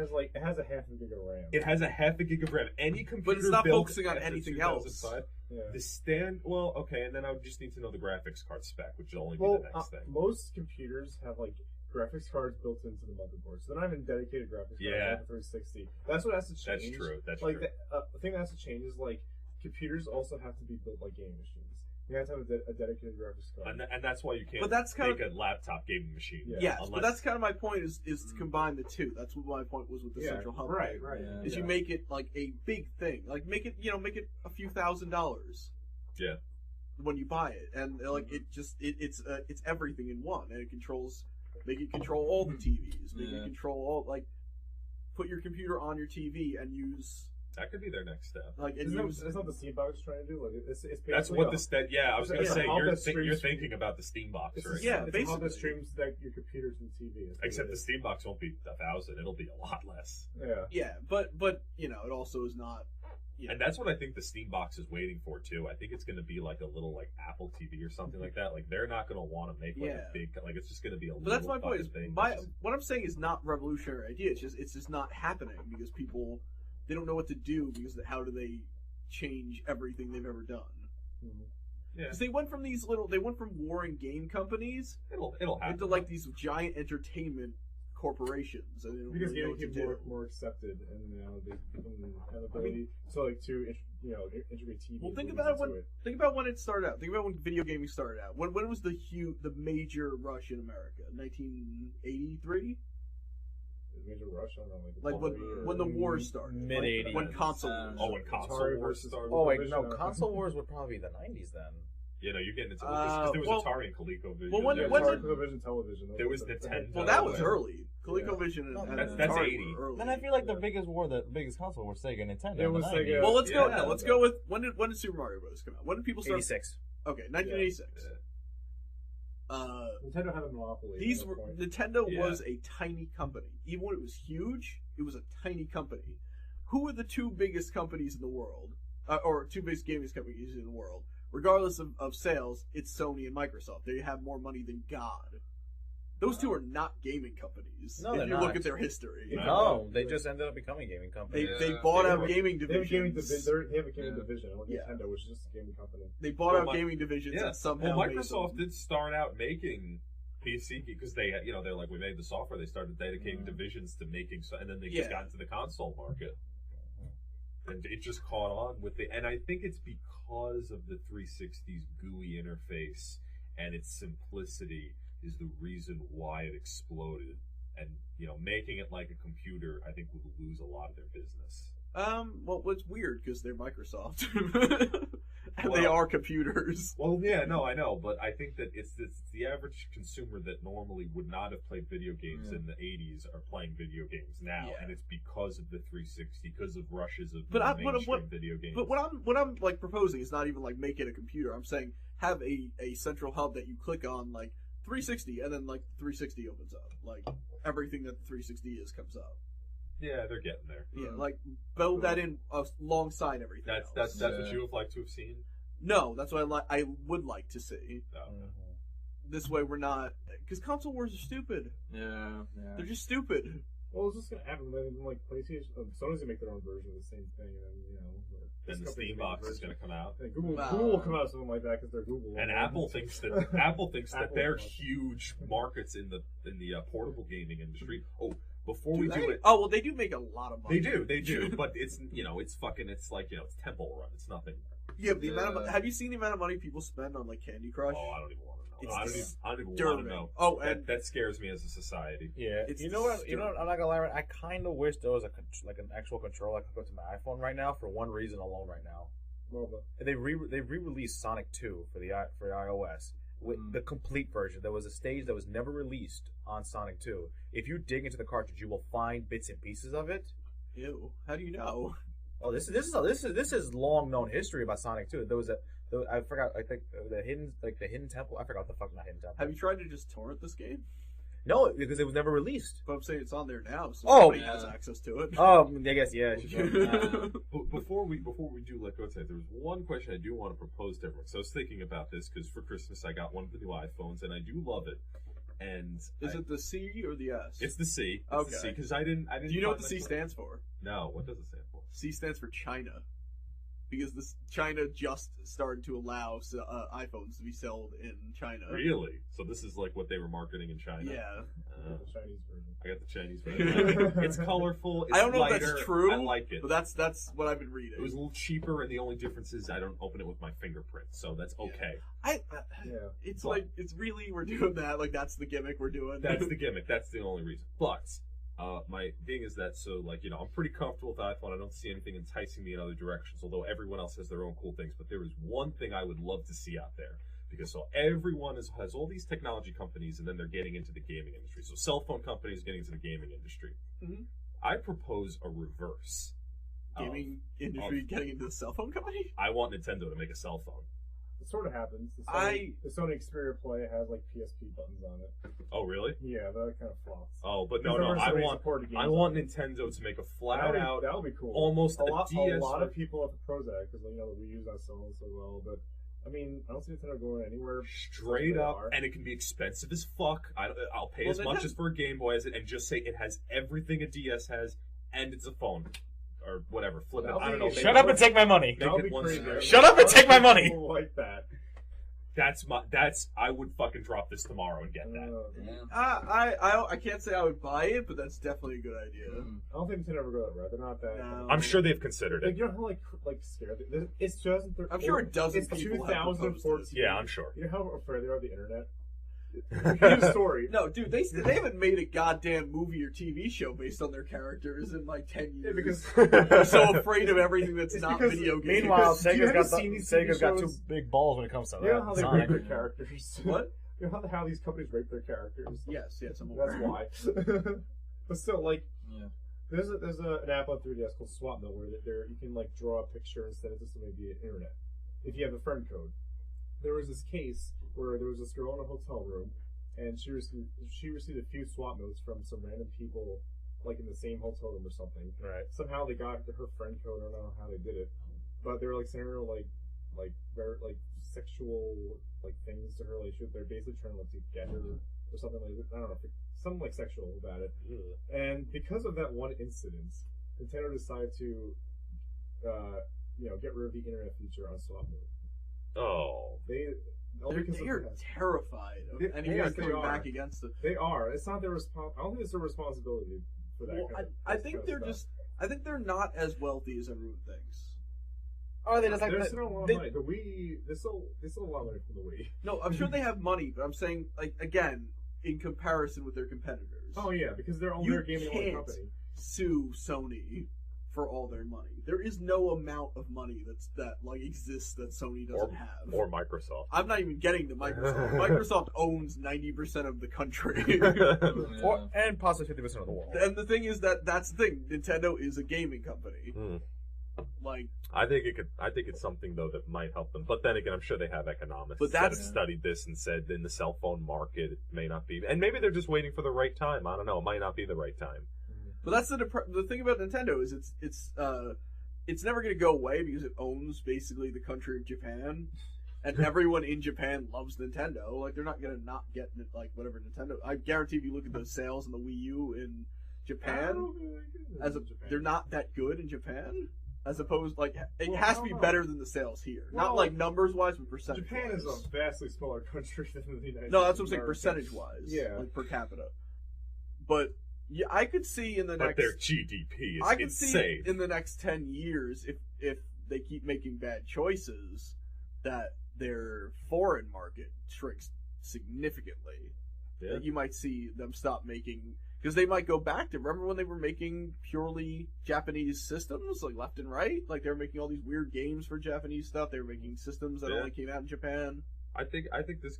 has a half a gig of RAM. It has a half a gig of RAM. Any computer it's not built focusing on after anything else. 2005, Yeah. Well, okay, and then I would just need to know the graphics card spec, which will only be Well, the next thing. most computers have like graphics cards built into the motherboard, so they're not even dedicated graphics cards. Yeah. They have a 360. That's what has to change. That's true. That's like true. the thing that has to change is like computers also have to be built like game machines. You have to have a dedicated graphics card. And that's why you can't But that's kind make a laptop gaming machine. Yeah. Yes, unless, but that's kind of my point is to combine the two. That's what my point was with the central hub. right, thing. right. Yeah. Is you make it like a big thing, like make it a few $1,000s. Yeah. When you buy it, and like it's everything in one, and it controls. Make it control all the TVs. Make Yeah. it control all put your computer on your TV and use that could be their next step. It's not the Steam box trying to do. Like it's basically That's what yeah, I was going to it's a say, hub you're, that streams- you're thinking about the Steam box, right? Yeah, it's a hub that basically. streams like your computer to the TV. That's what Except it the is. Steam box won't be 1,000. It'll be a lot less. Yeah. Yeah, but it also is not. Yeah. And that's what I think the Steam box is waiting for too. I think it's going to be like a little like Apple TV or something like that. Like they're not going to want to make like Yeah. a big like it's just going to be a But little that's my point. Is fucking thing. what I'm saying is not revolutionary idea. It's just not happening because people they don't know what to do because how do they change everything they've ever done? Yeah, Because they went from warring game companies it'll happen. into like these giant entertainment corporations. And they don't Because really know gaming what to became do. more accepted, and they can have ability to integrate TV. Well, think movies about into it it. think about when it started out. Think about when video gaming started out. When was the major rush in America? 1983. Major rush. I don't know, Like when the war started. Mid- Like, when 80s. console wars. Oh, when console Atari wars versus- started. Oh wait, Division no, of- console wars would probably be the 90s then. You know, you're getting into because there was well- Atari and ColecoVision. well, when there when was, did- television, television. There was Nintendo. Well, that was Yeah. early. ColecoVision and, No, and that's Atari 80. were early. Then I feel like Yeah. the biggest console was Sega and Nintendo. It in the was 90s. Sega. Well, let's go. Yeah. No, let's go with when did Super Mario Bros. Come out? When did people start? 86. Okay, 1986. Yeah. Nintendo had a monopoly. These at were that point. Nintendo Yeah. was a tiny company. Even when it was huge, it was a tiny company. Who are the two biggest companies in the world, or two biggest gaming companies in the world? Regardless of sales, it's Sony and Microsoft. They have more money than God. Those two are not gaming companies. No, if they're you not. look at their history, No. No, they just ended up becoming gaming companies. they Yeah. bought They out have a- gaming They have a gaming divisions. division. They have a gaming Yeah. division. Like Yeah. Nintendo, which is just a gaming company. They bought Well, out gaming divisions Yeah. and somehow Well, made Microsoft them. did start out making PC because they, they're like, we made the software. They started dedicating divisions to making, and then they just Yeah. got into the console market, and it just caught on with it. And I think it's because of the 360's GUI interface and its simplicity is the reason why it exploded. And making it like a computer, I think, would lose a lot of their business. Well, it's weird because they're Microsoft, and they Well- are computers. Well, yeah, no, I know, but I think that it's the average consumer that normally would not have played video games in the 80s are playing video games now, Yeah. and it's because of the 360, because of rushes of But more mainstream what video games. But what I'm like proposing is not even like make it a computer. I'm saying have a central hub that you click on, like 360, and then like 360 opens up, like everything that the 360 is comes up. Yeah, they're getting there. Yeah, like build that in alongside everything. That's else. that's what you would like to have seen. No, that's what I would like to see. No. This way we're not because console wars are stupid. Yeah. They're just stupid. Well, it's just gonna happen. Then, like PlayStation, Sony's gonna make their own version of the same thing, and then Then the Steam box is going to come out. And Google Wow. will come out with something like that because they're Google. And Apple thinks that Apple thinks that Apple they're wants- huge markets in the portable gaming industry. Oh, before Do we they? do it, Oh well, they do make a lot of money. they do, but it's it's fucking, it's like it's Temple Run. It's nothing. Yeah, but the amount of Yeah. have you seen the amount of money people spend on like Candy Crush? Oh, I don't even want to know. It's I don't even want disturbing. to know. Oh, and That scares me as a society. Yeah, It's you know what? disturbing. I'm not gonna lie. I kind of wish there was an actual controller I could put to my iPhone right now for one reason alone. Right now, they re-released Sonic 2 for iOS with the complete version. There was a stage that was never released on Sonic 2. If you dig into the cartridge, you will find bits and pieces of it. Ew. How do you know? Oh, this is long known history about Sonic 2. There was I forgot. I think the hidden temple. I forgot the fuck not hidden temple. Have you tried to just torrent this game? No, because it was never released. But I'm saying it's on there now, so Oh. somebody has access to it. Oh, I guess yeah. I should But before we do let go tonight, there was one question I do want to propose to everyone. So I was thinking about this because for Christmas I got one of the new iPhones and I do love it. And Is it the C or the S? It's the C. It's Okay. the C because I didn't. Do you know what find the C myself- stands for? No. What does it stand for? C stands for China. Because China just started to allow iPhones to be sold in China. Really? So this is like what they were marketing in China. Yeah. The Chinese version. I got the Chinese version. It's colorful. It's I don't know if lighter. that's true. I like it. But that's what I've been reading. It was a little cheaper, and the only difference is I don't open it with my fingerprint, so that's okay. Yeah. It's But- like it's really we're doing that. Like that's the gimmick we're doing. That's the gimmick. That's the only reason. But my thing is that I'm pretty comfortable with the iPhone. I don't see anything enticing me in other directions. Although everyone else has their own cool things, but there is one thing I would love to see out there because everyone has all these technology companies, and then they're getting into the gaming industry. So cell phone companies getting into the gaming industry. Mhm. I propose a reverse. gaming industry getting into the cell phone company. I want Nintendo to make a cell phone. It sort of happens. The I- Sony Xperia Play has like PSP buttons on it. Oh, really? Yeah, that kind of flops. Oh, but Because no. there are I so many want supported games I on want it. Nintendo to make a flat out, That'll be cool. almost a lot DS. of people have the Prozac because the Wii U's not selling so well. But I mean, I don't see Nintendo going anywhere. Straight They up, are. and it can be expensive as fuck. I'll pay Well, as much Nintendo- as for a Game Boy as it, and just say it has everything a DS has, and it's a phone or whatever. Flip it. That'll I don't know. be- Make Shut it- up and take my money. Make That'll it be one crazy. scenario. Shut up and take my money. People like that. That's I would fucking drop this tomorrow and get that. Damn. I can't say I would buy it, but that's definitely a good idea. Mm. I don't think Nintendo ever go that route. They're not that. No. I'm sure they've considered Like, it. you know how scared it's 2013. I'm sure a dozen It's people have proposed 2014. Yeah, I'm sure. You know how afraid they are of the internet. Here's a story. No, dude, they haven't made a goddamn movie or TV show based on their characters in like 10 Yeah, years. because They're so afraid of everything that's It's not because- video games. Meanwhile, Do you Sega's have got seen these TV Sega's got two shows? big balls when it comes to you know how that. they Sonic. rape their characters. What? You know how these companies rape their characters. Yes, I'm That's aware. why. But still, like, Yeah. there's an app on 3DS called Swap Note where you can like draw a picture and send it to somebody via internet if you have a friend code. There was this case where there was this girl in a hotel room, and she received a few swap notes from some random people, like in the same hotel room or something. Right. Somehow they got her friend code. I don't know how they did it, but they were like sending her like very like sexual like things to her. Like they're basically trying to get her or something like that. I don't know, something like sexual about it. And because of that one incident, Nintendo decided to get rid of the internet feature on Swap Note. Oh. They're terrified of They- anyone yes, they coming are. back against it. They are. It's not their I don't think it's their responsibility for that. Well, kind of, I this think kind of they're stuff. just. I think they're not as wealthy as everyone thinks. Or they just like They're the- still a lot they- of money. The Wii, they still a lot of money from the Wii. No, I'm sure they have money, but I'm saying, like, again, in comparison with their competitors. Oh yeah, because they're You a gaming only can't company. sue Sony for all their money. There is no amount of money that exists that Sony doesn't have. Or Microsoft. I'm not even getting to Microsoft. Microsoft owns 90% of the country. or, and possibly 50% of the world. And the thing is that's the thing. Nintendo is a gaming company. Hmm. Like, I think it's something though that might help them. But then again, I'm sure they have economists But that have that's- studied this and said in the cell phone market it may not be, and maybe they're just waiting for the right time. I don't know. It might not be the right time. but that's the thing about Nintendo is it's never going to go away because it owns basically the country of Japan, and everyone in Japan loves Nintendo. Like, they're not going to not get like whatever Nintendo. I guarantee if you look at the sales in the Wii U in Japan, they're not that good in Japan. As opposed, like, it Well, has I to don't be know. better than the sales here. Well, Not like numbers wise, but percentage. Japan is a vastly smaller country than the United States. No, that's what I'm saying. America. Percentage wise, Yeah. like per capita. But yeah, I could see in the But next. their GDP is I could insane. see in the next 10 years if they keep making bad choices that their foreign market shrinks significantly. Yeah. That you might see them stop making because they might go back to remember when they were making purely Japanese systems like left and right, like they were making all these weird games for Japanese stuff. They were making systems that Yeah. only came out in Japan. I think this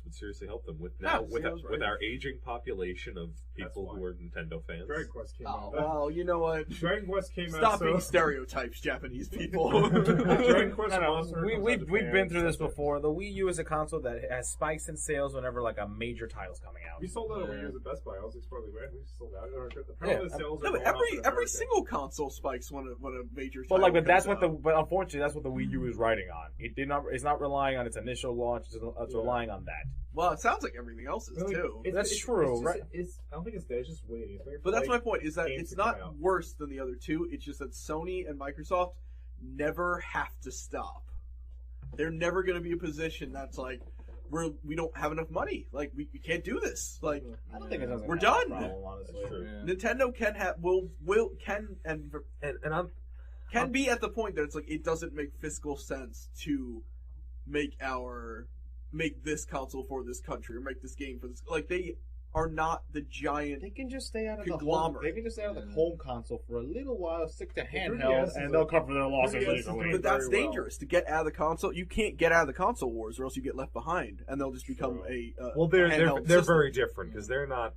would seriously help them with Yeah, now with Seal's right. our aging population of people That's who are Nintendo fans. Dragon Quest came Oh, out. well, you know what? Dragon Quest came Stop out. being So stereotypes, Japanese people. Dragon Quest No, Monster no, comes out we've to been Japan, through this so- before. The Wii U is a console that has spikes in sales whenever like a major title's coming out. We sold out of Wii Yeah. U at Best Buy. I was extremely glad we sold out. Apparently the sales No, are but going up in every America. single console spikes when a major. But title that's comes what out. but unfortunately that's what the Wii U is riding on. It's not relying on its initial launch. It's relying on that. Well, it sounds like everything else is Really, too. That's true, just- right? I don't think it's dead. It's just waiting. It's waiting But for, that's my like, point: is that games it's to come not out. worse than the other two. It's just that Sony and Microsoft never have to stop. They're never going to be a position that's like we don't have enough money. Like we can't do this. Like I don't think it's We're done. Problem, honestly. That's true. Yeah. Nintendo can have And I'm can be at the point that it's like it doesn't make fiscal sense to make this console for this country or make this game for this. Like they are not the giant. They can just stay out of the home. Conglomerate. They can just stay out of the home console for a little while, stick to 3DS handheld, is and a- they'll cover their losses 3DS is easily. doing But that's very well. dangerous to get out of the console. You can't get out of the console wars, or else you get left behind, and they'll just become a well, they're handheld they're system. very different because they're not.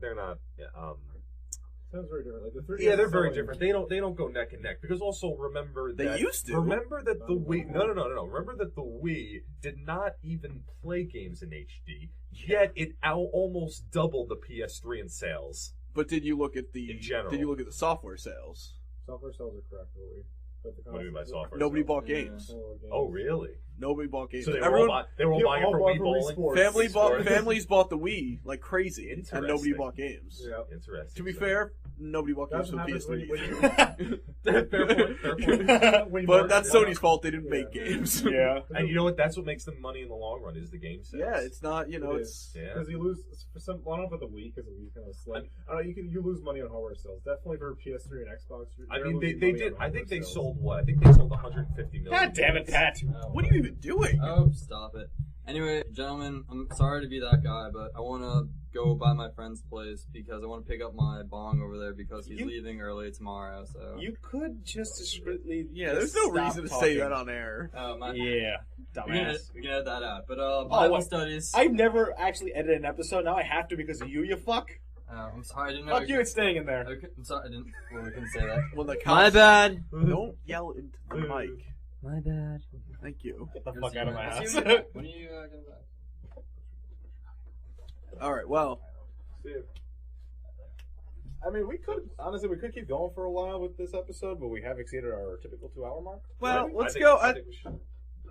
Sounds very different. Like the 3DS Yeah, they're is very selling- different. They don't go neck and neck because also remember They that used to. remember that the Wii no. Remember that the Wii did not even play games in HD. Yet it almost doubled the PS3 in sales. But did you look at the In general. Did you look at the software sales? Software sales are correct, really. But the What do you mean by console- software Nobody sales? bought Yeah. games. Oh, really? Nobody bought games. So they were Everyone, all People buying it for all Wii bought for Wii bowling. Sports. Sports. families bought the Wii like crazy, and nobody Interesting. bought games. Yeah. Interesting. To be So- fair, nobody bought games That's for what happens PS3. when fair point. Fair point. When you But market that's it Sony's up. fault. They didn't Yeah. make games. Yeah. And you know what? That's what makes them money in the long run is the game sales. Yeah, it's not. You know, It it's. Yeah. Because you lose for some. Well, I don't know for the Wii because the Wii kind of slight. I don't know. You lose money on hardware sales. Definitely for PS3 and Xbox. I they're mean, losing they money did. on I think hardware they sales. sold what? I think they sold 150 million. God damn it, Pat! What are you even doing? Oh, stop it. Anyway, gentlemen, I'm sorry to be that guy, but I want to go by my friend's place because I want to pick up my bong over there because he's You- leaving early tomorrow. So You could just discreetly. Yeah, just there's no stop reason to talking. say that on air. my, Yeah, dumbass. we can edit that out. But Bible what? studies. I've never actually edited an episode. Now I have to because of you. You fuck. I'm sorry, I didn't know. Fuck you. It's staying in there. Okay, I'm sorry, I didn't. Well, we couldn't say that. Well, the My cops- bad. Don't yell into the mic. My bad. Thank you. Get the fuck out of my house. When are you getting back? All right. Well, See ya. I mean, we could keep going for a while with this episode, but we have exceeded our typical 2-hour mark. let's I think- go. I think we should.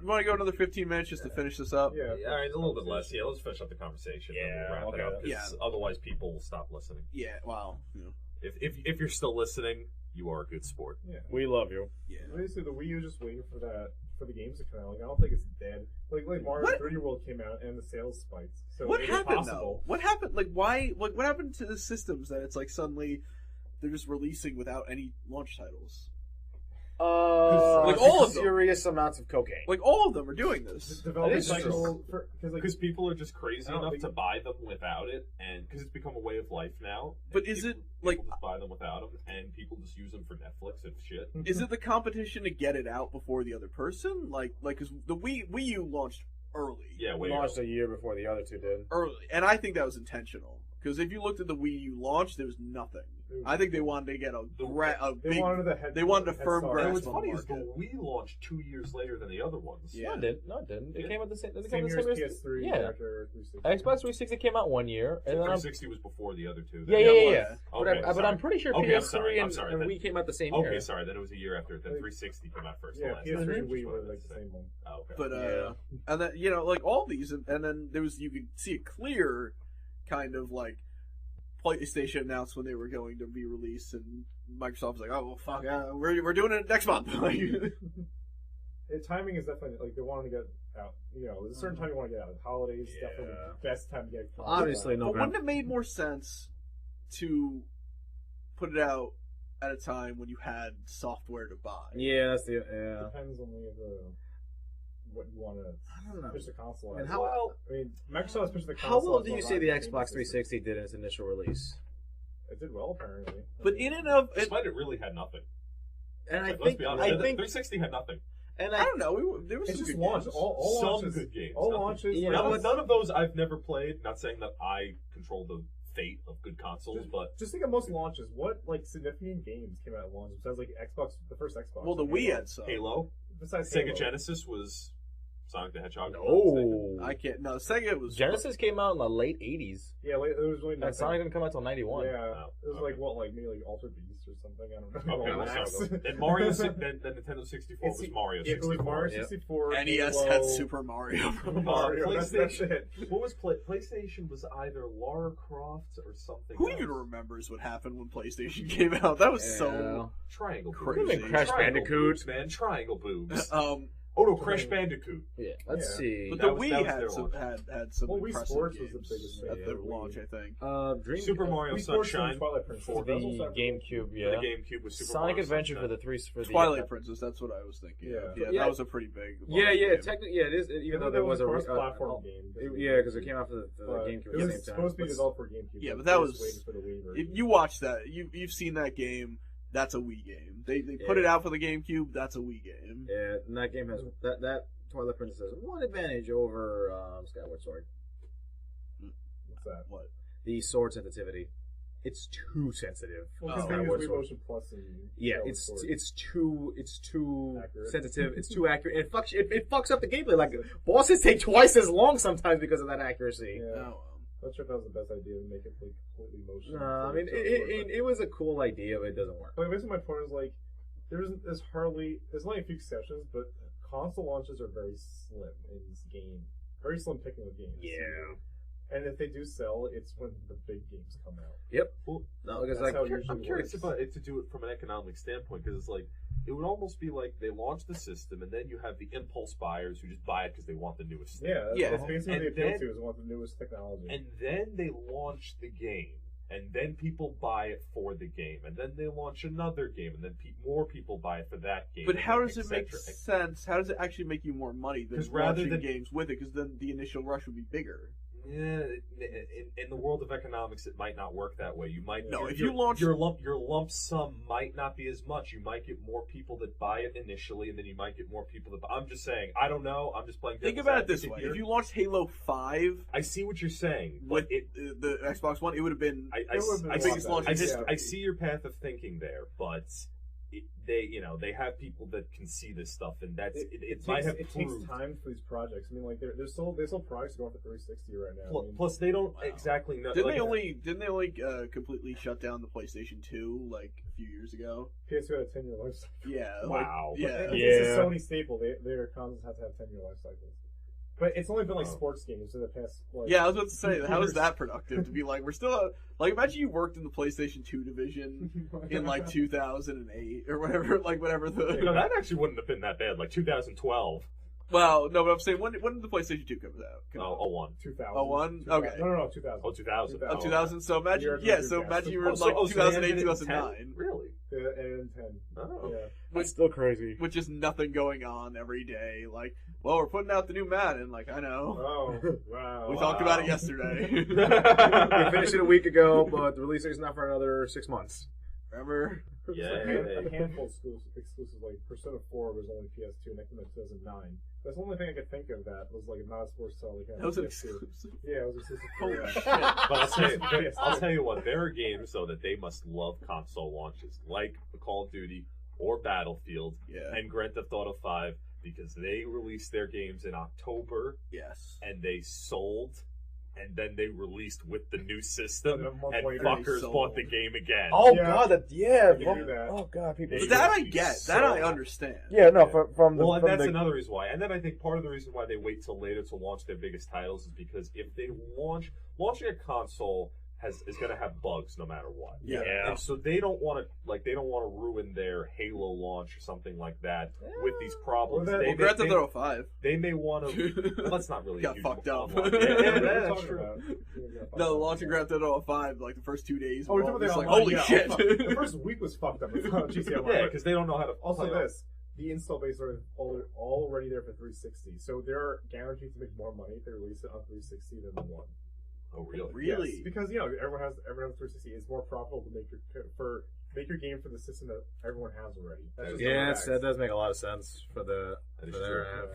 You want to go another 15 minutes just to finish this up? Yeah. All right, a little bit less. Yeah, let's finish up the conversation. and Yeah, we'll wrap okay. it up. 'Cause Yeah. Otherwise, people will stop listening. Yeah. Wow. Yeah. If you're still listening, you are a good sport. Yeah. We love you. Yeah. Basically, the Wii U is just waiting for the games to come out. Like, I don't think it's dead. Like Mario What? 3D World came out and the sales spiked. So What it is happened possible. though? What happened? Like, why? Like, what happened to the systems that it's like suddenly they're just releasing without any launch titles? Like all of them. serious amounts of cocaine. Like, all of them are doing The this. development is true. cycle because Because people are just crazy I don't enough think- to buy them without it, and because it's become a way of life now. But and is people- it, like- people just buy them without them, and people just use them for Netflix and shit? Is it the competition to get it out before the other person? Like, because the Wii U launched early. Yeah, we way launched a year before the other two did. Early, and I think that was intentional. Because if you looked at the Wii U launch, there was nothing. I think they wanted to get a they big. wanted the head. they wanted a head firm start. grasp And what's on funny the is the market. Wii launched 2 years later than the other ones. Yeah. No, it didn't. No, it didn't. It Yeah. came out the same. It Same came year out as the same PS3 Yeah. after 360. Xbox 360 came out 1 year, and then 360 was before the other two. yeah, then. yeah, Yeah, yeah, it yeah. was. But, Okay, but sorry. I'm pretty sure Okay, I'm PS3 sorry, I'm and, sorry. and Then- Wii came out the same Okay, year. sorry. Then it was a year after. Then 360 came out first. Yeah, the last PS3 one, and which Wii was were one like of the same one. Oh, okay. But Yeah. and then like all these, and then there was you could see a clear kind of like PlayStation announced when they were going to be released, and Microsoft was like, "Oh well, fuck, we're doing it next month." Like, Timing is definitely like they want to get out. You know, there's a certain time you want to get out. Holidays definitely the best time to get. Obviously, out. no. but wouldn't it have made more sense to put it out at a time when you had software to buy? Yeah, that's the yeah. Depends on what you want to I don't know. push the console. And as. how well? I mean, Microsoft's pushing the How console. well as do you well, say not the game Xbox systems. 360 did in its initial release? It did well, apparently. But in and of it, Despite it really had nothing. And I Let's think be honest. I the think 360 had nothing. And I don't know. There was It's some just good launch. games. All Some launches. good games. All Nothing- launches. Yeah, like, None, but- none of those I've never played. Not saying that I control the fate of good consoles, but just think of most launches. What like significant games came out at launch? Besides like Xbox, the first Xbox. Well, the like, Wii Halo. had some. Halo, Besides Sega Halo. Genesis was Sonic the Hedgehog. if I'm not mistaken. No. I can't. No, Sega was Genesis came out in the late 80s. Yeah, like, it was really And nothing. Sonic didn't come out till 91. Yeah, Oh, it was okay. like what, like maybe like Altered Beast or something. I don't know. Okay, All well, that. so, and Mario, then Nintendo 64 was Mario It 64. was Mario Yep. 64. NES Halo, had Super Mario. Mario. That's PlayStation. it. What was PlayStation? Was either Lara Croft or something. Who else. even remembers what happened when PlayStation came out? That was so Triangle Crazy. boobs. Crash Triangle Bandicoot. boobs, man. Triangle boobs. Oh no, Crash Bandicoot. Yeah. Let's Yeah. see. but That the was Wii their had some launch. had some Well, Wii impressive Sports games was the biggest at thing. the Yeah, launch, Wii. I think. Dream Super Mario Wii Sports Sunshine. and Twilight Princess. for the Those was like- GameCube, For yeah. the GameCube was Super Sonic Mario Adventure Sunshine. for the three for the Twilight Princess. That's what I was thinking. Yeah. Yeah, Yeah. that was a pretty big. Yeah, launch yeah. game. Technically, yeah. It is. Even though That there was a cross-platform game. Yeah, because it came out for the But GameCube it at the was same time. supposed to be But- developed for GameCube. Yeah, but they that just was- waited for the Wii version. If you watch that, you've seen that game. That's a Wii game. They put Yeah. it out for the GameCube. That's a Wii game. Yeah, and that game has that Twilight Princess has one advantage over Skyward Sword: What's that? What? the sword sensitivity. It's too sensitive. Well, Oh. because they use Skyward Wii Sword. Motion Plus and Yeah, Skyward it's Sword. it's too Accurate. sensitive. It's too accurate. It fucks up the gameplay. Like bosses take twice as long sometimes because of that accuracy. Yeah. No. Not sure if that was the best idea to make it like completely motion. I mean, it was a cool idea, but it doesn't work. But basically, my point is like, there's only a few exceptions, but console launches are very slim in this game. Very slim picking of games. Yeah. And if they do sell, it's when the big games come out. Yep. Well, No, because That's like how it usually I'm curious works. about it to do it from an economic standpoint because it's like it would almost be like they launch the system and then you have the impulse buyers who just buy it because they want the newest thing. Yeah, that's, Yeah. that's basically what they And appeal then- to is want the newest technology. And then they launch the game, and then people buy it for the game, and then they launch another game, and then more people buy it for that game. But and how then does it et make cetera. sense? How does it actually make you more money than 'Cause rather launching than- games with it? Because then the initial rush would be bigger. Yeah, in the world of economics, it might not work that way. You might No, your- if you launch- your lump sum might not be as much. You might get more people that buy it initially, and then you might get more people that. I'm just saying. I don't know. I'm just playing. Think devil's about it this advocate way: here. if you launched Halo 5 I see what you're saying, but with the Xbox One, it would have been I, It would've been I, a see- lot better. launch I just Yeah. I see your path of thinking there, but they have people that can see this stuff, and that's it might have it proved. takes time for these projects. I mean, like there's still projects going for 360 right now. I mean, Plus, they don't exactly know. Didn't like, they only completely shut down the PlayStation 2 like a few years ago? PS2 had a 10-year life cycle. Yeah. Wow. Like, yeah. It's a Sony staple. Their consoles have to have 10-year life cycles. But it's only been like Oh. sports games in the past. Like, Yeah, I was about to say, how is years. that productive to be like, we're still, like, imagine you worked in the PlayStation 2 division in, like, 2008 or whatever, like, whatever You know, that actually wouldn't have been that bad. Like 2012. Well, no, but I'm saying, when did the PlayStation 2 come out? Oh, 01. 2000. Oh, one? 2000. Okay. No, 2000. Oh, 2000. Oh, 2000, so imagine, You're yeah, a so guess. imagine you were in, so like, they 2008, ended it in 2009, 10? Really? And 10. Oh. Yeah. That's still crazy. with just nothing going on every day, like, well, we're putting out the new Madden, like, I know. Oh, wow. We talked about it yesterday. We finished it a week ago, but the release date is not for another 6 months. Remember? Yeah. A handful of exclusives, like Persona 4 was only PS2 and that came out in 2009. That's the only thing I could think of that was like not a sports title. Like, That was an PS2. exclusive. Yeah, it was exclusive. Holy Yeah. shit. But I'll tell you what, there are games though that they must love console launches, like Call of Duty or Battlefield Yeah. and Grand Theft Auto 5, because they released their games in October Yes. and they sold, and then they released with the new system, And a month and later, fuckers sold. bought the game again. Oh Yeah. god, You can do that. Oh god, people. But that I It's get. so that I hot. understand. Yeah, no, from the Well, and from that's the, another reason why. And then I think part of the reason why they wait till later to launch their biggest titles is because if they launching a console is going to have bugs no matter what. Yeah. And so they don't want to ruin their Halo launch or something like that with these problems. Well, They- Well, they- Grand Theft they- Auto 5. They may want to. Well, that's not really a Got huge fucked up. online- Yeah, What are you that's talking true. about? No, the launch of Grand Theft Auto 5, like the first 2 days, Oh, were we're all talking just about like, the holy online, shit. yeah. The first week was fucked up with GTA Online. Yeah, because they don't know how to. Also, play this the install base are already there for 360, so they're guaranteed to make more money if they release it on 360 than the one. Oh, really? Really? Yes, because everyone has 360. It's more profitable to make for make your game for the system that everyone has already. That's just Yeah, the that does make a lot of sense for That is their true.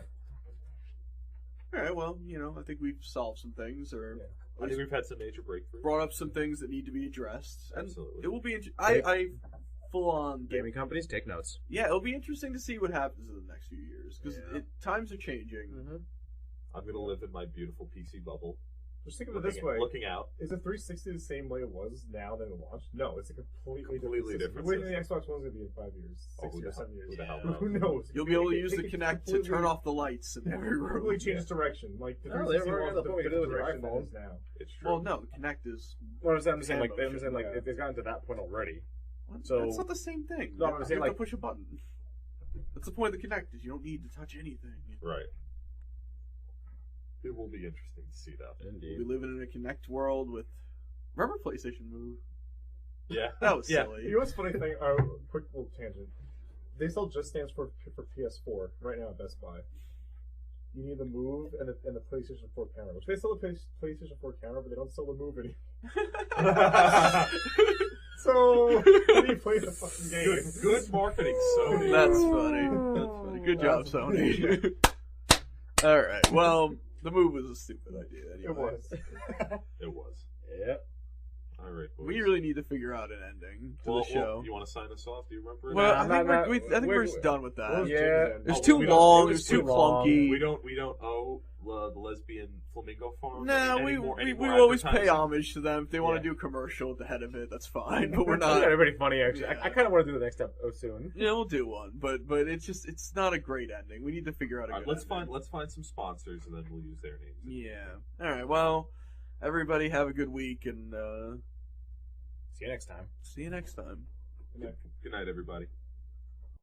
All right, well, I think we've solved some things, or I think we've had some major breakthroughs. brought up some things that need to be addressed. And Absolutely. it will be. I full on. gaming companies. Take notes. Yeah, it'll be interesting to see what happens in the next few years because times are changing. Mm-hmm. I'm gonna live in my beautiful PC bubble. Just think of it this way. Looking out. Is the 360 the same way it was now than it launched? No, it's a completely different Where do you think the system. Xbox One's going to be in 5 years? 6 Oh, who years, the 7 years? who the hell Who knows? You'll be able to It use the could Kinect to completely- turn off the lights in every room. Completely change its direction. Like, the No, 360 they're launched already the at the point with your direction that iPhone. it is now. It's true. Well, no, the Kinect is. Well, I'm saying like, Hand motion, yeah. it's gotten to that point already. So- That's not the same thing. No, I'm saying, you have like- to push a button. That's the point of the Kinect is you don't need to touch anything. Right. It will be interesting to see that. Indeed. We live in a Kinect world with. Remember PlayStation Move? Yeah. That was Yeah. silly. You know what's funny thing? Quick little tangent. They sell Just stands for PS4 right now at Best Buy. You need the Move and the PlayStation 4 camera, which they sell the PlayStation 4 camera, but they don't sell the Move anymore. So, how do you play the fucking game? Good marketing, Sony. That's funny. That's funny. Good job, Sony. All right. Well, the Move was a stupid idea. Anyway. It was. It was. Yeah. All right, boys. We really need to figure out an ending to well, the show. you want to sign us off? Do you remember? Well, Nah, I think we're we're- done with that. Yeah. It's Oh, too we don't- long. it It's was too too long. clunky. We don't owe the lesbian flamingo farm. No, any we more always pay advertising. homage to them. If they want Yeah. to do a commercial at the head of it, that's fine. But we're That's not. pretty funny actually. Yeah. I kind of want to do the next episode soon. Yeah, we'll do one, but it's not a great ending. We need to figure out a All good right, ending. let's find some sponsors and then we'll use their names. Yeah. All right. Well, everybody have a good week and See you next time. see you next time. Good night, everybody.